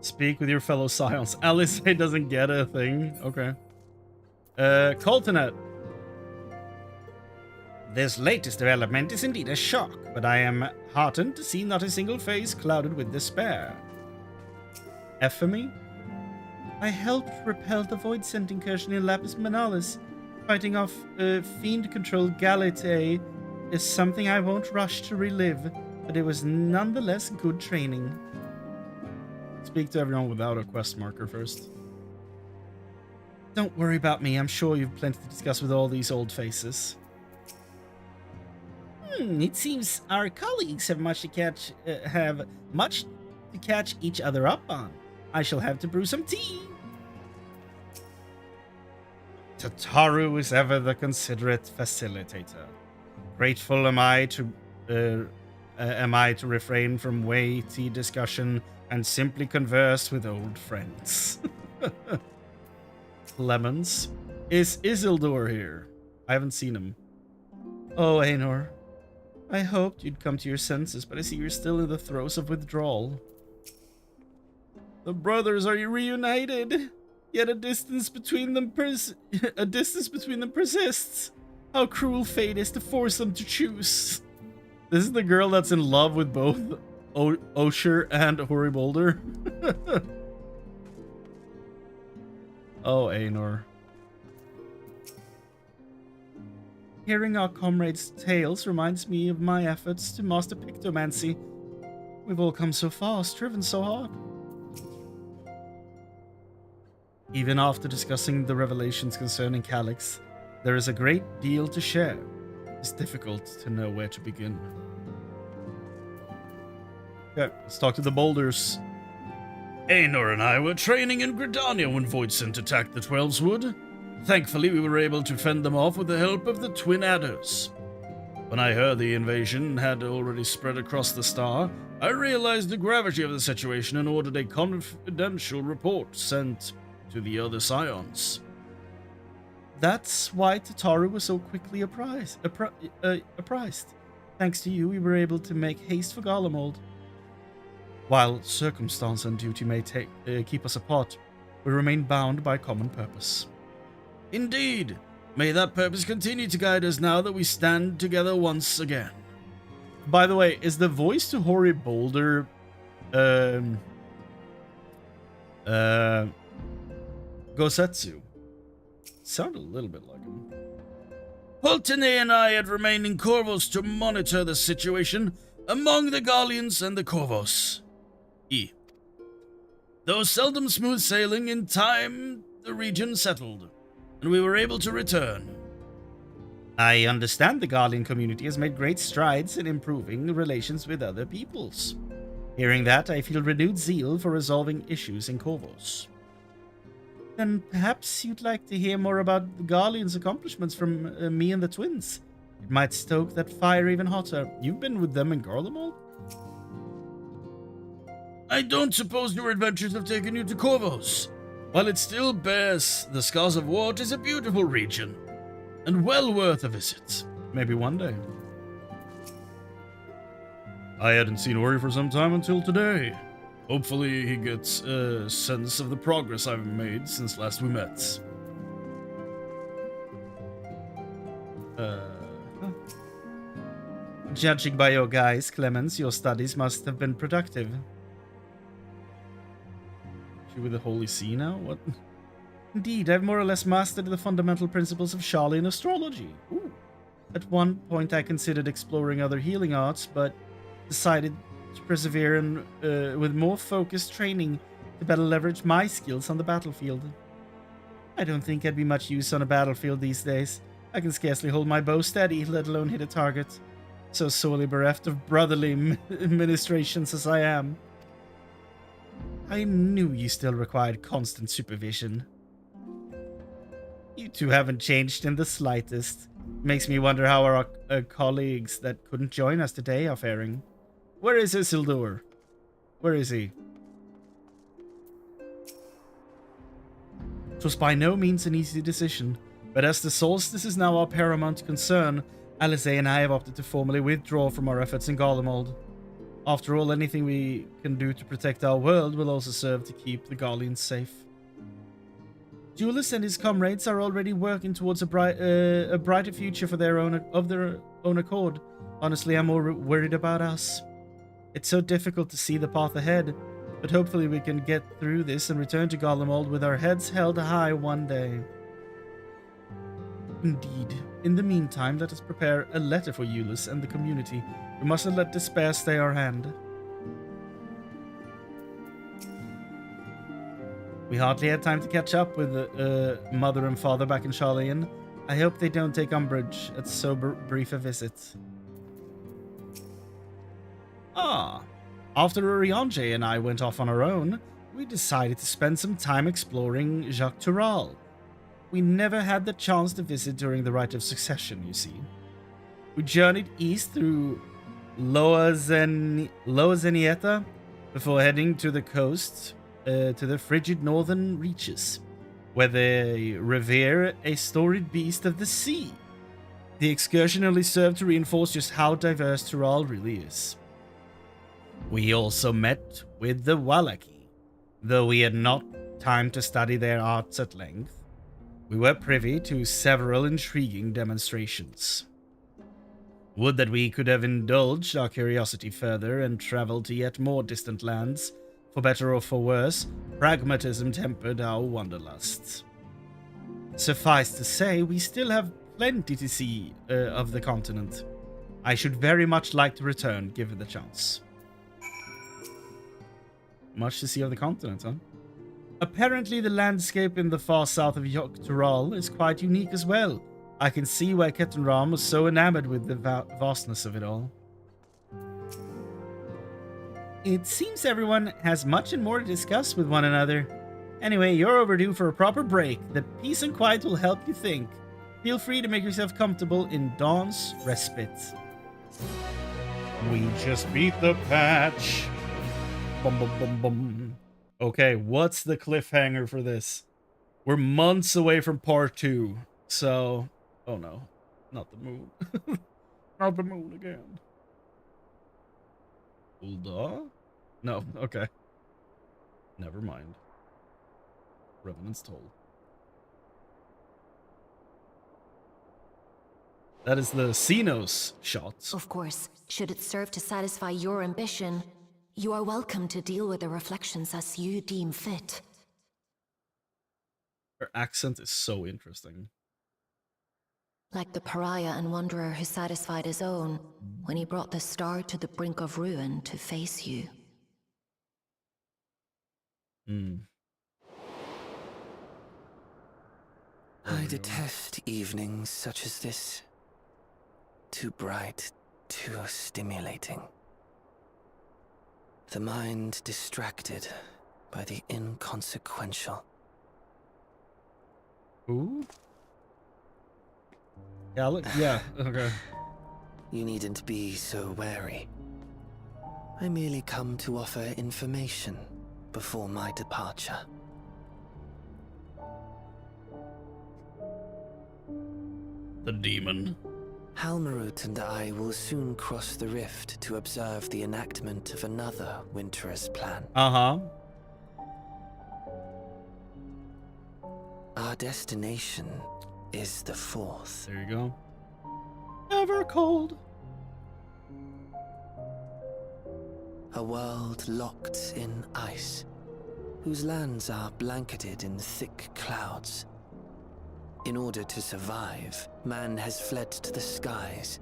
Speaker 1: Speak with your fellow scions. Alice doesn't get a thing. Okay. Coltonet.
Speaker 14: This latest development is indeed a shock, but I am heartened to see not a single face clouded with despair.
Speaker 1: Ephemy?
Speaker 14: I helped repel the void-sent incursion in Lapis Manalis. Fighting off a fiend-controlled Galate is something I won't rush to relive, but it was nonetheless good training.
Speaker 1: Speak to everyone without a quest marker first.
Speaker 14: Don't worry about me, I'm sure you've plenty to discuss with all these old faces. It seems our colleagues have much to catch each other up on. I shall have to brew some tea.
Speaker 1: Tataru is ever the considerate facilitator. Grateful am I to refrain from weighty discussion and simply converse with old friends. Lemons. Is Isildur here? I haven't seen him.
Speaker 14: Oh, Aenor. I hoped you'd come to your senses, but I see you're still in the throes of withdrawal.
Speaker 1: The brothers are reunited, yet a distance between them persists. How cruel fate is to force them to choose. This is the girl that's in love with both Osher and Hoary Boulder. Oh, Aenor.
Speaker 14: Hearing our comrades' tales reminds me of my efforts to master pictomancy. We've all come so far, striven so hard.
Speaker 1: Even after discussing the revelations concerning Calyx, there is a great deal to share. It's difficult to know where to begin. Okay, let's talk to the boulders. Aenor and I were training in Gridania when Voidsent attacked the Twelves Wood.
Speaker 13: Thankfully, we were able to fend them off with the help of the twin adders. When I heard the invasion had already spread across the star, I realized the gravity of the situation and ordered a confidential report sent to the other scions.
Speaker 1: That's why Tataru was so quickly apprised. Thanks to you, we were able to make haste for Garlemald. While circumstance and duty may keep us apart, we remain bound by common purpose.
Speaker 13: Indeed. May that purpose continue to guide us now that we stand together once again.
Speaker 1: By the way, is the voice to Hoary Boulder Gosetsu? Sound a little bit like him.
Speaker 13: Pulteney and I had remained in Corvus to monitor the situation among the Gallians and the Corvus. Though seldom smooth sailing, in time the region settled, and we were able to return.
Speaker 1: I understand the Garlean community has made great strides in improving relations with other peoples. Hearing that, I feel renewed zeal for resolving issues in Corvus. Then perhaps you'd like to hear more about the Garleans' accomplishments from me and the twins. It might stoke that fire even hotter. You've been with them in Garlemald?
Speaker 13: I don't suppose your adventures have taken you to Corvus. While it still bears the scars of war, it is a beautiful region, and well worth a visit.
Speaker 1: Maybe one day.
Speaker 13: I hadn't seen Ori for some time until today. Hopefully he gets a sense of the progress I've made since last we met.
Speaker 1: Judging by your guise, Clemens, your studies must have been productive.
Speaker 13: She with the Holy See now? What?
Speaker 1: Indeed, I've more or less mastered the fundamental principles of Charlian astrology. Ooh. At one point I considered exploring other healing arts, but decided to persevere with more focused training to better leverage my skills on the battlefield. I don't think I'd be much use on a battlefield these days. I can scarcely hold my bow steady, let alone hit a target. So sorely bereft of brotherly ministrations as I am. I knew you still required constant supervision. You two haven't changed in the slightest. Makes me wonder how our colleagues that couldn't join us today are faring. Where is Isildur? Where is he? It was by no means an easy decision, but as the solstice is now our paramount concern, Alice and I have opted to formally withdraw from our efforts in Garlemald. After all, anything we can do to protect our world will also serve to keep the Garleans safe. Julius and his comrades are already working towards a brighter future for their own accord. Honestly, I'm more worried about us. It's so difficult to see the path ahead, but hopefully we can get through this and return to Garlemald with our heads held high one day. Indeed. In the meantime, let us prepare a letter for Euless and the community. We mustn't let despair stay our hand. We hardly had time to catch up with mother and father back in Charlian. I hope they don't take umbrage at so brief a visit. After Urianger and I went off on our own, we decided to spend some time exploring Jacques Tural. We never had the chance to visit during the Rite of Succession, you see. We journeyed east through Loa Zenieta before heading to the coast, to the frigid northern reaches, where they revere a storied beast of the sea. The excursion only served to reinforce just how diverse Tural really is. We also met with the Wallaki. Though we had not time to study their arts at length, we were privy to several intriguing demonstrations. Would that we could have indulged our curiosity further and traveled to yet more distant lands. For better or for worse, pragmatism tempered our wanderlusts. Suffice to say, we still have plenty to see of the continent. I should very much like to return, given the chance. Much to see of the continent, huh? Apparently the landscape in the far south of Jacques Tural is quite unique as well. I can see why Ketenram was so enamored with the vastness of it all. It seems everyone has much and more to discuss with one another.
Speaker 10: Anyway, you're overdue for a proper break. The peace and quiet will help you think. Feel free to make yourself comfortable in Dawn's Respite.
Speaker 1: We just beat the patch. Bum, bum, bum, bum. Okay, what's the cliffhanger for this? We're months away from part 2. So, oh no, not the moon. Not the moon again. Ulda? No, okay. Never mind. Revenant's told. That is the Xenos shot.
Speaker 16: Of course, should it serve to satisfy your ambition, you are welcome to deal with the reflections as you deem fit.
Speaker 1: Her accent is so interesting.
Speaker 16: Like the pariah and wanderer who satisfied his own when he brought the star to the brink of ruin to face you.
Speaker 17: I detest evenings such as this. Too bright, too stimulating. The mind distracted by the inconsequential.
Speaker 1: Ooh? Yeah, look, yeah, okay.
Speaker 17: You needn't be so wary. I merely come to offer information before my departure.
Speaker 1: The demon.
Speaker 17: Halmarut and I will soon cross the rift to observe the enactment of another Winter's plan.
Speaker 1: Uh-huh.
Speaker 17: Our destination is the 4th.
Speaker 1: There you go. Evercold.
Speaker 17: A world locked in ice, whose lands are blanketed in thick clouds. In order to survive, man has fled to the skies,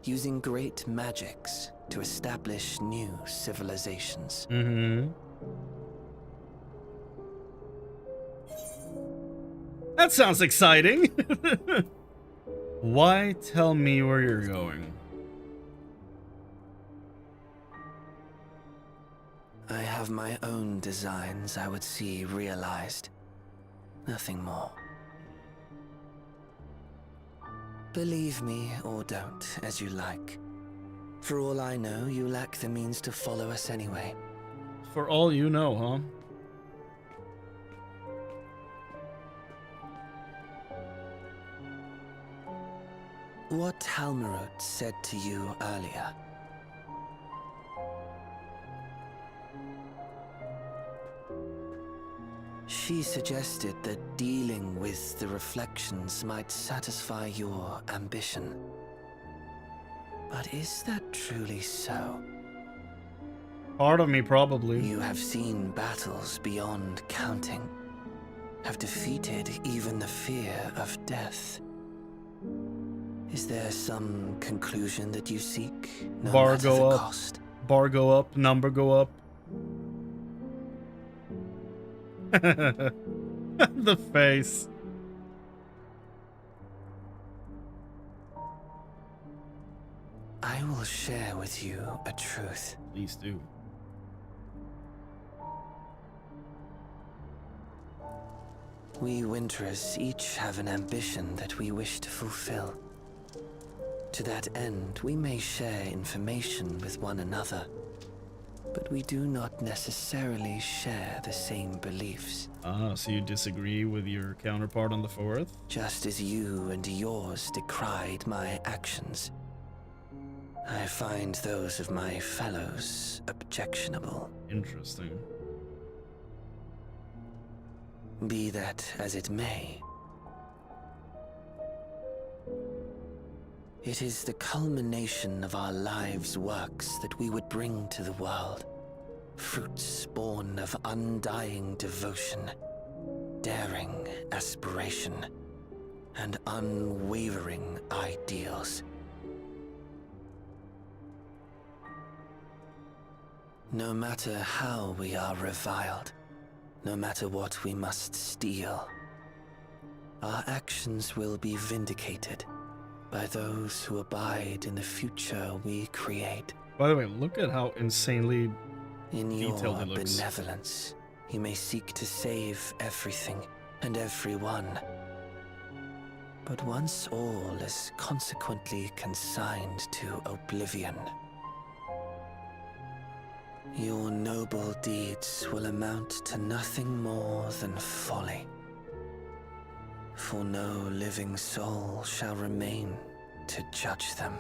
Speaker 17: using great magics to establish new civilizations.
Speaker 1: Mm-hmm. That sounds exciting. Why tell me where you're going?
Speaker 17: I have my own designs I would see realized. Nothing more. Believe me or don't, as you like. For all I know, you lack the means to follow us anyway.
Speaker 1: For all you know, huh?
Speaker 17: What Halmarut said to you earlier. She suggested that dealing with the reflections might satisfy your ambition. But is that truly so?
Speaker 1: Part of me, probably.
Speaker 17: You have seen battles beyond counting, have defeated even the fear of death. Is there some conclusion that you seek, no
Speaker 1: Bar
Speaker 17: matter
Speaker 1: go
Speaker 17: the
Speaker 1: up.
Speaker 17: cost?
Speaker 1: Bar go up, number go up. The face.
Speaker 17: I will share with you a truth.
Speaker 1: Please do.
Speaker 17: We Winterers each have an ambition that we wish to fulfill. To that end, we may share information with one another, but we do not necessarily share the same beliefs.
Speaker 1: Ah, so you disagree with your counterpart on the 4th?
Speaker 17: Just as you and yours decried my actions, I find those of my fellows objectionable.
Speaker 1: Interesting.
Speaker 17: Be that as it may, it is the culmination of our lives' works that we would bring to the world. Fruits born of undying devotion, daring aspiration, and unwavering ideals. No matter how we are reviled, no matter what we must steal, our actions will be vindicated by those who abide in the future we create.
Speaker 1: By the way, look at how insanely
Speaker 17: in
Speaker 1: detailed
Speaker 17: your
Speaker 1: it looks.
Speaker 17: benevolence, You may seek to save everything and everyone. But once all is consequently consigned to oblivion, your noble deeds will amount to nothing more than folly. For no living soul shall remain to judge them.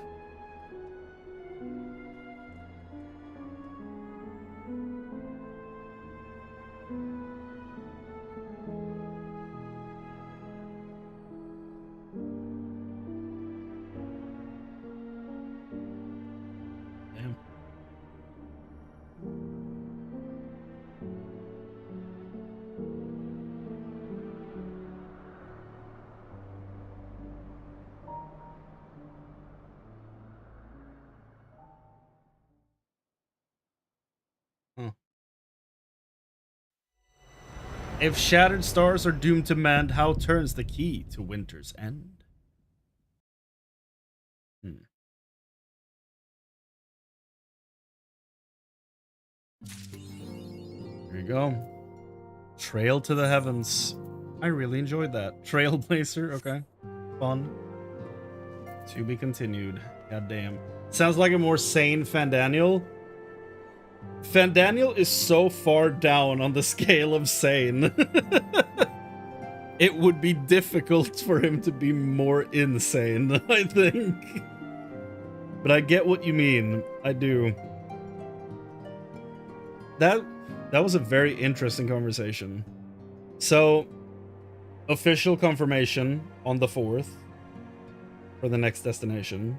Speaker 1: If shattered stars are doomed to mend, how turns the key to winter's end? There you go. Trail to the heavens. I really enjoyed that. Trailblazer, okay. Fun. To be continued. God damn. Sounds like a more sane Fandaniel. Fandaniel is so far down on the scale of sane. It would be difficult for him to be more insane, I think. But I get what you mean. I do. That was a very interesting conversation. So, official confirmation on the 4th for the next destination.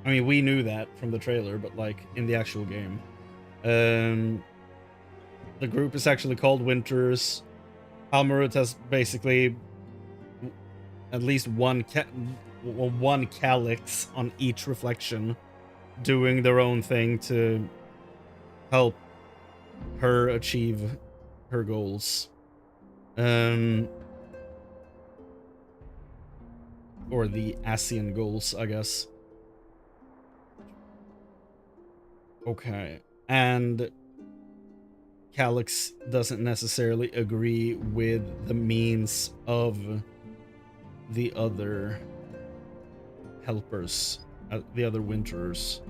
Speaker 1: I mean, we knew that from the trailer, but like in the actual game. The group is actually called Winters. Almarut has basically at least one calyx on each reflection, doing their own thing to help her achieve her goals. Or the ASEAN goals, I guess. Okay. And Calyx doesn't necessarily agree with the means of the other helpers, the other Winterers,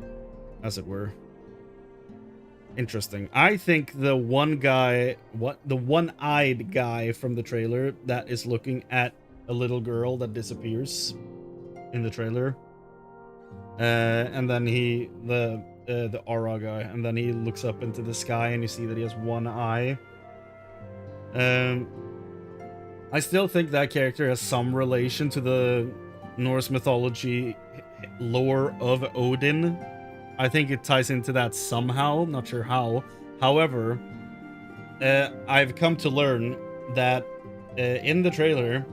Speaker 1: as it were. Interesting. I think the one guy, the one-eyed guy from the trailer that is looking at a little girl that disappears in the trailer, and then the aura guy, and then he looks up into the sky and you see that he has one eye. I still think that character has some relation to the Norse mythology lore of Odin. I think it ties into that somehow, not sure how. However, I've come to learn that in the trailer,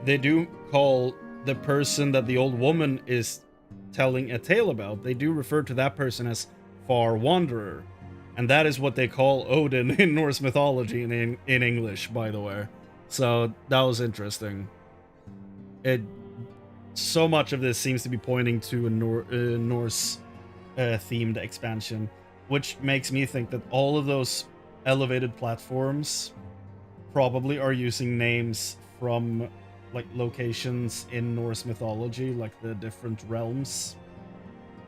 Speaker 1: they do call the person that the old woman is telling a tale about, they do refer to that person as Far Wanderer. And that is what they call Odin in Norse mythology in English, by the way. So that was interesting. So much of this seems to be pointing to a Norse themed expansion, which makes me think that all of those elevated platforms probably are using names from like locations in Norse mythology, like the different realms.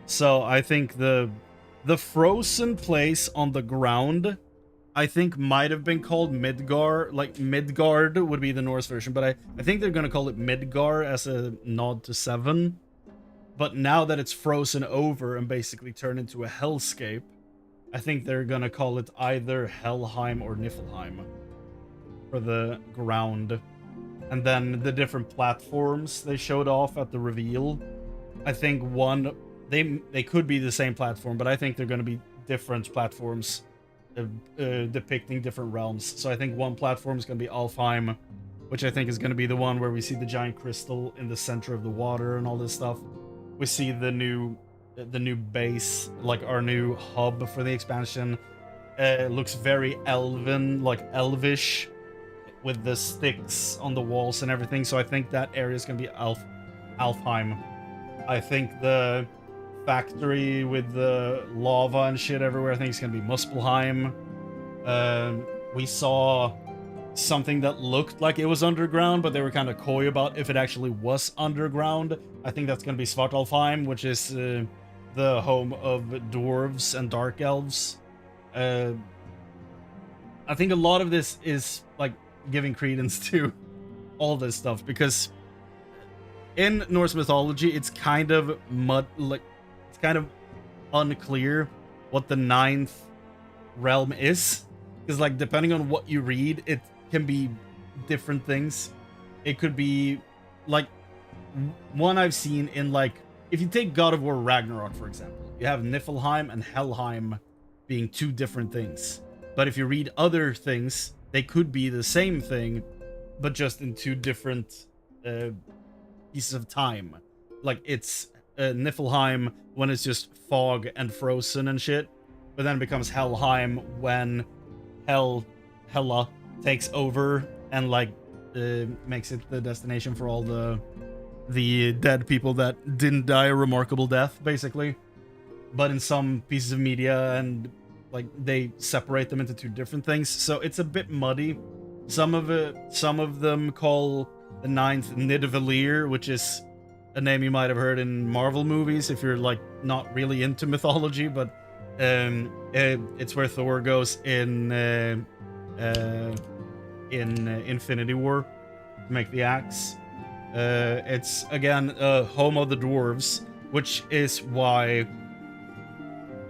Speaker 1: So I think the frozen place on the ground, I think might have been called Midgar. Like Midgard would be the Norse version, but I think they're gonna call it Midgar as a nod to 7. But now that it's frozen over and basically turned into a hellscape, I think they're gonna call it either Helheim or Niflheim for the ground. And then the different platforms they showed off at the reveal, I think one, they could be the same platform, but I think they're going to be different platforms depicting different realms. So I think one platform is going to be Alfheim, which I think is going to be the one where we see the giant crystal in the center of the water and all this stuff. We see the new base, like our new hub for the expansion. It looks very elven, like elvish, with the sticks on the walls and everything. So I think that area is going to be Alfheim. I think the factory with the lava and shit everywhere. I think it's gonna be Muspelheim. We saw something that looked like it was underground, but they were kind of coy about if it actually was underground. I think that's gonna be Svartalfheim, which is the home of dwarves and dark elves. I think a lot of this is like giving credence to all this stuff, because in Norse mythology it's kind of it's kind of unclear what the ninth realm is, because like depending on what you read, it can be different things. It could be like one I've seen in, like, if you take God of War Ragnarok for example, you have Niflheim and Helheim being two different things, but if you read other things, they could be the same thing but just in two different pieces of time. Like it's Niflheim when it's just fog and frozen and shit, but then it becomes Helheim when Hela takes over and like makes it the destination for all the dead people that didn't die a remarkable death, basically. But in some pieces of media, and like they separate them into two different things, so it's a bit muddy. Some of them call the ninth Nidavellir, which is a name you might have heard in Marvel movies if you're like not really into mythology, but it's where Thor goes in Infinity War to make the axe. It's again home of the dwarves, which is why,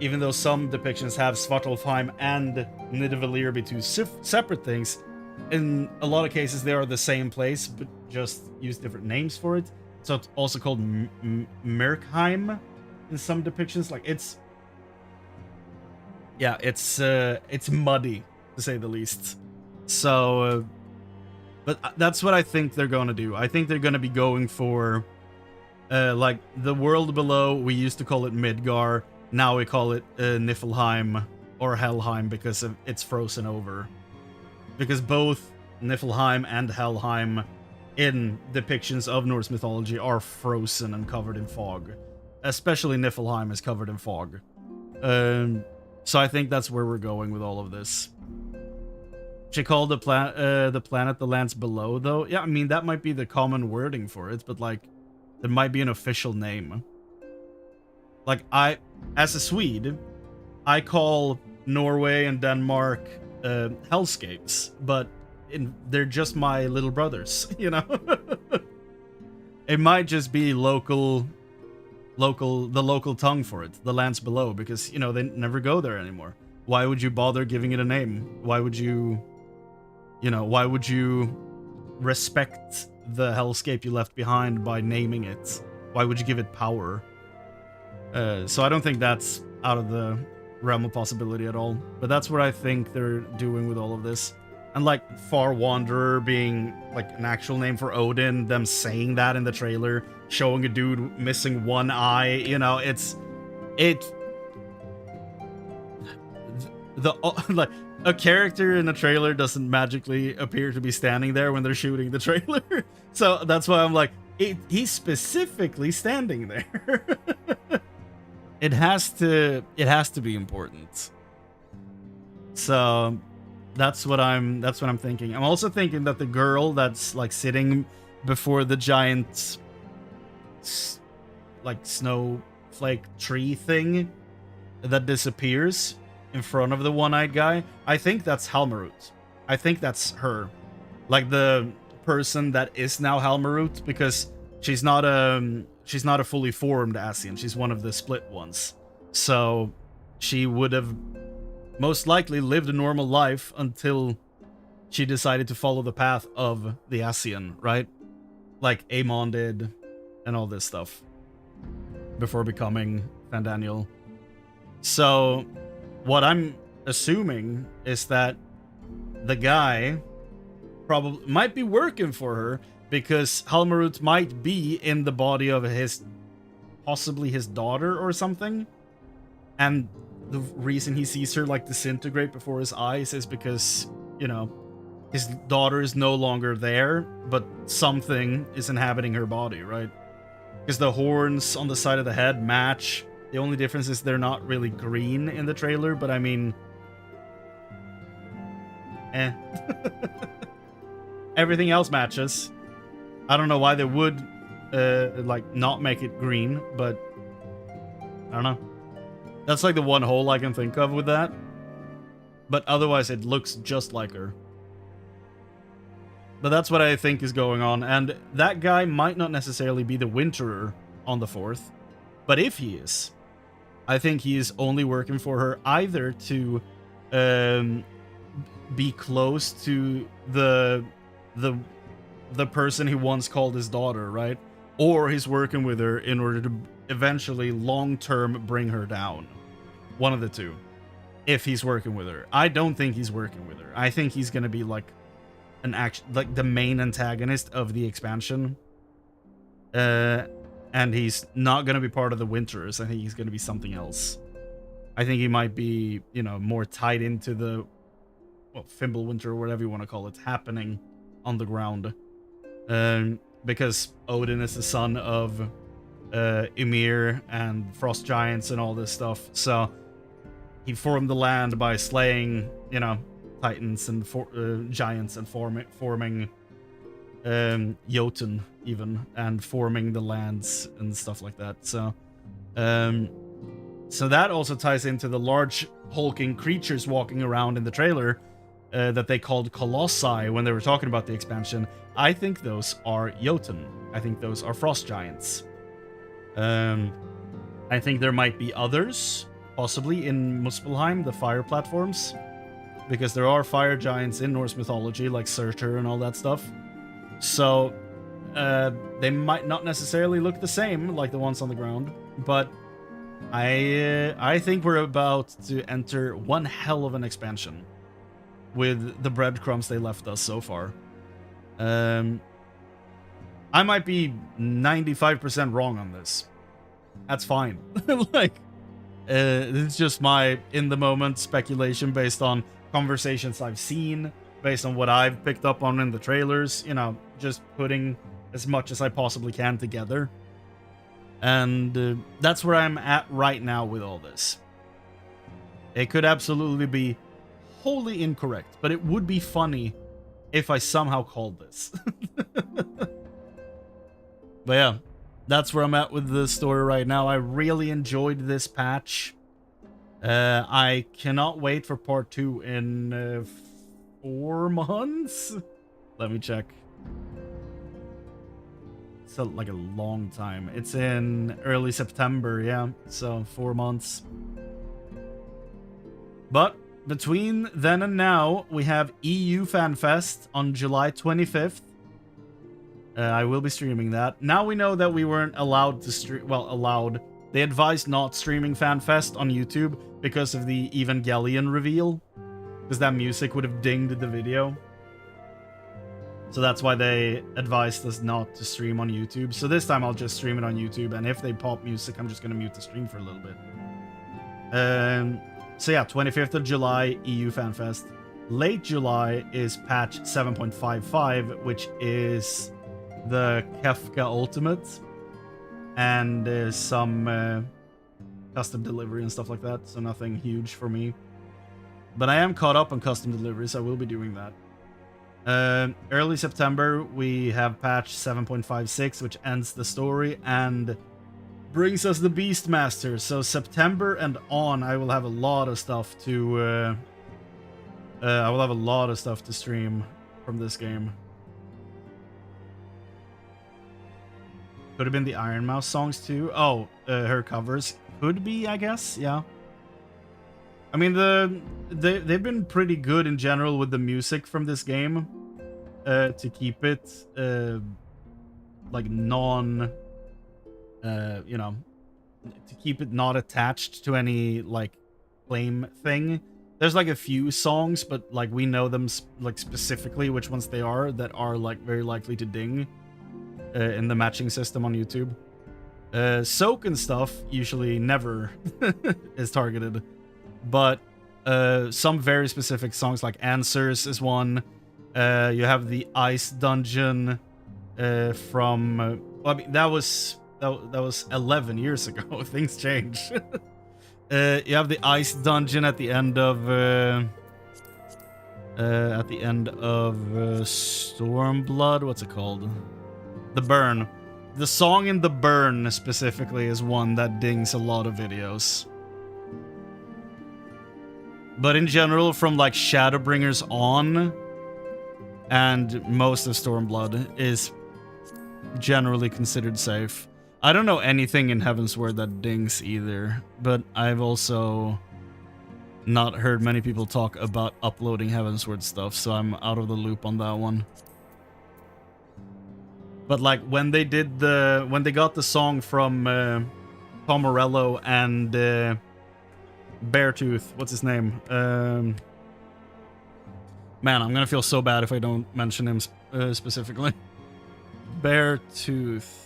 Speaker 1: even though some depictions have Svartalfheim and Nidavellir be two separate things, in a lot of cases they are the same place but just use different names for it. So it's also called Merkheim in some depictions. Like it's muddy to say the least. So but that's what I think they're going to do. I think they're going to be going for like the world below. We used to call it Midgar, now we call it Niflheim or Helheim because it's frozen over. Because both Niflheim and Helheim in depictions of Norse mythology are frozen and covered in fog. Especially Niflheim is covered in fog. So I think that's where we're going with all of this. She called the planet the lands below, though. Yeah, I mean, that might be the common wording for it, but like, there might be an official name. Like, as a Swede, I call Norway and Denmark hellscapes, but they're just my little brothers, you know? It might just be the local tongue for it, the lands below, because, you know, they never go there anymore. Why would you bother giving it a name? Why would you respect the hellscape you left behind by naming it? Why would you give it power? So I don't think that's out of the realm of possibility at all. But that's what I think they're doing with all of this. And like Far Wanderer being like an actual name for Odin, them saying that in the trailer, showing a dude missing one eye, you know, like a character in a trailer doesn't magically appear to be standing there when they're shooting the trailer. So that's why I'm like, he's specifically standing there. It has to be important. So that's what I'm thinking. I'm also thinking that the girl that's like sitting before the giant like snowflake tree thing that disappears in front of the one-eyed guy, I think that's Halmarut. I think that's her. Like the person that is now Halmarut, because she's not a fully formed Ascian. She's one of the split ones. So she would have most likely lived a normal life until she decided to follow the path of the Ascian, right? Like Aemon did and all this stuff before becoming Fandaniel. So what I'm assuming is that the guy probably might be working for her, because Halmarut might be in the body of possibly his daughter or something. And the reason he sees her like disintegrate before his eyes is because, you know, his daughter is no longer there, but something is inhabiting her body, right? Because the horns on the side of the head match, The only difference is they're not really green in the trailer, but I mean... Everything else matches. I don't know why they would, like, not make it green, but... I don't know. That's like the one hole I can think of with that. But otherwise, it looks just like her. But that's what I think is going on. And that guy might not necessarily be the Winterer on the 4th. But if he is, I think he is only working for her either to be close to the person he once called his daughter, right? Or he's working with her in order to eventually long-term bring her down. One of the two. If he's working with her. I don't think he's working with her. I think he's gonna be like like the main antagonist of the expansion. And he's not gonna be part of the Winterers. I think he's gonna be something else. I think he might be, you know, more tied into the, well, Fimbulwinter or whatever you want to call it, happening on the ground. Because Odin is the son of Ymir and frost giants and all this stuff. So he formed the land by slaying, you know, titans and giants and forming Jotun even, and forming the lands and stuff like that. So so that also ties into the large hulking creatures walking around in the trailer that they called Colossi when they were talking about the expansion. I think those are Jotun. I think those are frost giants. I think there might be others, possibly in Muspelheim, the fire platforms, because there are fire giants in Norse mythology, like Surtur and all that stuff. So they might not necessarily look the same like the ones on the ground, but I think we're about to enter one hell of an expansion with the breadcrumbs they left us so far. I might be 95% wrong on this. That's fine. Like, it's just my in-the-moment speculation based on conversations I've seen, based on what I've picked up on in the trailers, you know, just putting as much as I possibly can together. And that's where I'm at right now with all this. It could absolutely be wholly incorrect, but it would be funny if I somehow called this. But yeah, that's where I'm at with the story right now. I really enjoyed this patch. I cannot wait for part 2 in 4 months. Let me check. It's like a long time. It's in early September, yeah. So 4 months. But between then and now, we have EU FanFest on July 25th. I will be streaming that. Now we know that we weren't allowed to stream. Well, allowed. They advised not streaming FanFest on YouTube because of the Evangelion reveal. Because that music would have dinged the video. So that's why they advised us not to stream on YouTube. So this time I'll just stream it on YouTube. And if they pop music, I'm just going to mute the stream for a little bit. So yeah, 25th of July, EU FanFest. Late July is patch 7.55, which is the Kefka Ultimate, and some custom delivery and stuff like that, so nothing huge for me. But I am caught up on custom deliveries, I will be doing that. Early September, we have patch 7.56, which ends the story and brings us the Beastmaster. So September and on, I will have a lot of stuff to stream from this game. Could have been the Iron Mouse songs too. Oh, her covers could be, I guess. Yeah. I mean, they've been pretty good in general with the music from this game, to keep it like non, you know, to keep it not attached to any like claim thing. There's like a few songs, but like we know them like specifically which ones they are that are like very likely to ding in the matching system on YouTube. Soak and stuff usually never is targeted, but some very specific songs like Answers is one. You have the Ice Dungeon from I mean, that was that was 11 years ago. Things change. You have the ice dungeon at the end of Stormblood. What's it called? The Burn. The song in The Burn specifically is one that dings a lot of videos. But in general, from like Shadowbringers on, and most of Stormblood is generally considered safe. I don't know anything in Heavensward that dings either, but I've also not heard many people talk about uploading Heavensward stuff, so I'm out of the loop on that one. But like when they got the song from Tom Morello and Beartooth, what's his name? Man, I'm gonna feel so bad if I don't mention him specifically. Beartooth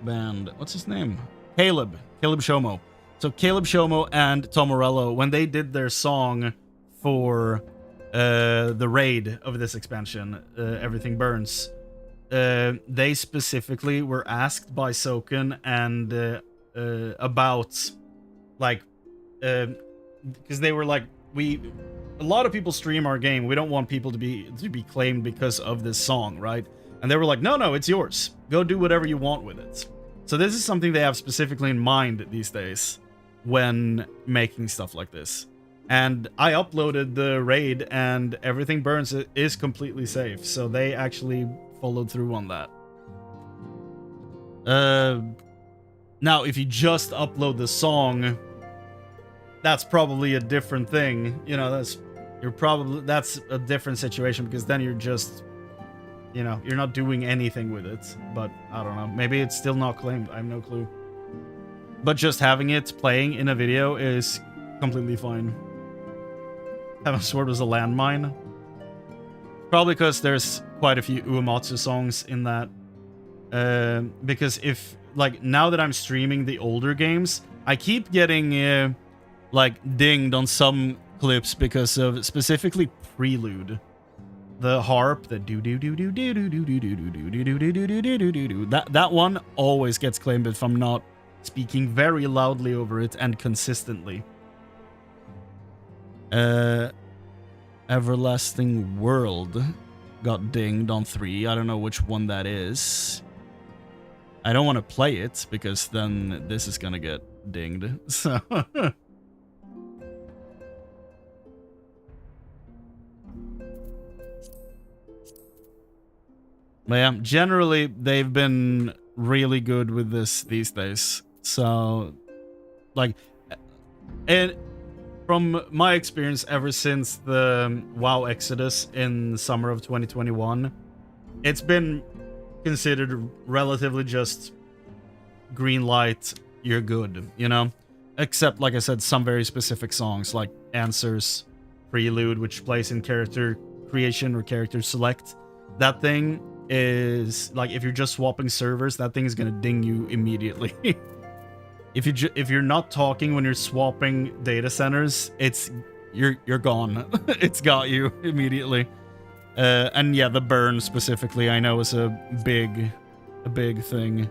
Speaker 1: band. What's his name? Caleb Shomo. So Caleb Shomo and Tom Morello, when they did their song for the raid of this expansion, Everything Burns, they specifically were asked by Soken and about like because they were like, a lot of people stream our game. We don't want people to be claimed because of this song, right? And they were like, no, it's yours. Go do whatever you want with it. So this is something they have specifically in mind these days when making stuff like this. And I uploaded the raid and Everything Burns is completely safe. So they actually followed through on that. Now, if you just upload the song, that's probably a different thing. You know, that's a different situation because then you're just, you know, you're not doing anything with it. But I don't know. Maybe it's still not claimed. I have no clue. But just having it playing in a video is completely fine. Heavensward was a landmine. Probably because there's quite a few Uematsu songs in that. Because if, like, now that I'm streaming the older games, I keep getting, like, dinged on some clips because of specifically Prelude. The harp, the do-do-do-do-do-do-do-do-do-do-do-do-do-do-do-do-do. That one always gets claimed if I'm not speaking very loudly over it and consistently. Everlasting World got dinged on 3. I don't know which one that is. I don't want to play it because then this is gonna get dinged. So but yeah, generally they've been really good with this these days. So, like, and from my experience ever since the WoW Exodus in the summer of 2021, it's been considered relatively just green light, you're good, you know? Except, like I said, some very specific songs like Answers, Prelude, which plays in character creation or character select. That thing is like, if you're just swapping servers, that thing is gonna ding you immediately. If you're not talking when you're swapping data centers, you're gone. It's got you immediately. And yeah, the burn specifically, I know is a big thing.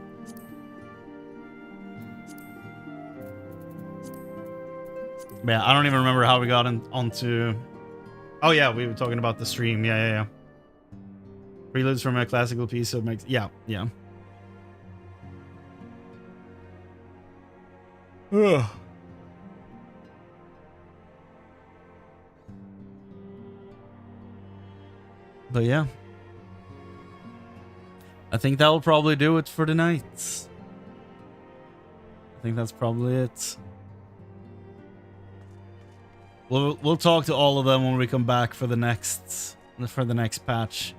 Speaker 1: But yeah, I don't even remember how we got onto. Oh yeah, we were talking about the stream. Yeah. Preludes from a classical piece, so it makes... Yeah. Ugh. But yeah. I think that will probably do it for tonight. I think that's probably it. We'll talk to all of them when we come back for the next patch.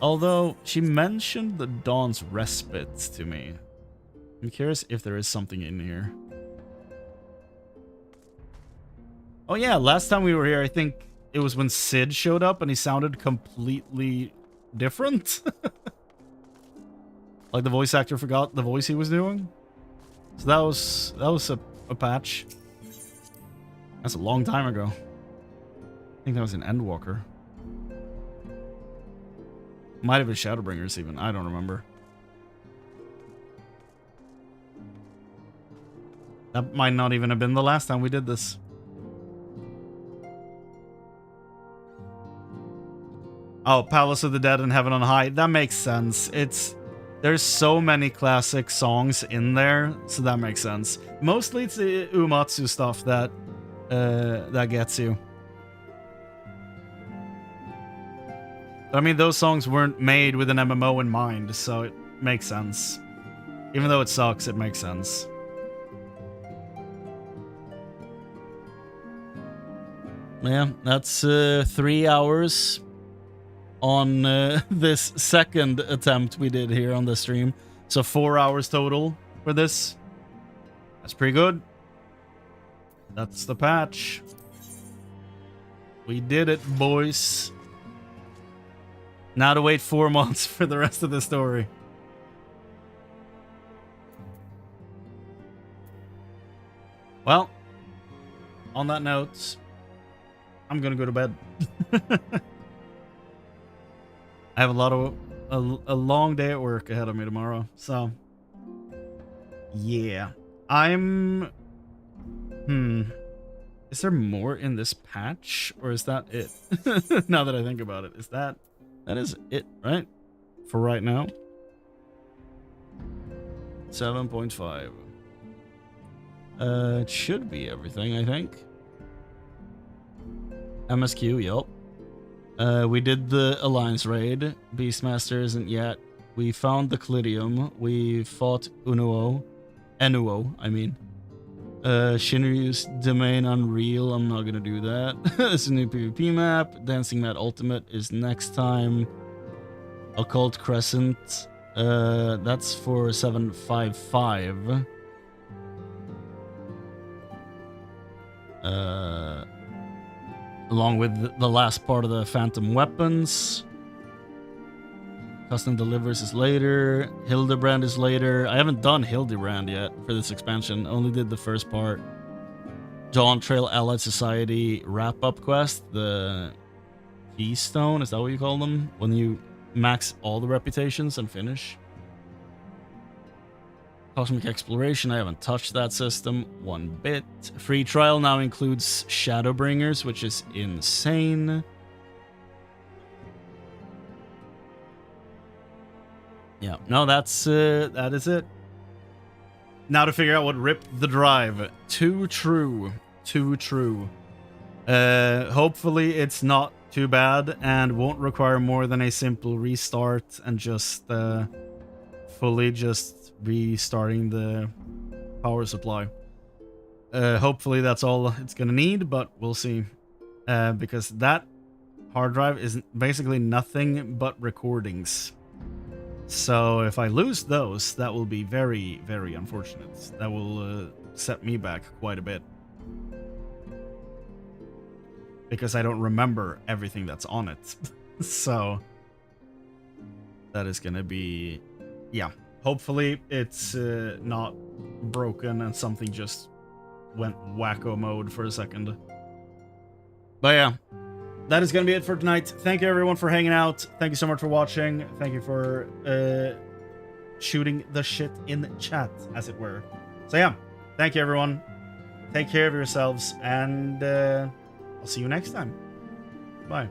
Speaker 1: Although, she mentioned the Dawn's Respite to me. I'm curious if there is something in here. Oh yeah, last time we were here, I think it was when Sid showed up and he sounded completely different. Like the voice actor forgot the voice he was doing. So that was a patch. That's a long time ago. I think that was in Endwalker. Might have been Shadowbringers even. I don't remember. That might not even have been the last time we did this. Oh, Palace of the Dead and Heaven on High. That makes sense. There's so many classic songs in there, so that makes sense. Mostly it's the Uematsu stuff that gets you. I mean, those songs weren't made with an MMO in mind, so it makes sense. Even though it sucks, it makes sense. Yeah, that's 3 hours on this second attempt we did here on the stream. So 4 hours total for this. That's pretty good. That's the patch. We did it, boys. Now to wait 4 months for the rest of the story. Well, on that note, I'm gonna go to bed. I have a long day at work ahead of me tomorrow, so yeah. Is there more in this patch, or is that it? Now that I think about it, that is it, right? For right now. 7.5. It should be everything, I think. MSQ, yup. We did the Alliance raid. Beastmaster isn't yet. We found the Clidium. We fought Enuo, I mean. Shinryu's Domain Unreal. I'm not gonna do that. It's a new PvP map. Dancing Mat Ultimate is next time. Occult Crescent. That's for 755. Along with the last part of the Phantom Weapons. Custom Delivers is later. Hildebrand is later. I haven't done Hildebrand yet for this expansion. Only did the first part. Dawn Trail Allied Society wrap-up quest. The Keystone, is that what you call them? When you max all the reputations and finish. Cosmic Exploration, I haven't touched that system one bit. Free trial now includes Shadowbringers, which is insane. Yeah, no, that is it. Now to figure out what ripped the drive. Too true. Hopefully it's not too bad and won't require more than a simple restart and just fully just restarting the power supply. Hopefully that's all it's gonna need, but we'll see. Because that hard drive is basically nothing but recordings. So if I lose those, that will be very, very unfortunate. That will set me back quite a bit. Because I don't remember everything that's on it. So that is gonna be, yeah. Hopefully it's not broken and something just went wacko mode for a second. But yeah, that is going to be it for tonight. Thank you everyone for hanging out. Thank you so much for watching. Thank you for shooting the shit in chat, as it were. So yeah, thank you everyone. Take care of yourselves, and I'll see you next time. Bye.